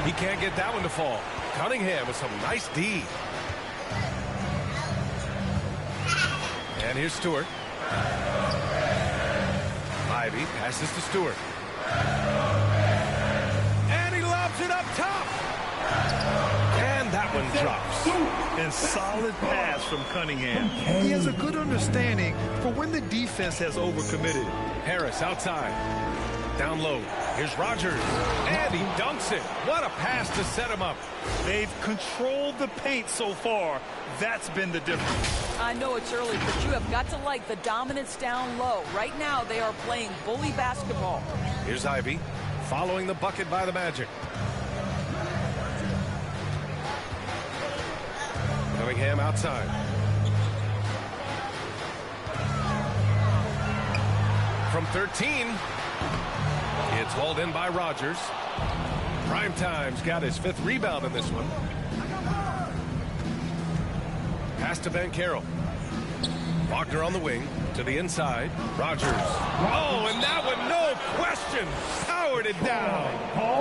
He can't get that one to fall. Cunningham with some nice D. And here's Stewart. Ivy passes to Stewart. And he lobs it up top. And that one drops. And solid pass from Cunningham. He has a good understanding for when the defense has overcommitted. Harris outside. Down low. Here's Rogers. And he dunks it. What a pass to set him up. They've controlled the paint so far. That's been the difference. I know it's early, but you have got to like the dominance down low. Right now, they are playing bully basketball. Here's Ivy following the bucket by the Magic. Cunningham outside. From 13. It's hauled in by Rogers. Primetime's got his 5th rebound in this one. Pass to Banchero. Wagner on the wing to the inside. Rogers. Oh, and that one, no question, powered it down.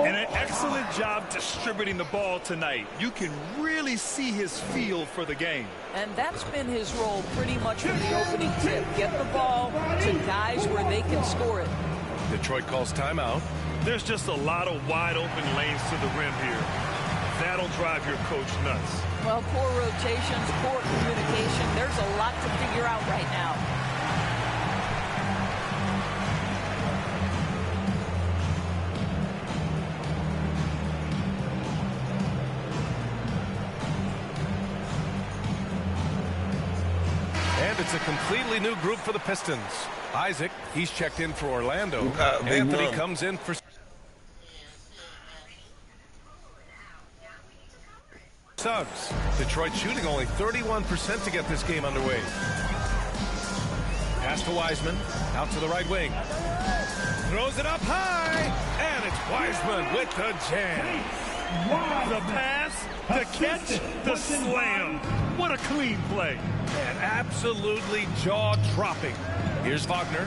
And an excellent job distributing the ball tonight. You can really see his feel for the game. And that's been his role pretty much from the opening tip. Get the ball to guys where they can score it. Detroit calls timeout. There's just a lot of wide open lanes to the rim here. That'll drive your coach nuts. Well, poor rotations, poor communication. There's a lot to figure out right now. And it's a completely new group for the Pistons. Isaac, he's checked in for Orlando. Big Anthony mom. comes in for Suggs. Detroit shooting only 31% to get this game underway. Pass to Wiseman. Out to the right wing. Throws it up high. And it's Wiseman with the jam. The pass, the catch, the slam. What a clean play. And absolutely jaw-dropping. Here's Wagner.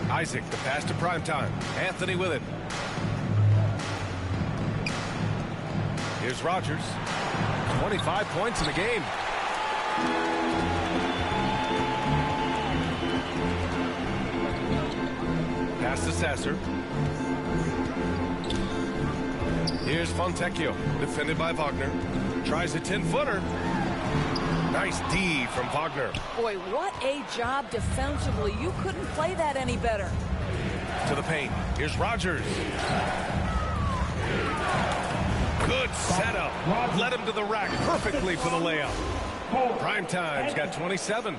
Isaac, the pass to Primetime. Anthony with it. Here's Rogers. 25 points in the game. Pass to Sasser. Here's Fontecchio, defended by Wagner. Tries a 10-footer. Nice D from Wagner. Boy, what a job defensively. You couldn't play that any better. To the paint. Here's Rogers. Good setup. Led him to the rack perfectly for the layup. Primetime's got 27.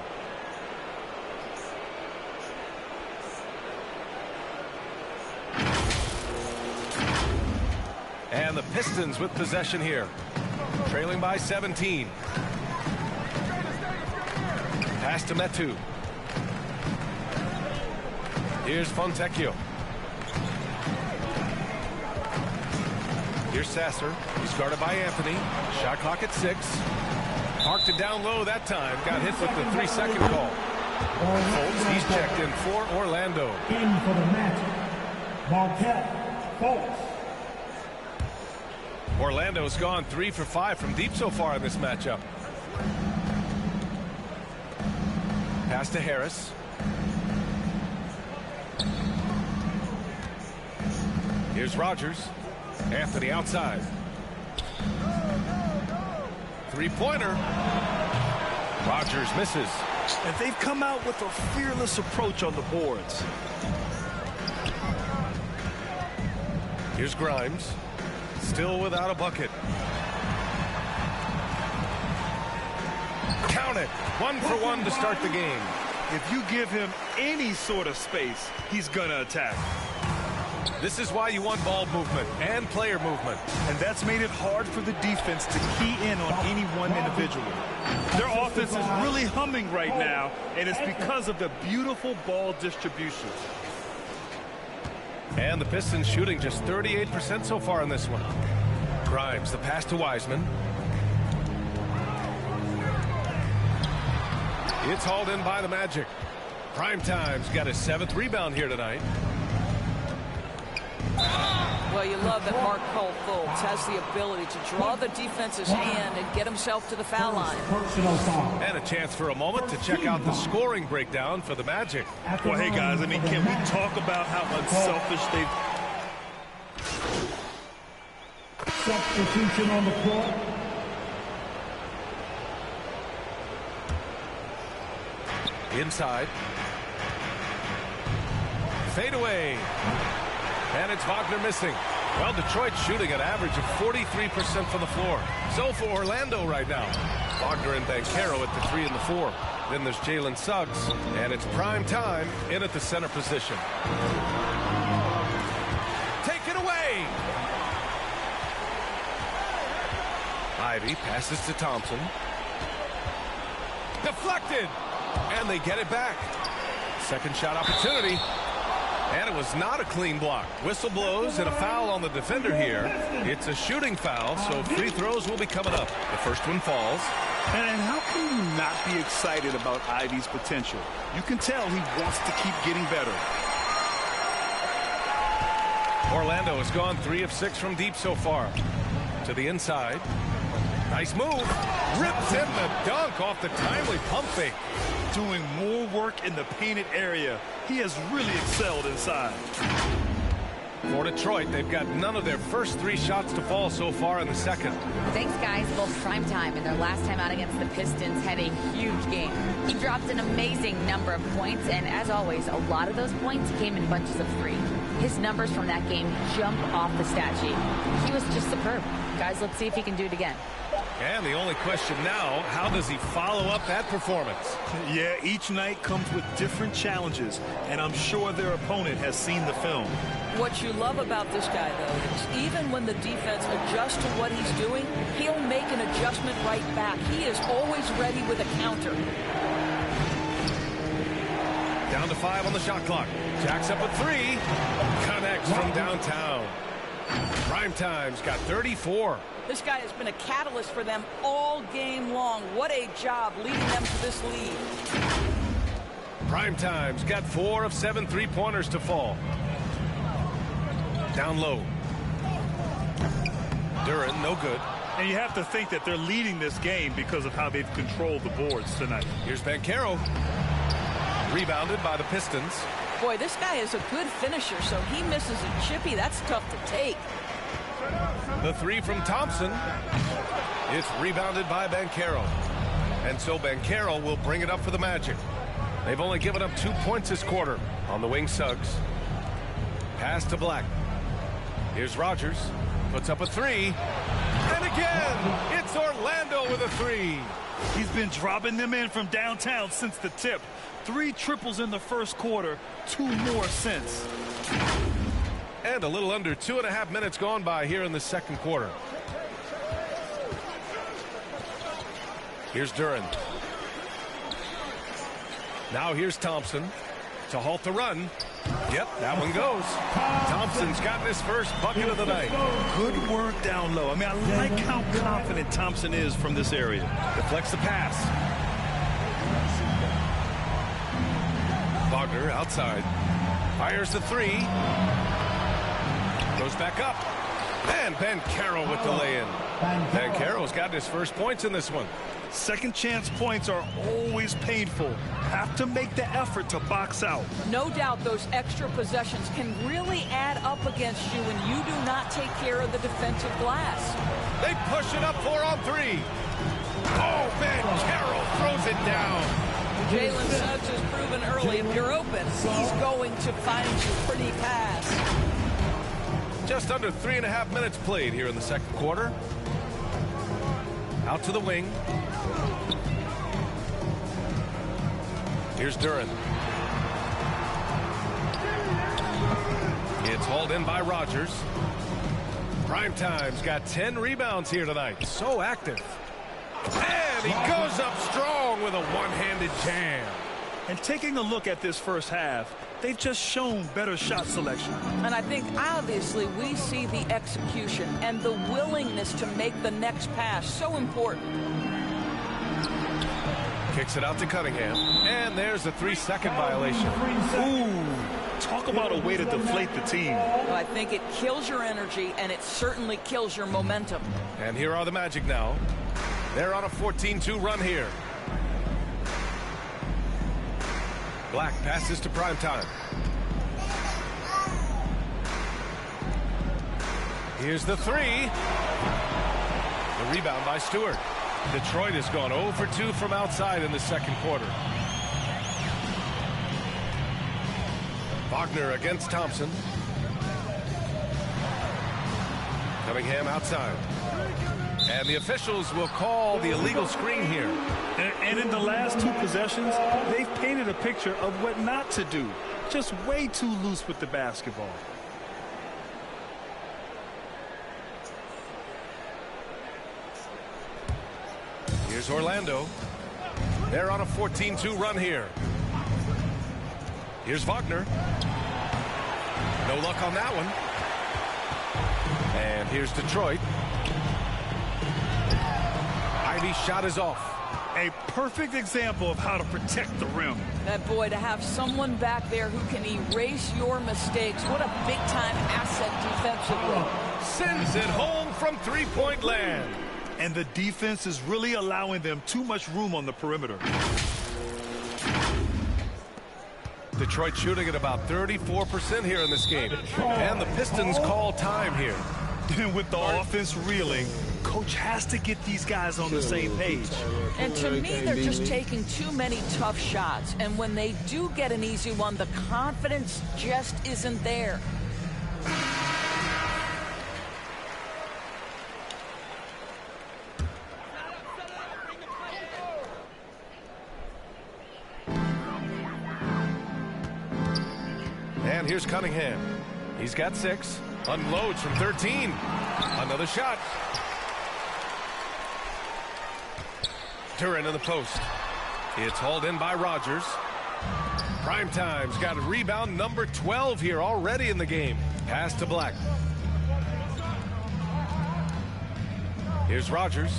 And the Pistons with possession here. Trailing by 17. Pass to Metu. Here's Fontecchio. Here's Sasser. He's guarded by Anthony. Shot clock at 6. Parked it down low that time. Got hit with the 3-second call. Fultz, he's checked in for Orlando. In for the match, Marquette Fultz. Orlando's gone 3 for 5 from deep so far in this matchup. Pass to Harris. Here's Rogers. Anthony outside. Three-pointer. Rogers misses. And they've come out with a fearless approach on the boards. Here's Grimes. Still without a bucket. opponent. 1-for-1 to start the game. If you give him any sort of space, he's going to attack. This is why you want ball movement and player movement. And that's made it hard for the defense to key in on any one individual. Their offense is really humming right now, and it's because of the beautiful ball distribution. And the Pistons shooting just 38% so far in this one. Grimes, the pass to Wiseman. It's hauled in by the Magic. Primetime's got his 7th rebound here tonight. Well, you love that Mark Fultz has the ability to draw the defense's hand and get himself to the foul line. And a chance for a moment to check out the scoring breakdown for the Magic. Well, hey, guys, I mean, can we talk about how unselfish they've... Substitution on the court. Inside. Fade away. And it's Wagner missing. Well, Detroit's shooting an average of 43% from the floor. So for Orlando right now, Wagner and Banchero at the 3 and the 4. Then there's Jalen Suggs, and it's prime time in at the center position. Take it away. Ivy passes to Thompson. Deflected, and they get it back. Second shot opportunity. And it was not a clean block. Whistle blows and a foul on the defender here. It's a shooting foul, so free throws will be coming up. The first one falls. And how can you not be excited about Ivy's potential? You can tell he wants to keep getting better. Orlando has gone 3 of 6 from deep so far. To the inside. Nice move. Rips in the dunk off the timely pump fake. Doing more work in the painted area. He has really excelled inside. For Detroit, they've got none of their first 3 shots to fall so far in the second. Thanks, guys. Well, primetime in their last time out against the Pistons had a huge game. He dropped an amazing number of points, and as always, a lot of those points came in bunches of 3. His numbers from that game jump off the stat sheet. He was just superb. Guys, let's see if he can do it again. And the only question now, how does he follow up that performance? Yeah, each night comes with different challenges, and I'm sure their opponent has seen the film. What you love about this guy, though, is even when the defense adjusts to what he's doing, he'll make an adjustment right back. He is always ready with a counter. Down to 5 on the shot clock. Jacks up a 3. Connects from downtown. Primetime's got 34. This guy has been a catalyst for them all game long. What a job leading them to this lead. Primetime's got 4 of 7 3-pointers to fall. Down low. Duran, no good. And you have to think that they're leading this game because of how they've controlled the boards tonight. Here's Banchero. Rebounded by the Pistons. Boy, this guy is a good finisher, so he misses a chippy. That's tough to take. The 3 from Thompson. It's rebounded by Banchero. And so Banchero will bring it up for the Magic. They've only given up 2 points this quarter. On the wing, Suggs. Pass to Black. Here's Rogers. Puts up a 3. And again, it's Orlando with a 3. He's been dropping them in from downtown since the tip. 3 triples in the first quarter, 2 more since. And a little under 2.5 minutes gone by here in the second quarter. Here's Duran. Now here's Thompson to halt the run. Yep, that one goes. Thompson's gotten his first bucket of the night. Good work down low. I mean, I like how confident Thompson is from this area. Deflects the pass. Wagner outside. Fires the 3. Goes back up. And Banchero with the lay-in. Banchero's gotten his first points in this one. Second chance points are always painful. Have to make the effort to box out. No doubt those extra possessions can really add up against you when you do not take care of the defensive glass. They push it up 4 on 3. Oh, Banchero throws it down. Jalen Suggs has proven early, if you're open, he's going to find you pretty fast. Just under 3.5 minutes played here in the second quarter. Out to the wing. Here's Duran. It's hauled in by Rogers. Primetime's got 10 rebounds here tonight. So active. And he goes up strong with a one-handed jam. And taking a look at this first half, they've just shown better shot selection. And I think obviously we see the execution and the willingness to make the next pass so important. Kicks it out to Cunningham. And there's a 3-second violation. Ooh, talk about a way to deflate the team. Well, I think it kills your energy, and it certainly kills your momentum. And here are the Magic now. They're on a 14-2 run here. Black passes to Primetime. Here's the 3. The rebound by Stewart. Detroit has gone 0 for 2 from outside in the second quarter. Wagner against Thompson. Cunningham outside. And the officials will call the illegal screen here. And in the last 2 possessions, they've painted a picture of what not to do. Just way too loose with the basketball. Here's Orlando. They're on a 14-2 run here. Here's Wagner. No luck on that one. And here's Detroit. Ivy's shot is off. A perfect example of how to protect the rim. That boy, to have someone back there who can erase your mistakes, what a big-time asset defensively. Sends it home from three-point land. And the defense is really allowing them too much room on the perimeter. Detroit shooting at about 34% here in this game. And the Pistons call time here. And with the offense reeling, coach has to get these guys on the same page. And to me, they're just taking too many tough shots. And when they do get an easy one, the confidence just isn't there. And here's Cunningham. He's got 6. Unloads from 13. Another shot. Duran in the post. It's hauled in by Rogers. Primetime's got a rebound number 12 here already in the game. Pass to Black. Here's Rogers.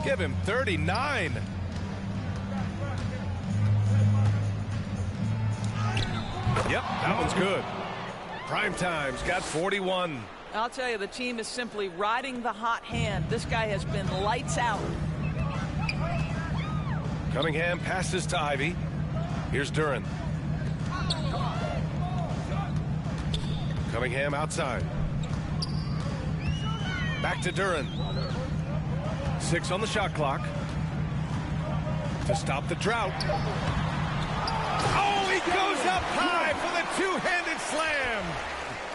Give him 39. Yep, that one's good. Primetime's got 41. I'll tell you, the team is simply riding the hot hand. This guy has been lights out. Cunningham passes to Ivy. Here's Duran. Cunningham outside. Back to Duran. 6 on the shot clock. To stop the drought. Oh, he goes up high for the two-handed slam.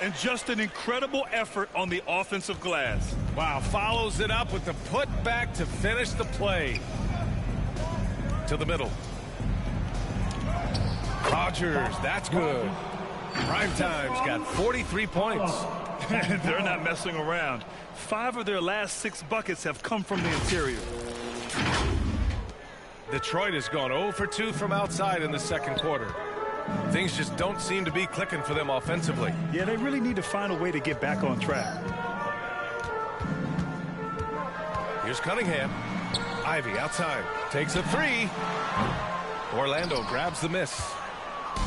And just an incredible effort on the offensive glass. Wow, follows it up with the putback to finish the play. To the middle. Rogers, that's good. Primetime's got 43 points. They're not messing around. 5 of their last 6 buckets have come from the interior. Detroit has gone 0 for 2 from outside in the second quarter. Things just don't seem to be clicking for them offensively. Yeah, they really need to find a way to get back on track. Here's Cunningham. Ivy outside. Takes a 3. Orlando grabs the miss.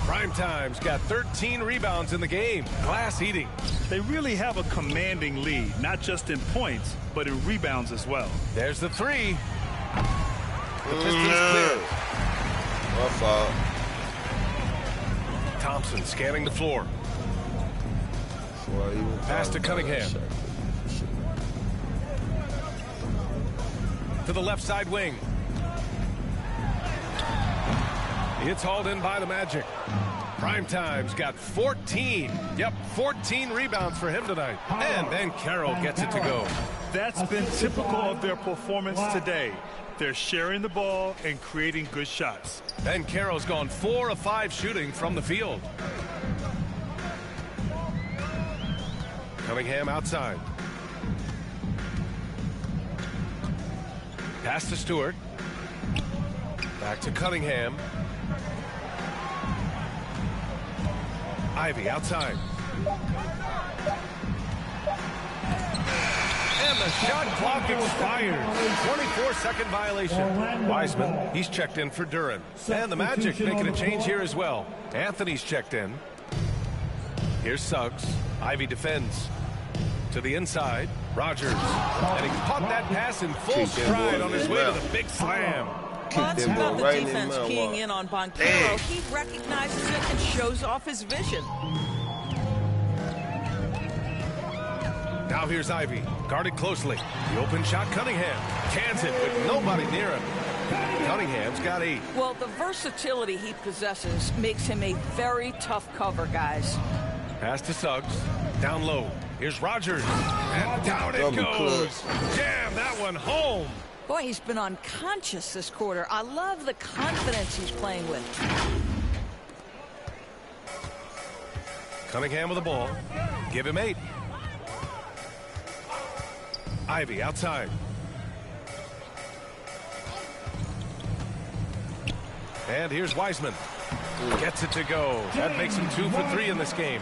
Primetime's got 13 rebounds in the game. Glass eating. They really have a commanding lead, not just in points, but in rebounds as well. There's the 3. The Pistons clear. My fault. Thompson scanning the floor. Pass to Cunningham. To the left side wing. It's hauled in by the Magic. Primetime's got 14. Yep, 14 rebounds for him tonight. And Banchero gets it to go. That's been typical of their performance today. They're sharing the ball and creating good shots. Banchero's gone 4 of 5 shooting from the field. Cunningham outside. Pass to Stewart. Back to Cunningham. Ivy outside. And the shot clock expired. 24-second violation. Wiseman, he's checked in for Duren. And the Magic making a change here as well. Anthony's checked in. Here's Suggs. Ivy defends. To the inside. Rogers. And he caught that pass in full stride on his way to the big slam. Well, that's about the defense keying in on Banchero. He recognizes it and shows off his vision. Now here's Ivy, guarded closely. The open shot, Cunningham. Cans it with nobody near him. Cunningham's got 8. Well, the versatility he possesses makes him a very tough cover, guys. Pass to Suggs. Down low. Here's Rogers. And down it goes. Jam that one home. Boy, he's been unconscious this quarter. I love the confidence he's playing with. Cunningham with the ball. Give him 8. Ivy outside. And here's Wiseman. Gets it to go. That makes him 2 for 3 in this game.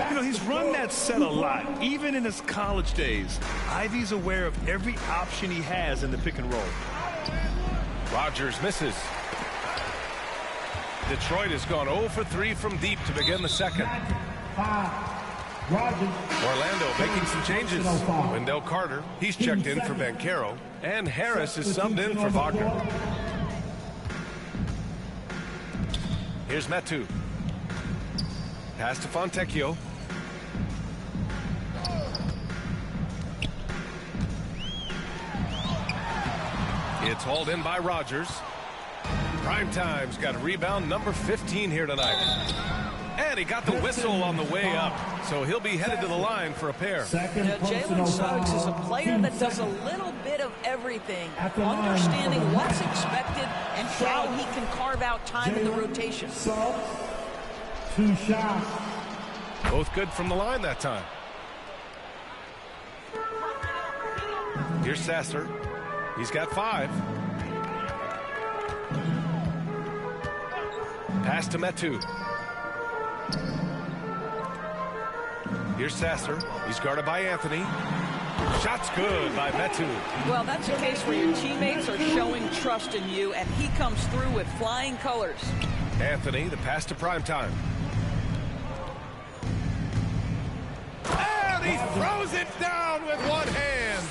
You know, he's run that set a lot, even in his college days. Ivy's aware of every option he has in the pick and roll. Rogers misses. Detroit has gone 0 for 3 from deep to begin the second. Orlando making some changes. Wendell Carter, he's checked in for Banchero. And Harris is subbed in for Wagner. Here's Metu. Pass to Fontecchio. It's hauled in by Rogers. Primetime's got a rebound number 15 here tonight. And he got the whistle on the way up, so he'll be headed to the line for a pair. Jalen Suggs is a player that does a little bit of everything, understanding what's expected and how he can carve out time in the rotation. 2 shots. Both good from the line that time. Here's Sasser. He's got 5. Pass to Metu. Here's Sasser. He's guarded by Anthony. Shot's good by Metu. Well, that's a case where your teammates are showing trust in you, and he comes through with flying colors. Anthony, the pass to Primetime. And he throws it down with one hand.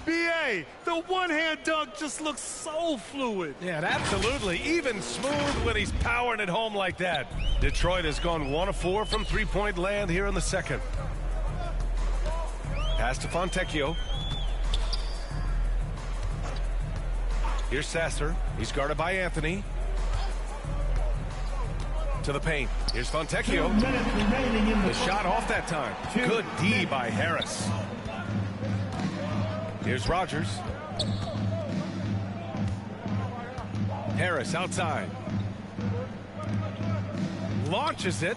B.A., the one-hand dunk just looks so fluid. Yeah, absolutely. Even smooth when he's powering it home like that. Detroit has gone 1 of 4 from three-point land here in the second. Pass to Fontecchio. Here's Sasser. He's guarded by Anthony. To the paint. Here's Fontecchio. The shot off that time. Good D by Harris. Here's Rogers. Harris outside. Launches it.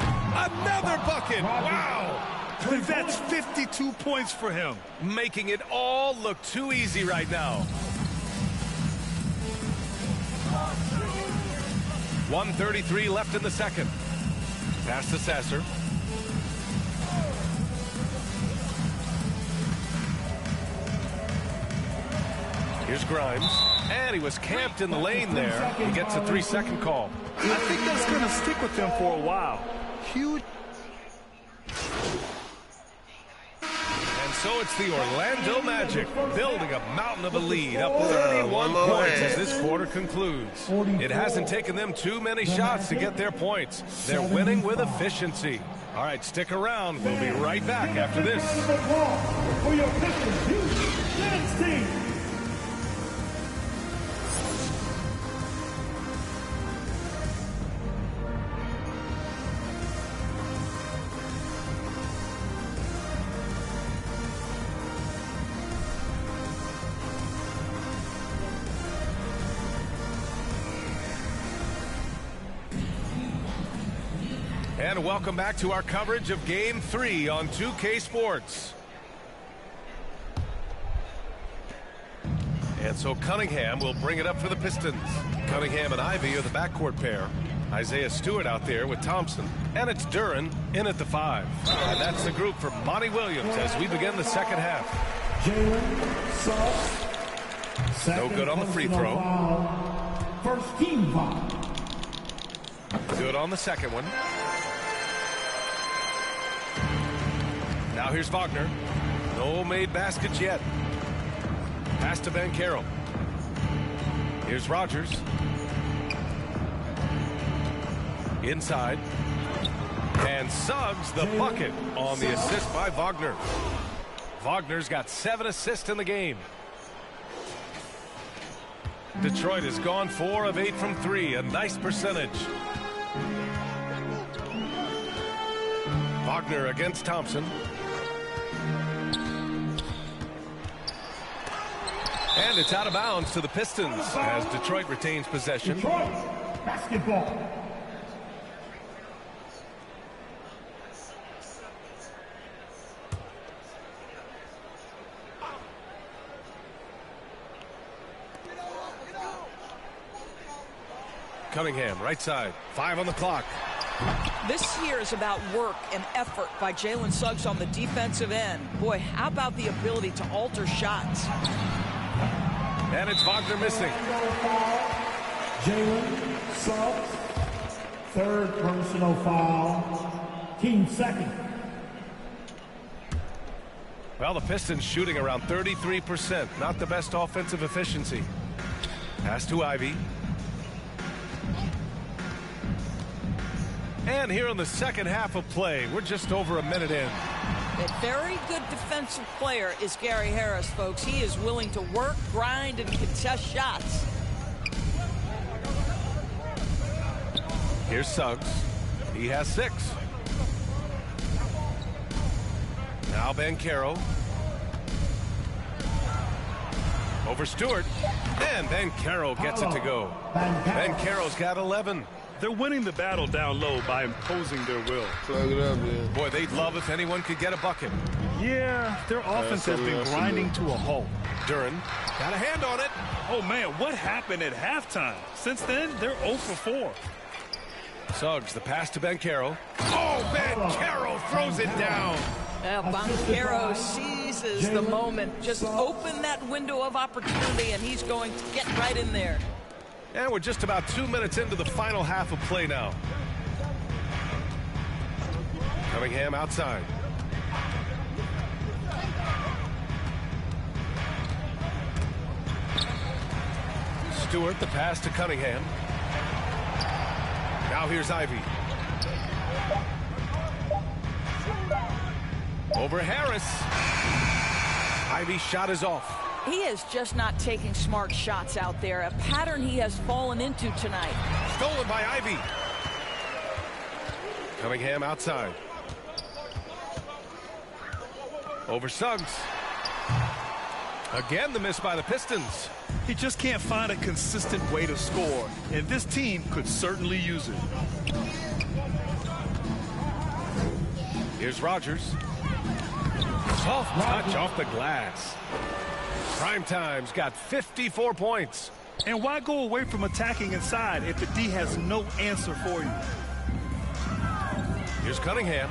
Another bucket. Wow. That's 52 points for him. Making it all look too easy right now. 1:33 left in the second. Pass to Sasser. Here's Grimes. And he was camped in the lane there. He gets a 3-second call. I think that's going to stick with them for a while. Huge. And so it's the Orlando Magic building a mountain of a lead, up 31 points as this quarter concludes. It hasn't taken them too many shots to get their points. They're winning with efficiency. All right, stick around. We'll be right back after this. For your Pistons team. And welcome back to our coverage of Game 3 on 2K Sports. And so Cunningham will bring it up for the Pistons. Cunningham and Ivy are the backcourt pair. Isaiah Stewart out there with Thompson. And it's Duren in at the 5. And that's the group for Monty Williams as we begin the second half. No good on the free throw. First team foul. Good on the second one. Now here's Wagner. No made baskets yet. Pass to Banchero. Here's Rogers. Inside. And Suggs the bucket on the assist by Wagner. Wagner's got 7 assists in the game. Detroit has gone 4 of 8 from 3. A nice percentage. Wagner against Thompson. And it's out of bounds to the Pistons as Detroit retains possession. Detroit, basketball. Cunningham, right side. 5 on the clock. This here is about work and effort by Jalen Suggs on the defensive end. Boy, how about the ability to alter shots? And it's Wagner missing. Jalen Suggs, third personal foul, team second. Well, the Pistons shooting around 33%. Not the best offensive efficiency. Pass to Ivy. And here in the second half of play, we're just over a minute in. A very good defensive player is Gary Harris, folks. He is willing to work, grind, and contest shots. Here's Suggs. He has 6. Now Banchero. Over Stewart. And Banchero gets it to go. Banchero's got 11. They're winning the battle down low by imposing their will. Plug it up, man. Boy, they'd love if anyone could get a bucket. Yeah, their offense has been grinding to a halt. Duren got a hand on it. Oh, man, what happened at halftime? Since then, they're 0 for 4. Suggs, the pass to Banchero. Oh, Banchero throws it down. Banchero seizes the moment. Just open that window of opportunity, and he's going to get right in there. And we're just about 2 minutes into the final half of play now. Cunningham outside. Stewart, the pass to Cunningham. Now here's Ivy. Over Harris. Ivy's shot is off. He is just not taking smart shots out there, a pattern he has fallen into tonight. Stolen by Ivy. Cunningham outside. Over Suggs. Again, the miss by the Pistons. He just can't find a consistent way to score, and this team could certainly use it. Here's Rogers. Soft touch off the glass. Primetime's got 54 points. And why go away from attacking inside if the D has no answer for you? Here's Cunningham.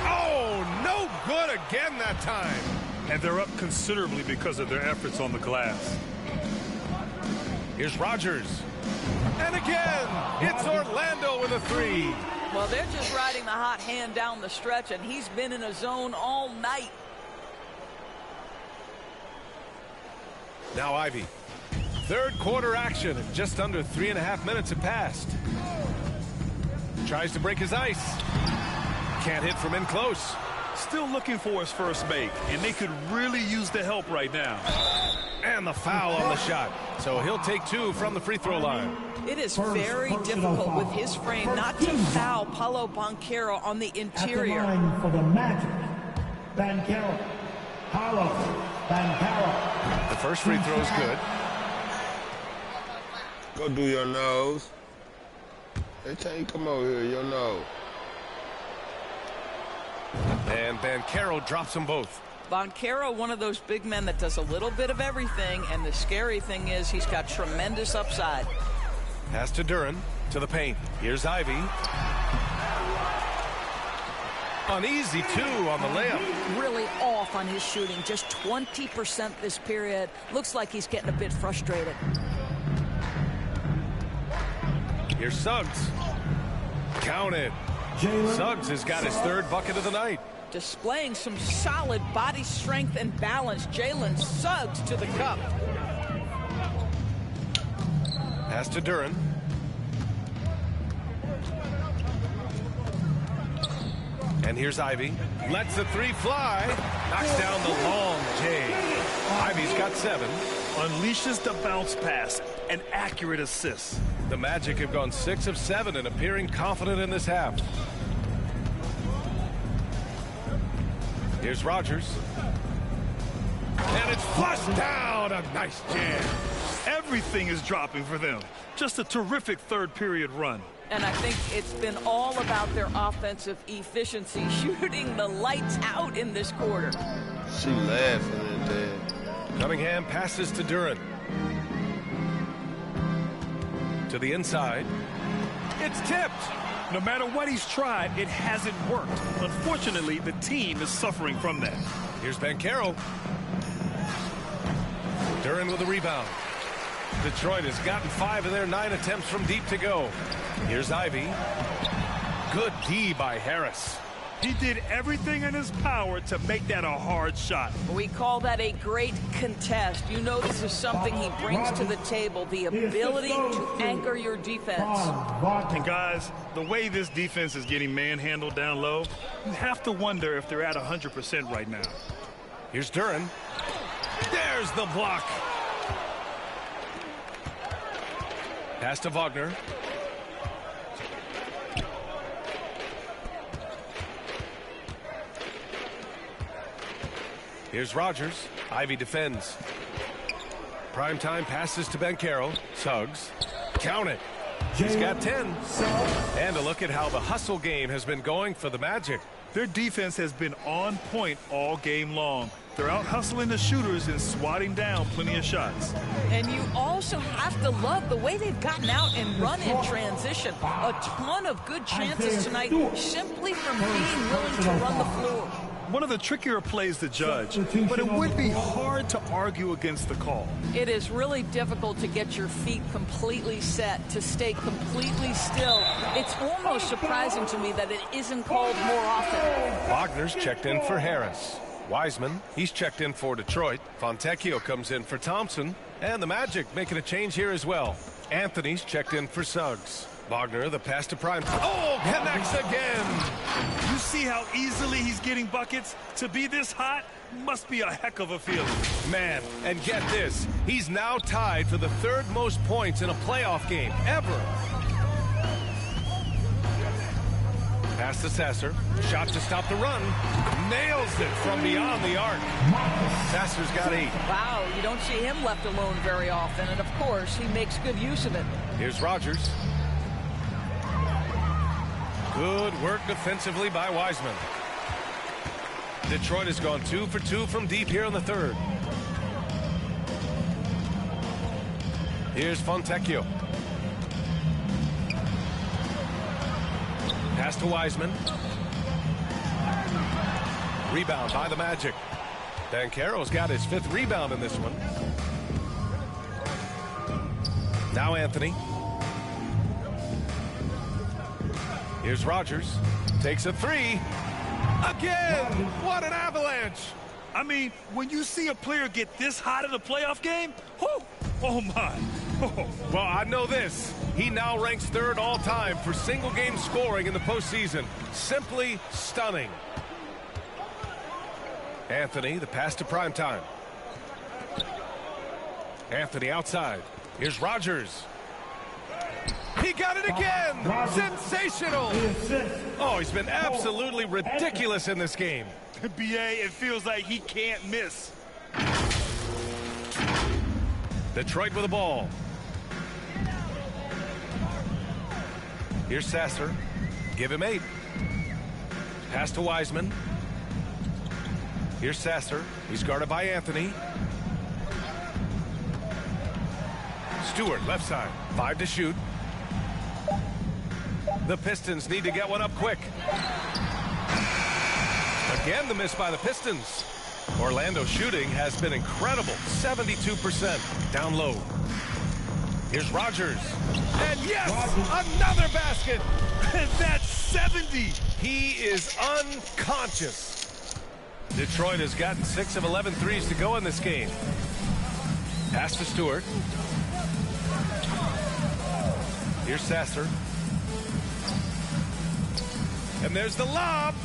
Oh, no good again that time. And they're up considerably because of their efforts on the glass. Here's Rogers. And again, it's Orlando with a 3. Well, they're just riding the hot hand down the stretch, and he's been in a zone all night. Now Ivy. Third quarter action, and just under 3.5 minutes have passed. Tries to break his ice. Can't hit from in close. Still looking for his first make, and they could really use the help right now. And the foul on the shot. So he'll take 2 from the free throw line. It is very difficult with his frame not to foul Paolo Banchero on the interior. At the line for the Magic, Banchero. Paolo Banchero. The first free throw is good. Go do your nose. They tell you, come over here, you know. And Banchero drops them both. Banchero, one of those big men that does a little bit of everything, and the scary thing is he's got tremendous upside. Pass to Duran, to the paint. Here's Ivy. Uneasy, too, on the layup. Really off on his shooting, just 20% this period. Looks like he's getting a bit frustrated. Here's Suggs. Count it. Suggs has got his third bucket of the night. Displaying some solid body strength and balance. Jalen Suggs to the cup. Pass to Duran. And here's Ivy. Lets the three fly. Knocks down the long J. Ivy's got 7. Unleashes the bounce pass. An accurate assist. The Magic have gone 6 of 7 and appearing confident in this half. Here's Rogers. And it's flushed down. A nice jam. Everything is dropping for them. Just a terrific third period run. And I think it's been all about their offensive efficiency, shooting the lights out in this quarter. She laughing at that. Cunningham passes to Duran. To the inside. It's tipped. No matter what he's tried, it hasn't worked. Unfortunately, the team is suffering from that. Here's Banchero. Duran with a rebound. Detroit has gotten 5 of their 9 attempts from deep to go. Here's Ivy. Good D by Harris. He did everything in his power to make that a hard shot. We call that a great contest. You know this is something he brings to the table, the ability to anchor your defense. And guys, the way this defense is getting manhandled down low, you have to wonder if they're at 100% right now. Here's Duran. There's the block. Pass to Wagner. Here's Rogers. Ivy defends. Primetime passes to Banchero. Suggs. Count it. He's got 10. And a look at how the hustle game has been going for the Magic. Their defense has been on point all game long. They're out hustling the shooters and swatting down plenty of shots. And you also have to love the way they've gotten out and run in transition. A ton of good chances tonight simply from being willing to run the floor. One of the trickier plays to judge, but it would be hard to argue against the call. It is really difficult to get your feet completely set, to stay completely still. It's almost surprising to me that it isn't called more often. Wagner's checked in for Harris. Wiseman, he's checked in for Detroit. Fontecchio comes in for Thompson. And the Magic making a change here as well. Anthony's checked in for Suggs. Wagner, the pass to Prime. Oh, connects again. You see how easily he's getting buckets? To be this hot must be a heck of a feeling. Man, and get this. He's now tied for the 3rd most points in a playoff game ever. Pass to Sasser. Shot to stop the run. Nails it from beyond the arc. Sasser's got 8. Wow, you don't see him left alone very often. And, of course, he makes good use of it. Here's Rogers. Good work defensively by Wiseman. Detroit has gone 2 for 2 from deep here in the 3rd. Here's Fontecchio. Pass to Wiseman. Rebound by the Magic. Banchero's got his 5th rebound in this one. Now Anthony. Here's Rogers. Takes a 3. Again! What an avalanche! I mean, when you see a player get this hot in a playoff game, whoo, oh my. Oh. Well, I know this. He now ranks 3rd all-time for single-game scoring in the postseason. Simply stunning. Anthony, the pass to Primetime. Anthony outside. Here's Rogers. He got it again! Sensational! Oh, he's been absolutely ridiculous in this game. BA, it feels like he can't miss. Detroit with the ball. Here's Sasser. Give him 8. Pass to Wiseman. Here's Sasser. He's guarded by Anthony. Stewart, left side. 5 to shoot. The Pistons need to get one up quick. Again, the miss by the Pistons. Orlando shooting has been incredible. 72% down low. Here's Rogers. And yes, another basket. And that's 70. He is unconscious. Detroit has gotten 6 of 11 threes to go in this game. Pass to Stewart. Here's Sasser. And there's the lob.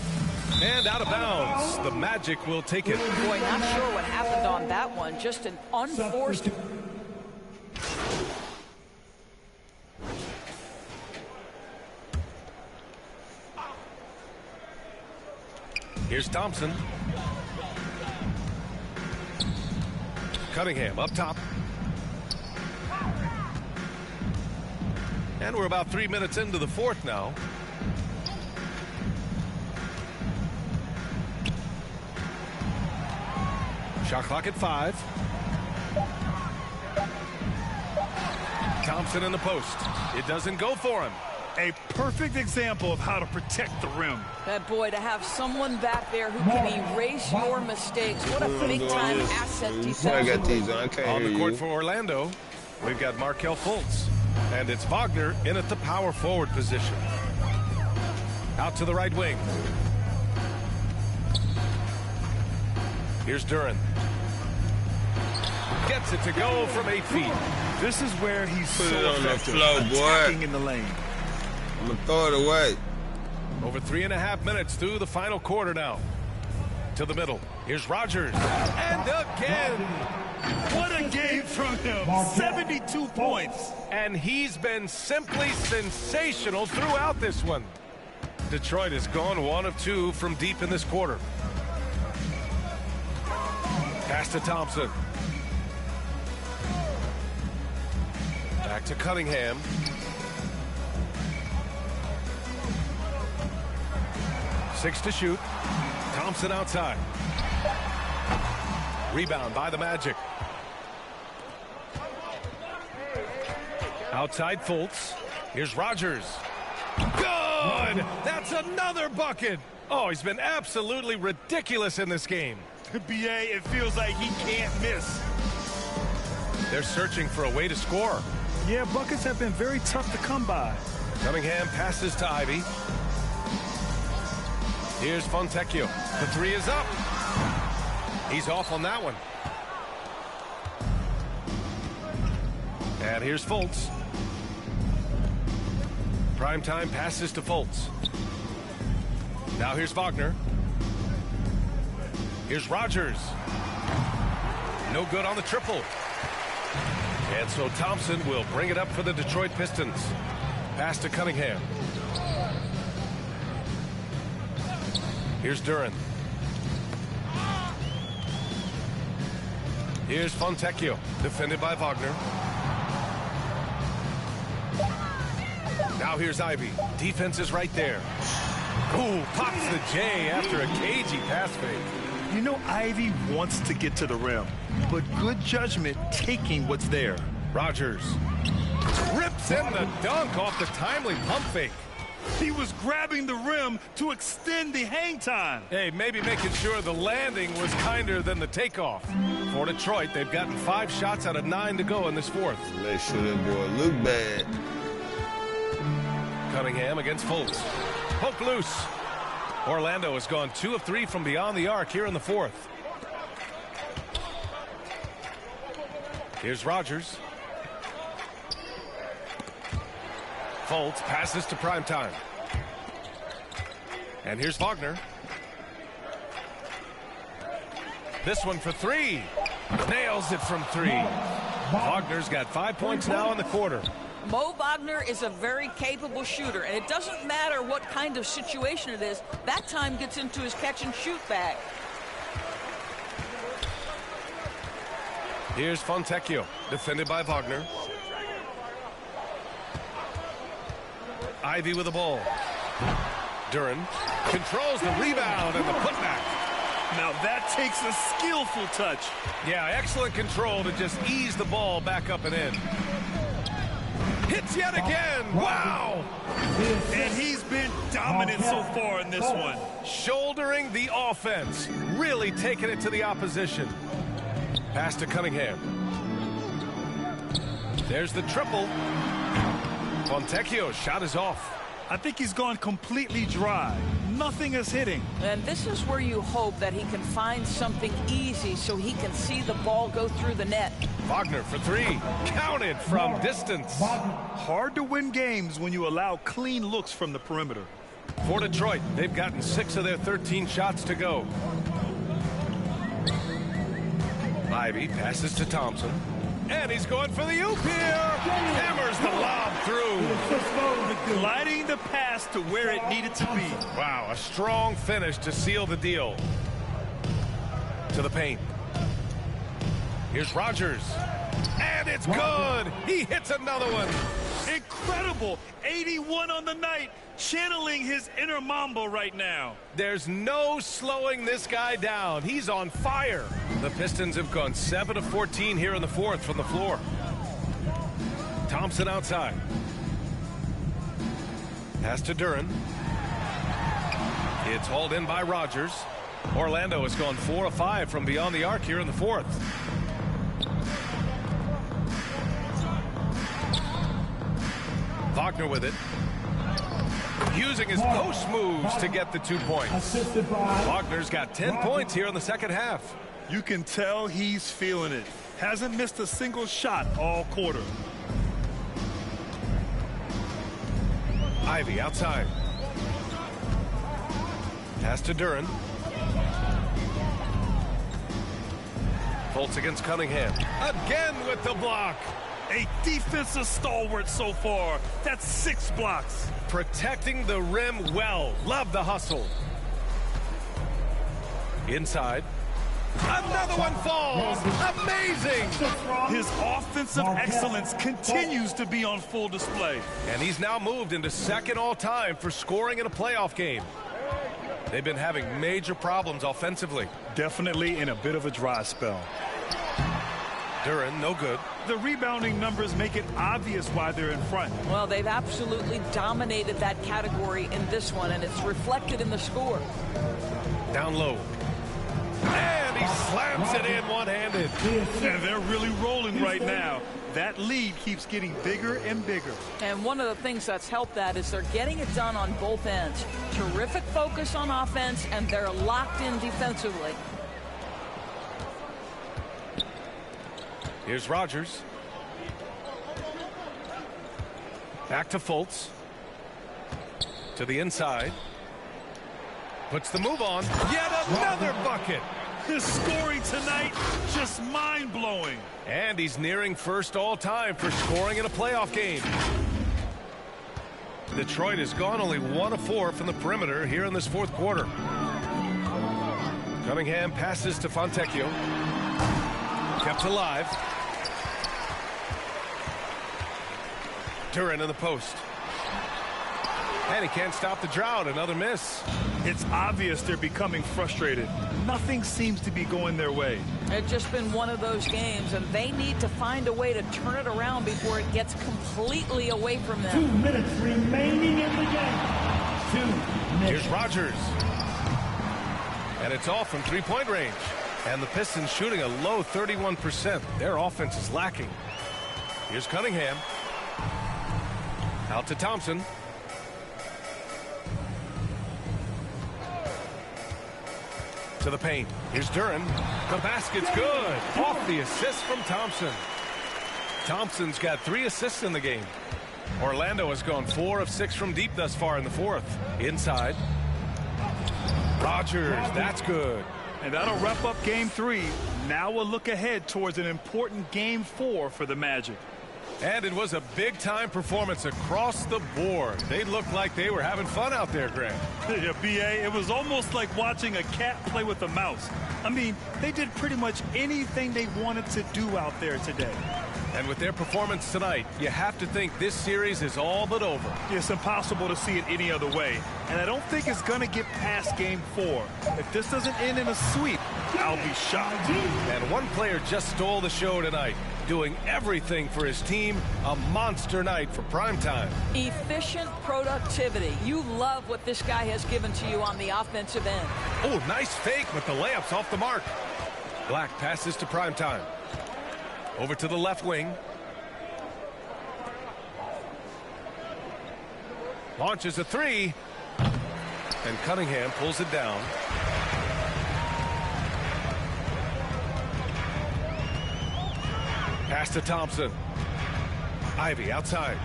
And out of bounds. The Magic will take it. Boy, not sure what happened on that one. Just an unforced... Here's Thompson. Cunningham up top. And we're about 3 minutes into the fourth now. Shot clock at 5. Thompson in the post. It doesn't go for him. A perfect example of how to protect the rim. That boy, to have someone back there who can erase your mistakes. What a big-time asset defensively. On the court for Orlando, we've got Markelle Fultz. And it's Wagner in at the power forward position. Out to the right wing. Here's Duren. Gets it to go from 8 feet. This is where he's Put so it on the effective, floor, attacking boy. in the lane. I'm going to throw it away. Over 3.5 minutes through the final quarter now. To the middle. Here's Rogers. And again. What a game from him. 72 points. And he's been simply sensational throughout this one. Detroit has gone 1 of 2 from deep in this quarter. Pass to Thompson. Back to Cunningham. Six to shoot. Thompson outside. Rebound by the Magic. Outside Fultz. Here's Rogers. Good! That's another bucket! Oh, he's been absolutely ridiculous in this game. BA, it feels like he can't miss. They're searching for a way to score. Yeah, buckets have been very tough to come by. Cunningham passes to Ivy. Here's Fontecchio. The 3 is up. He's off on that one. And here's Fultz. Primetime passes to Fultz. Now here's Wagner. Here's Rogers. No good on the triple. And so Thompson will bring it up for the Detroit Pistons. Pass to Cunningham. Here's Duren. Here's Fontecchio, defended by Wagner. Now here's Ivy. Defense is right there. Ooh, pops the J after a cagey pass fake. You know Ivy wants to get to the rim, but good judgment taking what's there. Rogers rips in the dunk off the timely pump fake. He was grabbing the rim to extend the hang time. Hey, maybe making sure the landing was kinder than the takeoff. For Detroit, they've gotten 5 shots out of 9 to go in this fourth. Make sure that boy look bad. Cunningham against Fultz. Poke loose. Orlando has gone 2 of 3 from beyond the arc here in the fourth. Here's Rogers. Fultz passes to Primetime. And here's Wagner. This one for 3. Nails it from 3. Wagner's got 5 points now in the quarter. Mo Wagner is a very capable shooter, and it doesn't matter what kind of situation it is. That time gets into his catch-and-shoot bag. Here's Fontecchio, defended by Wagner. Ivy with the ball. Duren controls the rebound and the putback. Now that takes a skillful touch. Yeah, excellent control to just ease the ball back up and in. Hits yet again. Wow! And he's been dominant so far in this one. Shouldering the offense. Really taking it to the opposition. Pass to Cunningham. There's the triple. Fontecchio's shot is off. I think he's gone completely dry. Nothing is hitting. And this is where you hope that he can find something easy so he can see the ball go through the net. Wagner for three. Counted from distance. Hard to win games when you allow clean looks from the perimeter. For Detroit, they've gotten 6 of their 13 shots to go. Ivy passes to Thompson. And he's going for the oop here. Hammers the lob through. Gliding the pass to where it needed to be. Wow, a strong finish to seal the deal. To the paint. Here's Rogers. And it's good. He hits another one. Incredible. 81 on the night. Channeling his inner Mamba right now. There's no slowing this guy down. He's on fire. The Pistons have gone 7 of 14 here in the fourth from the floor. Thompson outside. Pass to Duren. It's hauled in by Rogers. Orlando has gone 4 of 5 from beyond the arc here in the fourth. Wagner with it. Using his post moves to get the 2 points. Wagner's got 10 points here in the second half. You can tell he's feeling it. Hasn't missed a single shot all quarter. Ivy outside. Pass to Duren. Fultz against Cunningham. Again with the block. A defensive stalwart so far. That's 6 blocks. Protecting the rim well. Love the hustle. Inside. Another one falls. Amazing. His offensive excellence continues to be on full display. And he's now moved into second all-time for scoring in a playoff game. They've been having major problems offensively. Definitely in a bit of a dry spell. Duren, no good. The rebounding numbers make it obvious why they're in front. Well, they've absolutely dominated that category in this one, and it's reflected in the score. Down low. And he slams it in one-handed. And they're really rolling right now. That lead keeps getting bigger and bigger. And one of the things that's helped that is they're getting it done on both ends. Terrific focus on offense, and they're locked in defensively. Here's Rogers. Back to Fultz. To the inside. Puts the move on. Yet another bucket. His scoring tonight, just mind-blowing. And he's nearing first all-time for scoring in a playoff game. Detroit has gone only 1 of 4 from the perimeter here in this fourth quarter. Cunningham passes to Fontecchio. Kept alive. Duren in the post. And he can't stop the drought. Another miss. It's obvious they're becoming frustrated. Nothing seems to be going their way. It's just been one of those games, and they need to find a way to turn it around before it gets completely away from them. 2 minutes remaining in the game. 2 minutes. Here's Rogers. And it's off from three-point range. And the Pistons shooting a low 31%. Their offense is lacking. Here's Cunningham. Out to Thompson. To the paint. Here's Duren. The basket's good. Off the assist from Thompson. Thompson's got 3 assists in the game. Orlando has gone 4 of 6 from deep thus far in the fourth. Inside. Rogers, that's good. And that'll wrap up game 3. Now we'll look ahead towards an important game 4 for the Magic. And it was a big-time performance across the board. They looked like they were having fun out there, Grant. Yeah, B.A., it was almost like watching a cat play with a mouse. I mean, they did pretty much anything they wanted to do out there today. And with their performance tonight, you have to think this series is all but over. It's impossible to see it any other way. And I don't think it's going to get past Game 4. If this doesn't end in a sweep, I'll be shocked. And one player just stole the show tonight, doing everything for his team. A monster night for primetime. Efficient productivity. You love what this guy has given to you on the offensive end. Oh, nice fake, but the layup's off the mark. Black passes to primetime. Over to the left wing. Launches a three. And Cunningham pulls it down. Pass to Thompson. Ivy outside.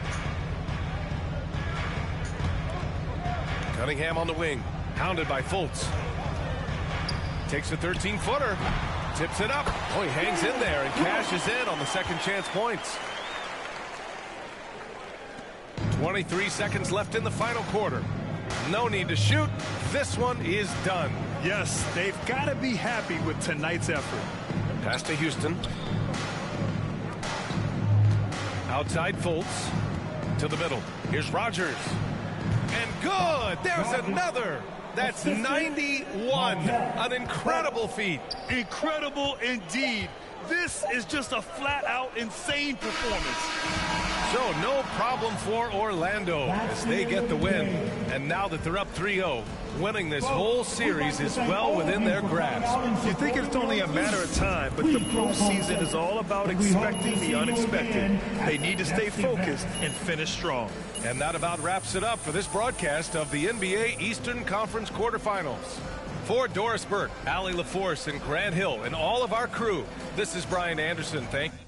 Cunningham on the wing. Hounded by Fultz. Takes a 13-footer. Tips it up. Oh, he hangs in there and cashes in on the second chance points. 23 seconds left in the final quarter. No need to shoot. This one is done. Yes, they've got to be happy with tonight's effort. Pass to Houston. Outside Fultz. To the middle. Here's Rogers. And good. There's another. That's 91. An incredible feat. Incredible indeed. This is just a flat-out insane performance. So no problem for Orlando as they get the win. And now that they're up 3-0, winning this whole series is well within their grasp. You think it's only a matter of time, but the postseason is all about expecting the unexpected. They need to stay focused and finish strong. And that about wraps it up for this broadcast of the NBA Eastern Conference quarterfinals. For Doris Burke, Allie LaForce, and Grant Hill, and all of our crew, this is Brian Anderson. Thank you.